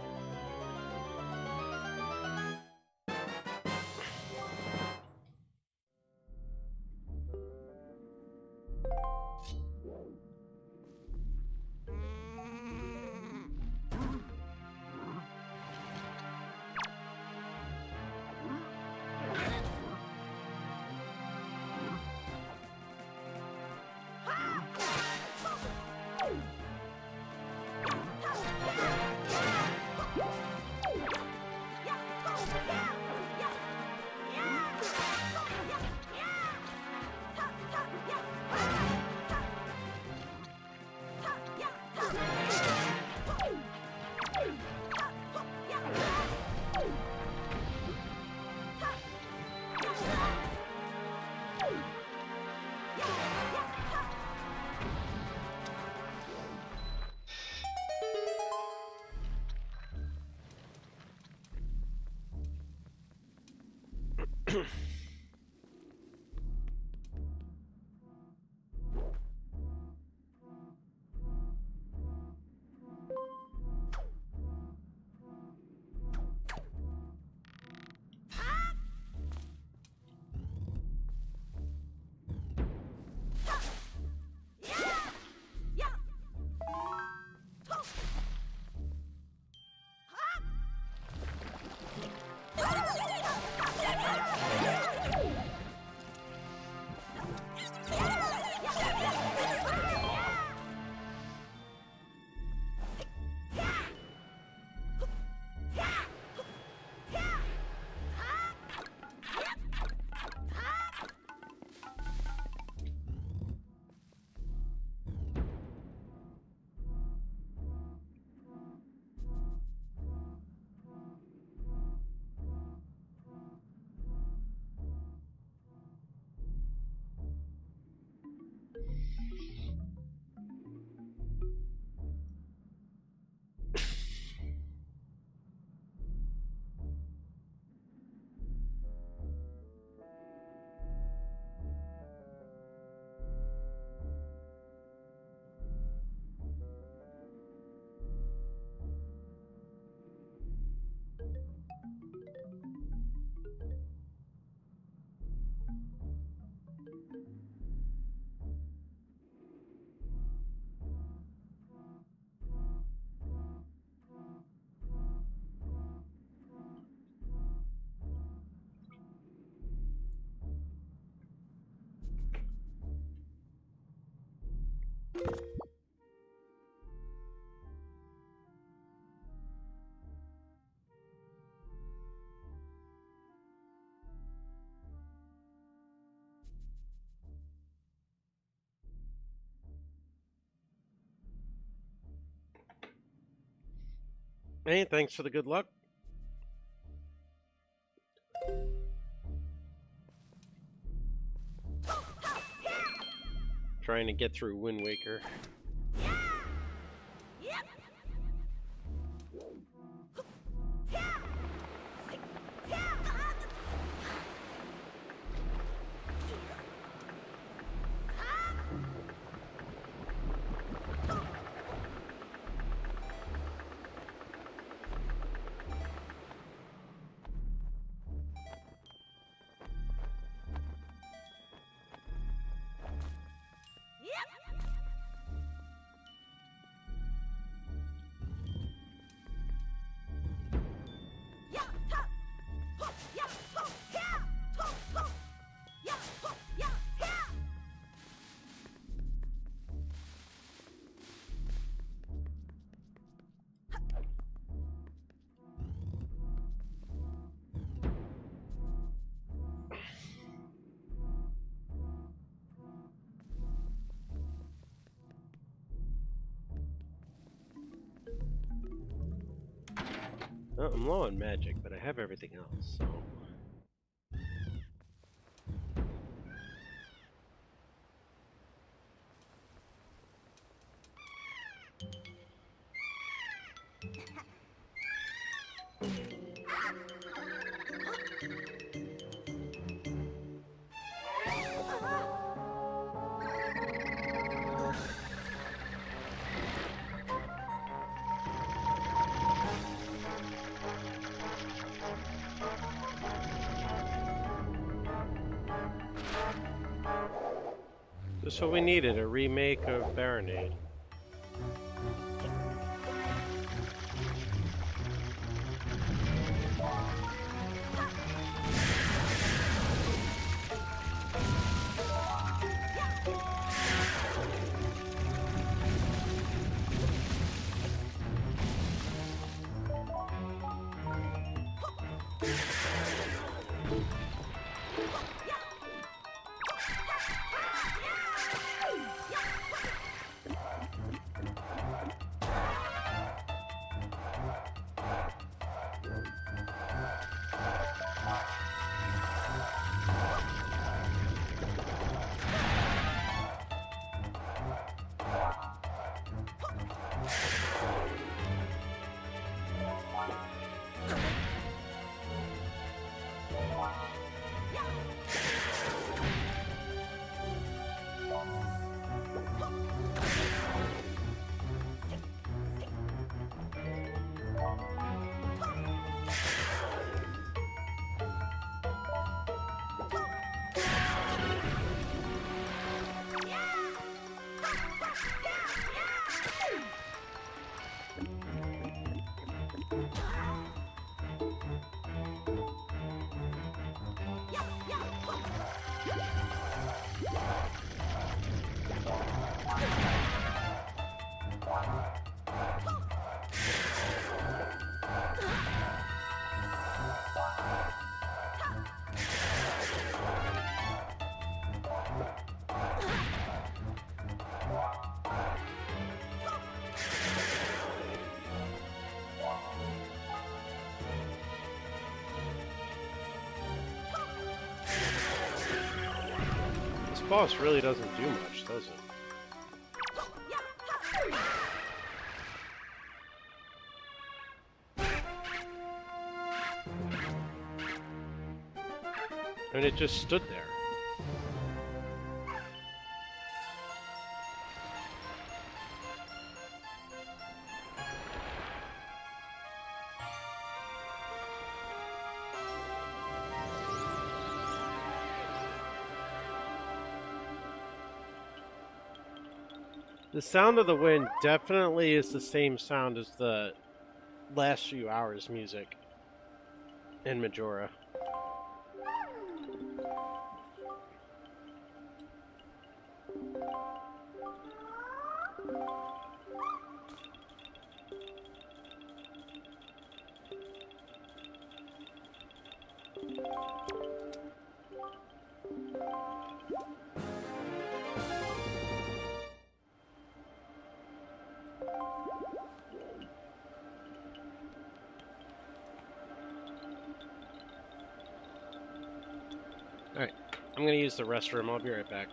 Hey, thanks for the good luck. Trying to get through Wind Waker. Well, I'm low on magic, but I have everything else, so... Just what we needed, a remake of Baronade. This boss really doesn't do much, does it? I mean, it just stood there. The sound of the wind definitely is the same sound as the last few hours' music in Majora. Alright, I'm gonna use the restroom. I'll be right back.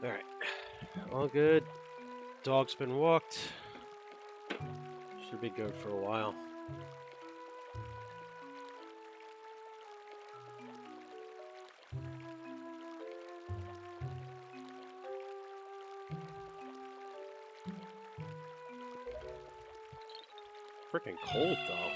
All right, all good. Dog's been walked. Should be good for a while. Freaking cold though.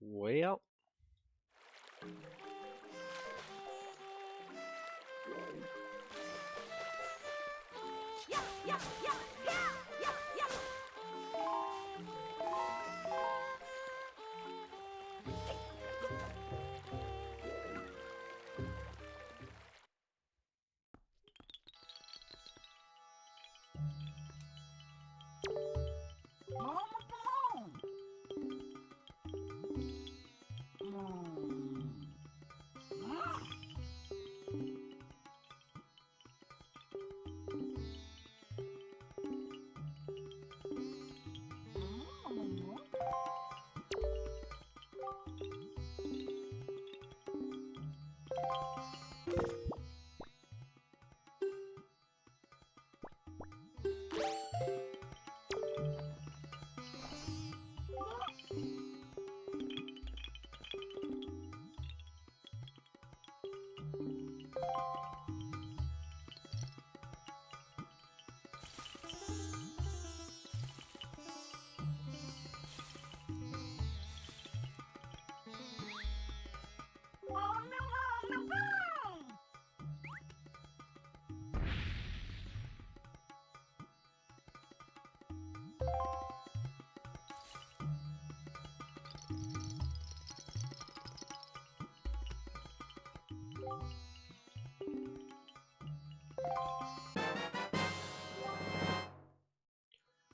way out.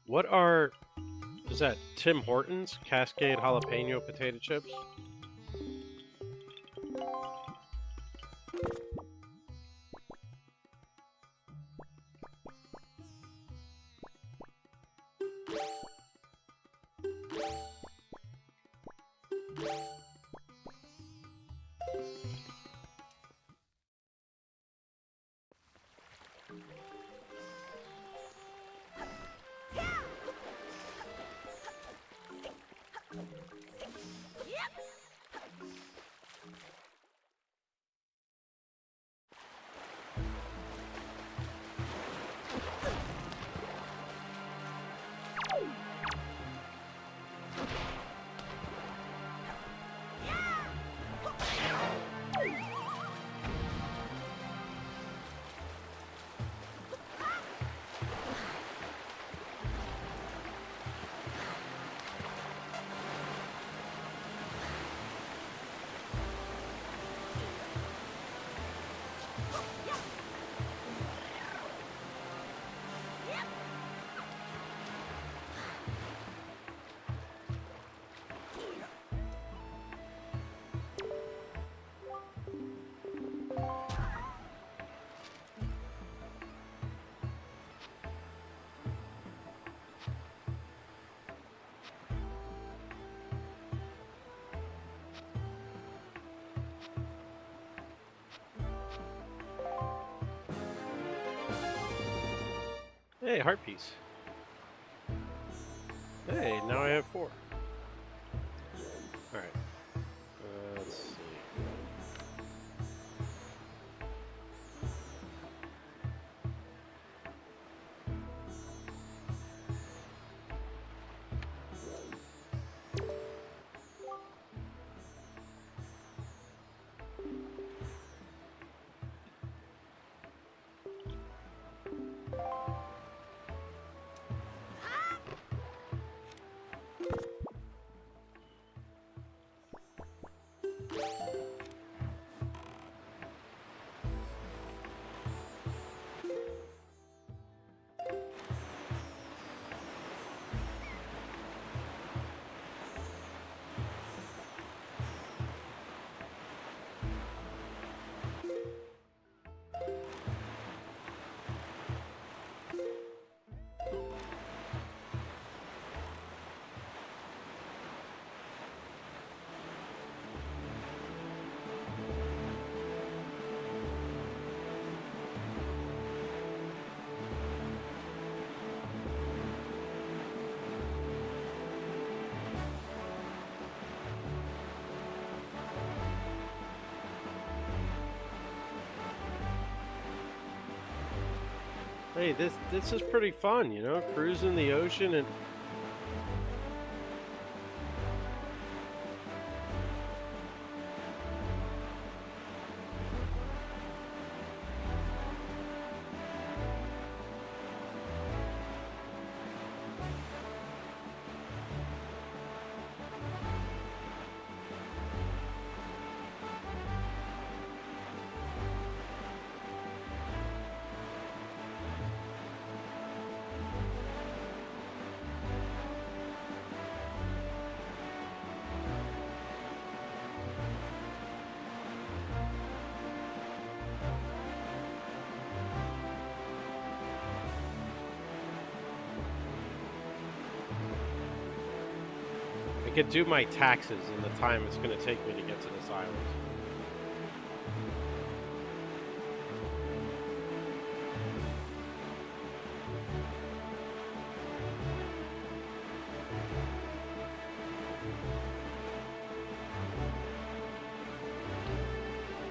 What are, is that Tim Hortons Cascade Jalapeno Potato Chips? Hey, heart piece. Hey, now I have 4. Alright. Let's see. Hey, this is pretty fun, you know, cruising the ocean and could do my taxes in the time it's going to take me to get to this island.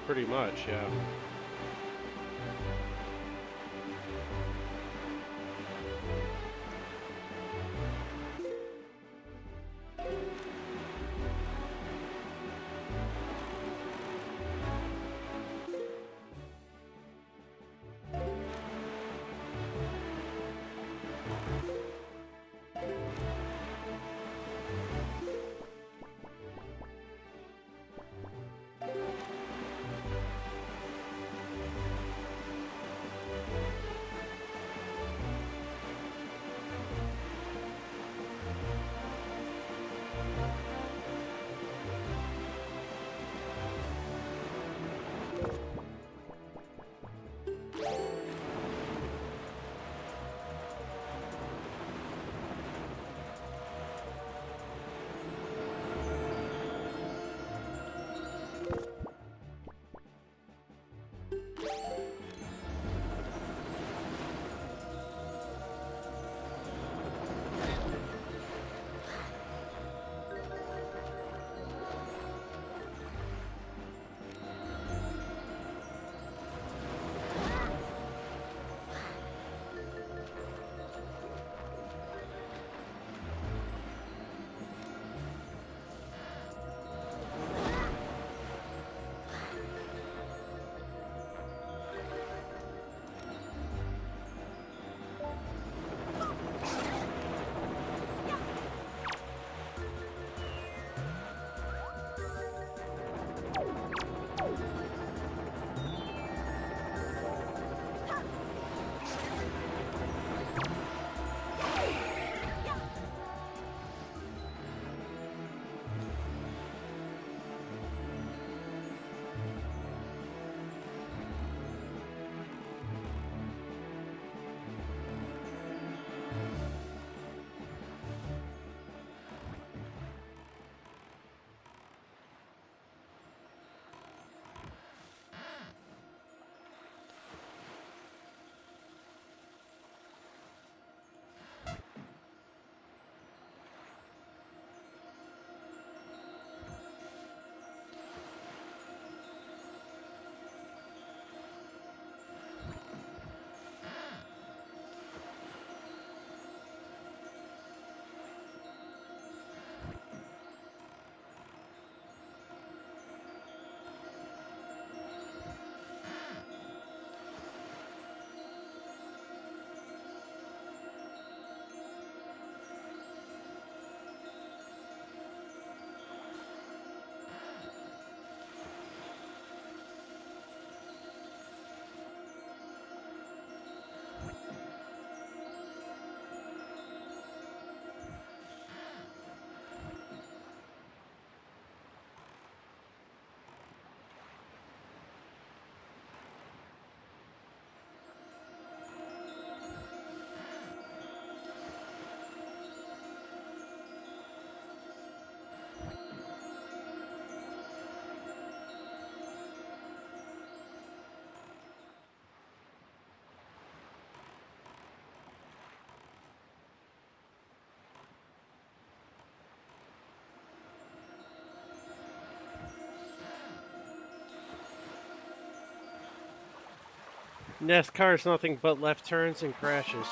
Pretty much, yeah. NASCAR is nothing but left turns and crashes.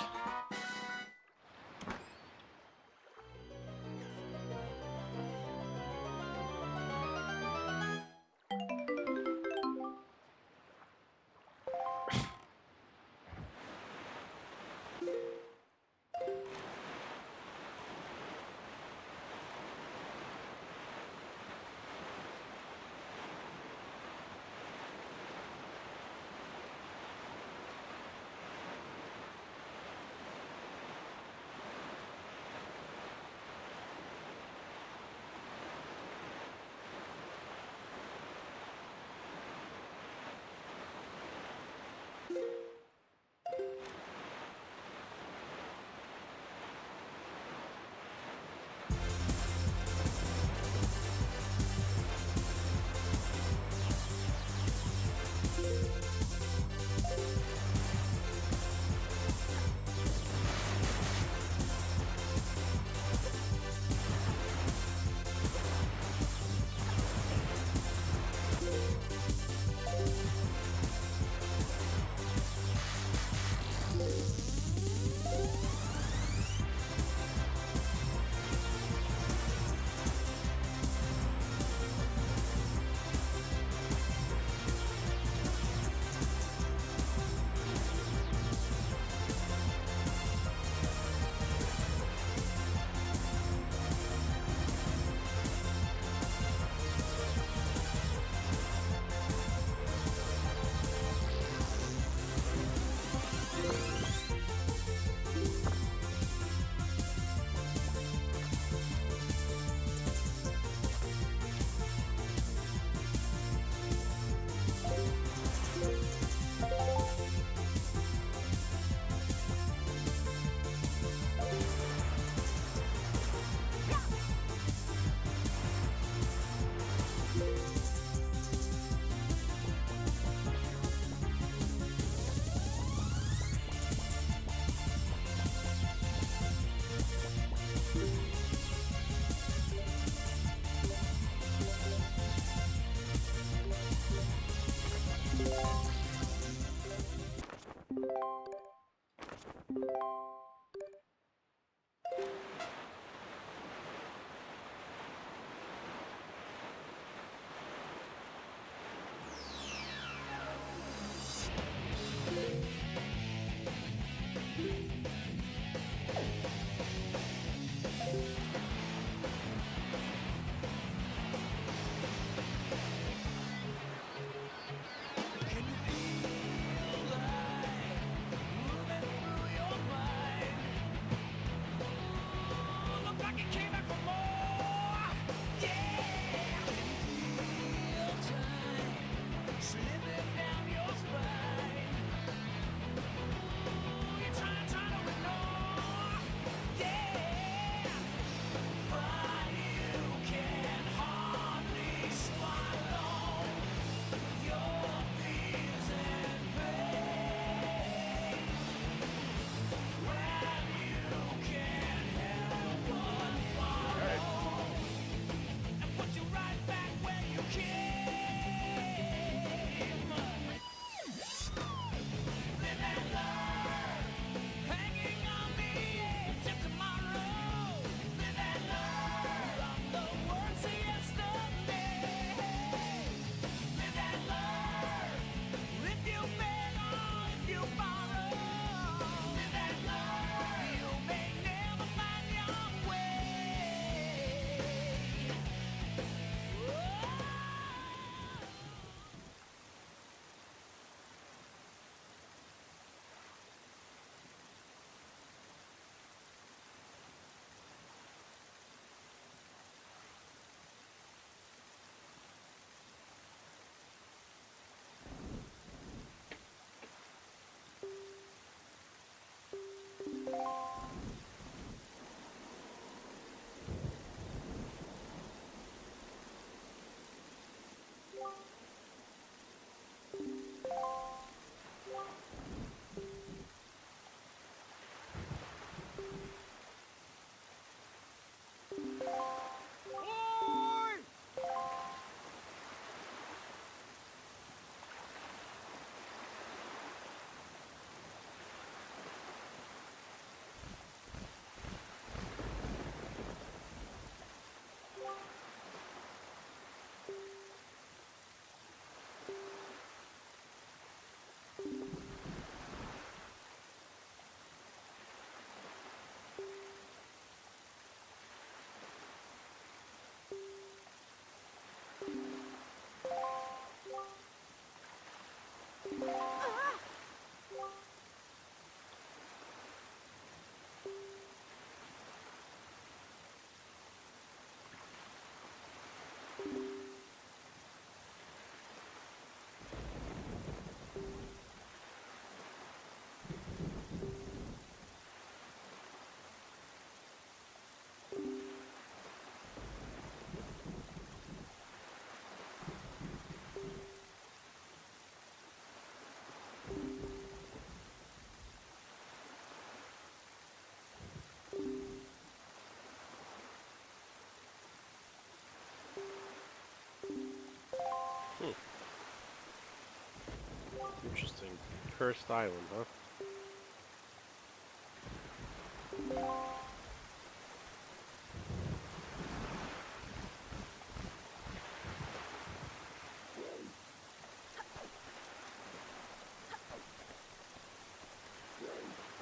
Interesting. Cursed island, huh?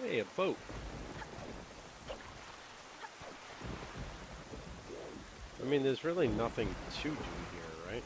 Hey, a boat. I mean, there's really nothing to do here, right?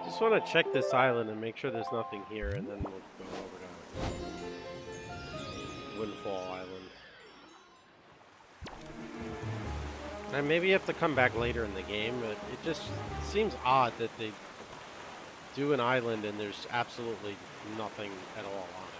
Just want to check this island and make sure there's nothing here, and then we'll go over to Windfall Island. And maybe you have to come back later in the game, but it just seems odd that they do an island and there's absolutely nothing at all on it.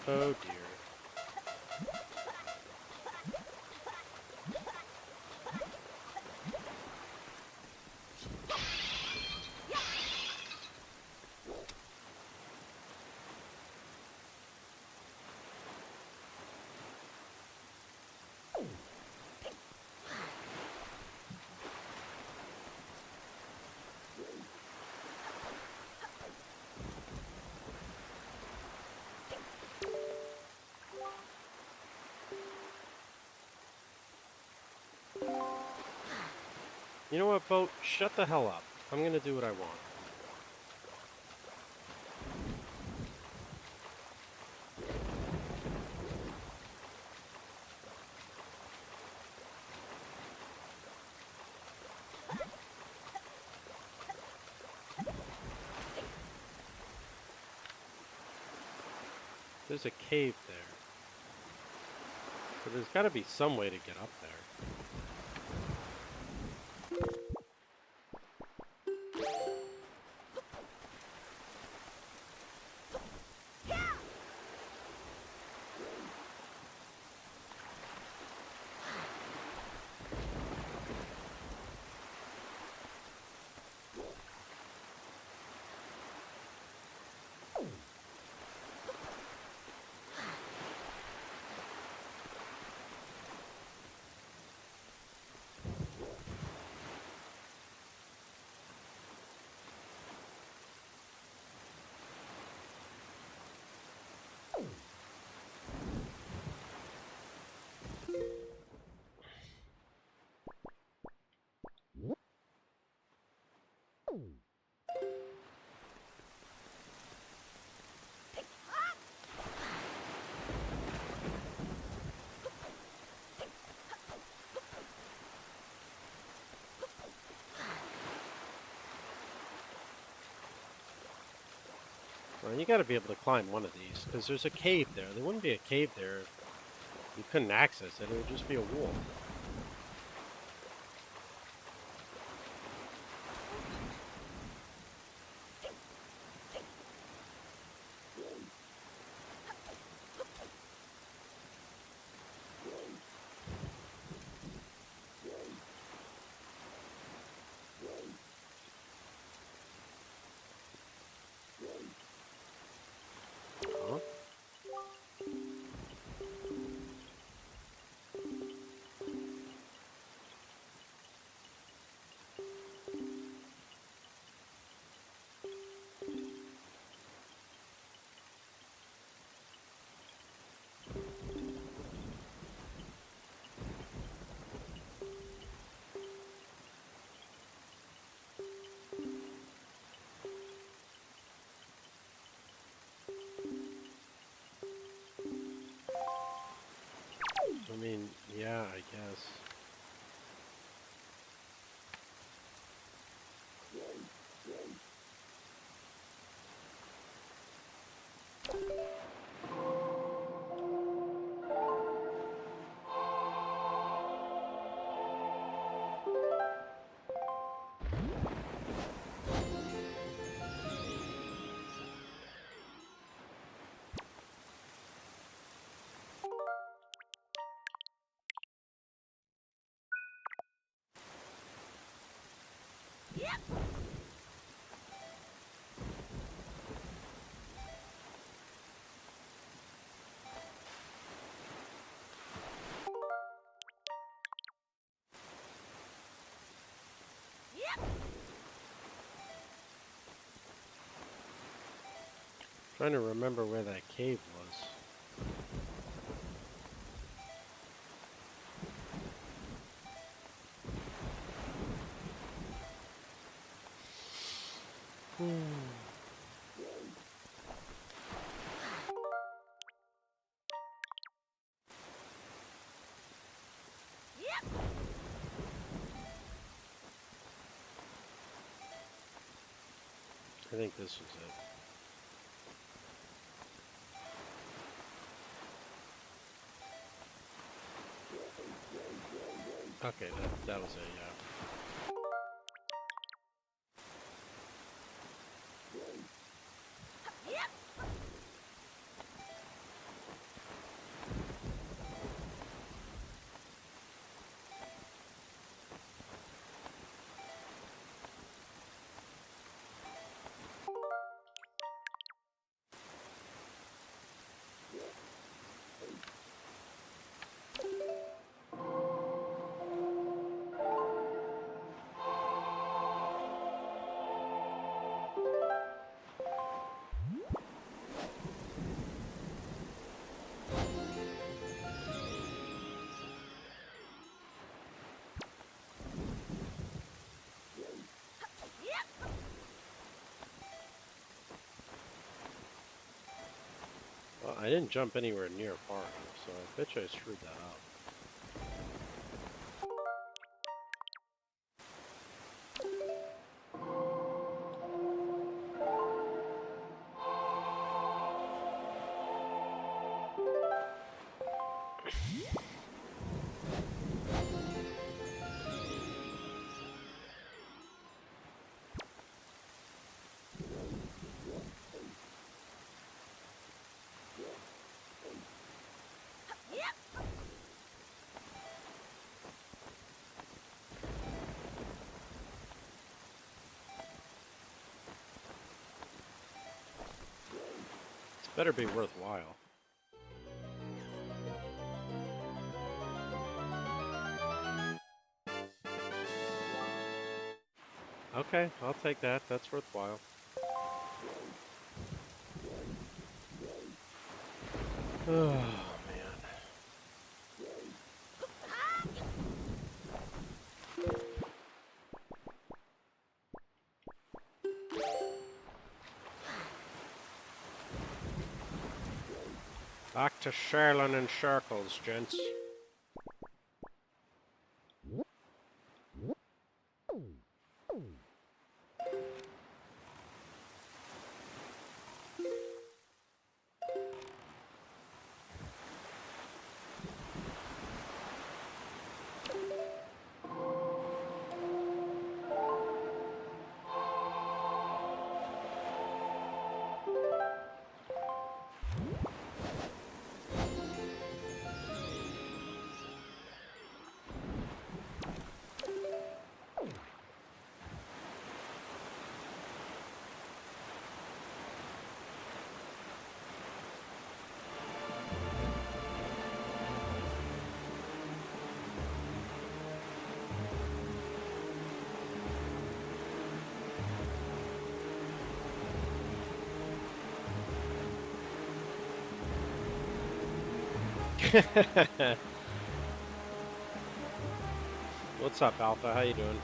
Oh dear. You know what, boat? Shut the hell up. I'm gonna do what I want. There's a cave there. So there's got to be some way to get up there. Well, you got to be able to climb one of these, because there's a cave there. There wouldn't be a cave there if you couldn't access it. It would just be a wall. Huh? I mean, yeah, I guess. Trying to remember where that cave was. I think this was it. Okay, that was it, yeah. Well, I didn't jump anywhere near far enough, so I bet you I screwed that up. Better be worthwhile. Okay, I'll take that. That's worthwhile. Oh, man. Back to Sherlin in circles, gents. What's up, Alpha? How you doing?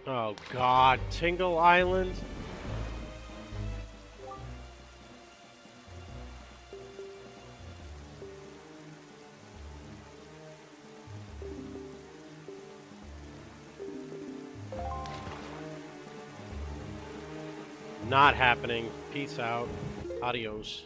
Oh God, Tingle Island? Not happening. Peace out. Adios.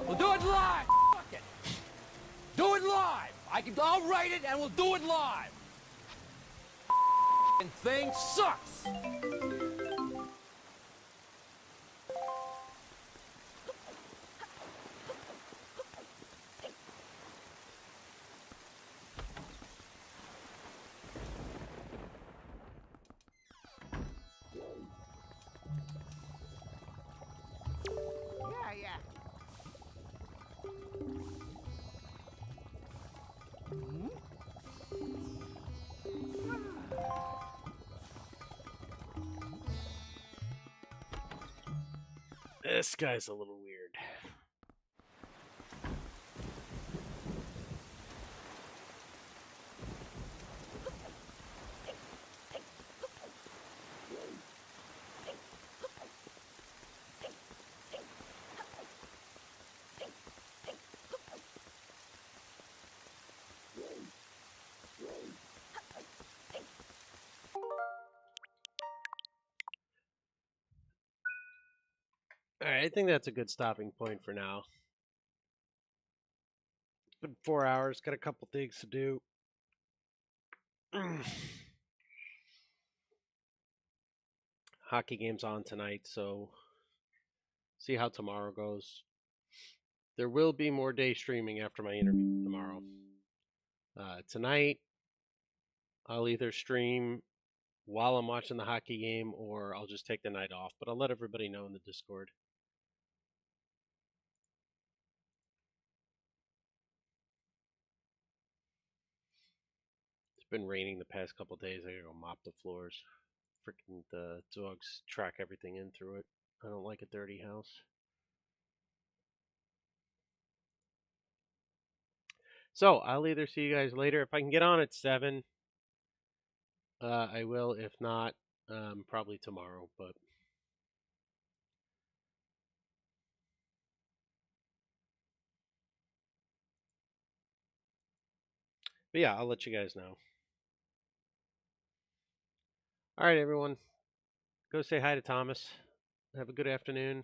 We'll do it live. Fuck it. Do it live. I'll write it and we'll do it live. Thing sucks. Yeah. This guy's a little weird. All right, I think that's a good stopping point for now. It's been 4 hours. Got a couple things to do. Hockey game's on tonight, so see how tomorrow goes. There will be more day streaming after my interview tomorrow. Tonight, I'll either stream while I'm watching the hockey game or I'll just take the night off, but I'll let everybody know in the Discord. It's been raining the past couple days. I gotta go mop the floors. Freaking the dogs track everything in through it. I don't like a dirty house. So I'll either see you guys later. If I can get on at 7, I will. If not, probably tomorrow. But yeah, I'll let you guys know. All right, everyone. Go say hi to Thomas. Have a good afternoon.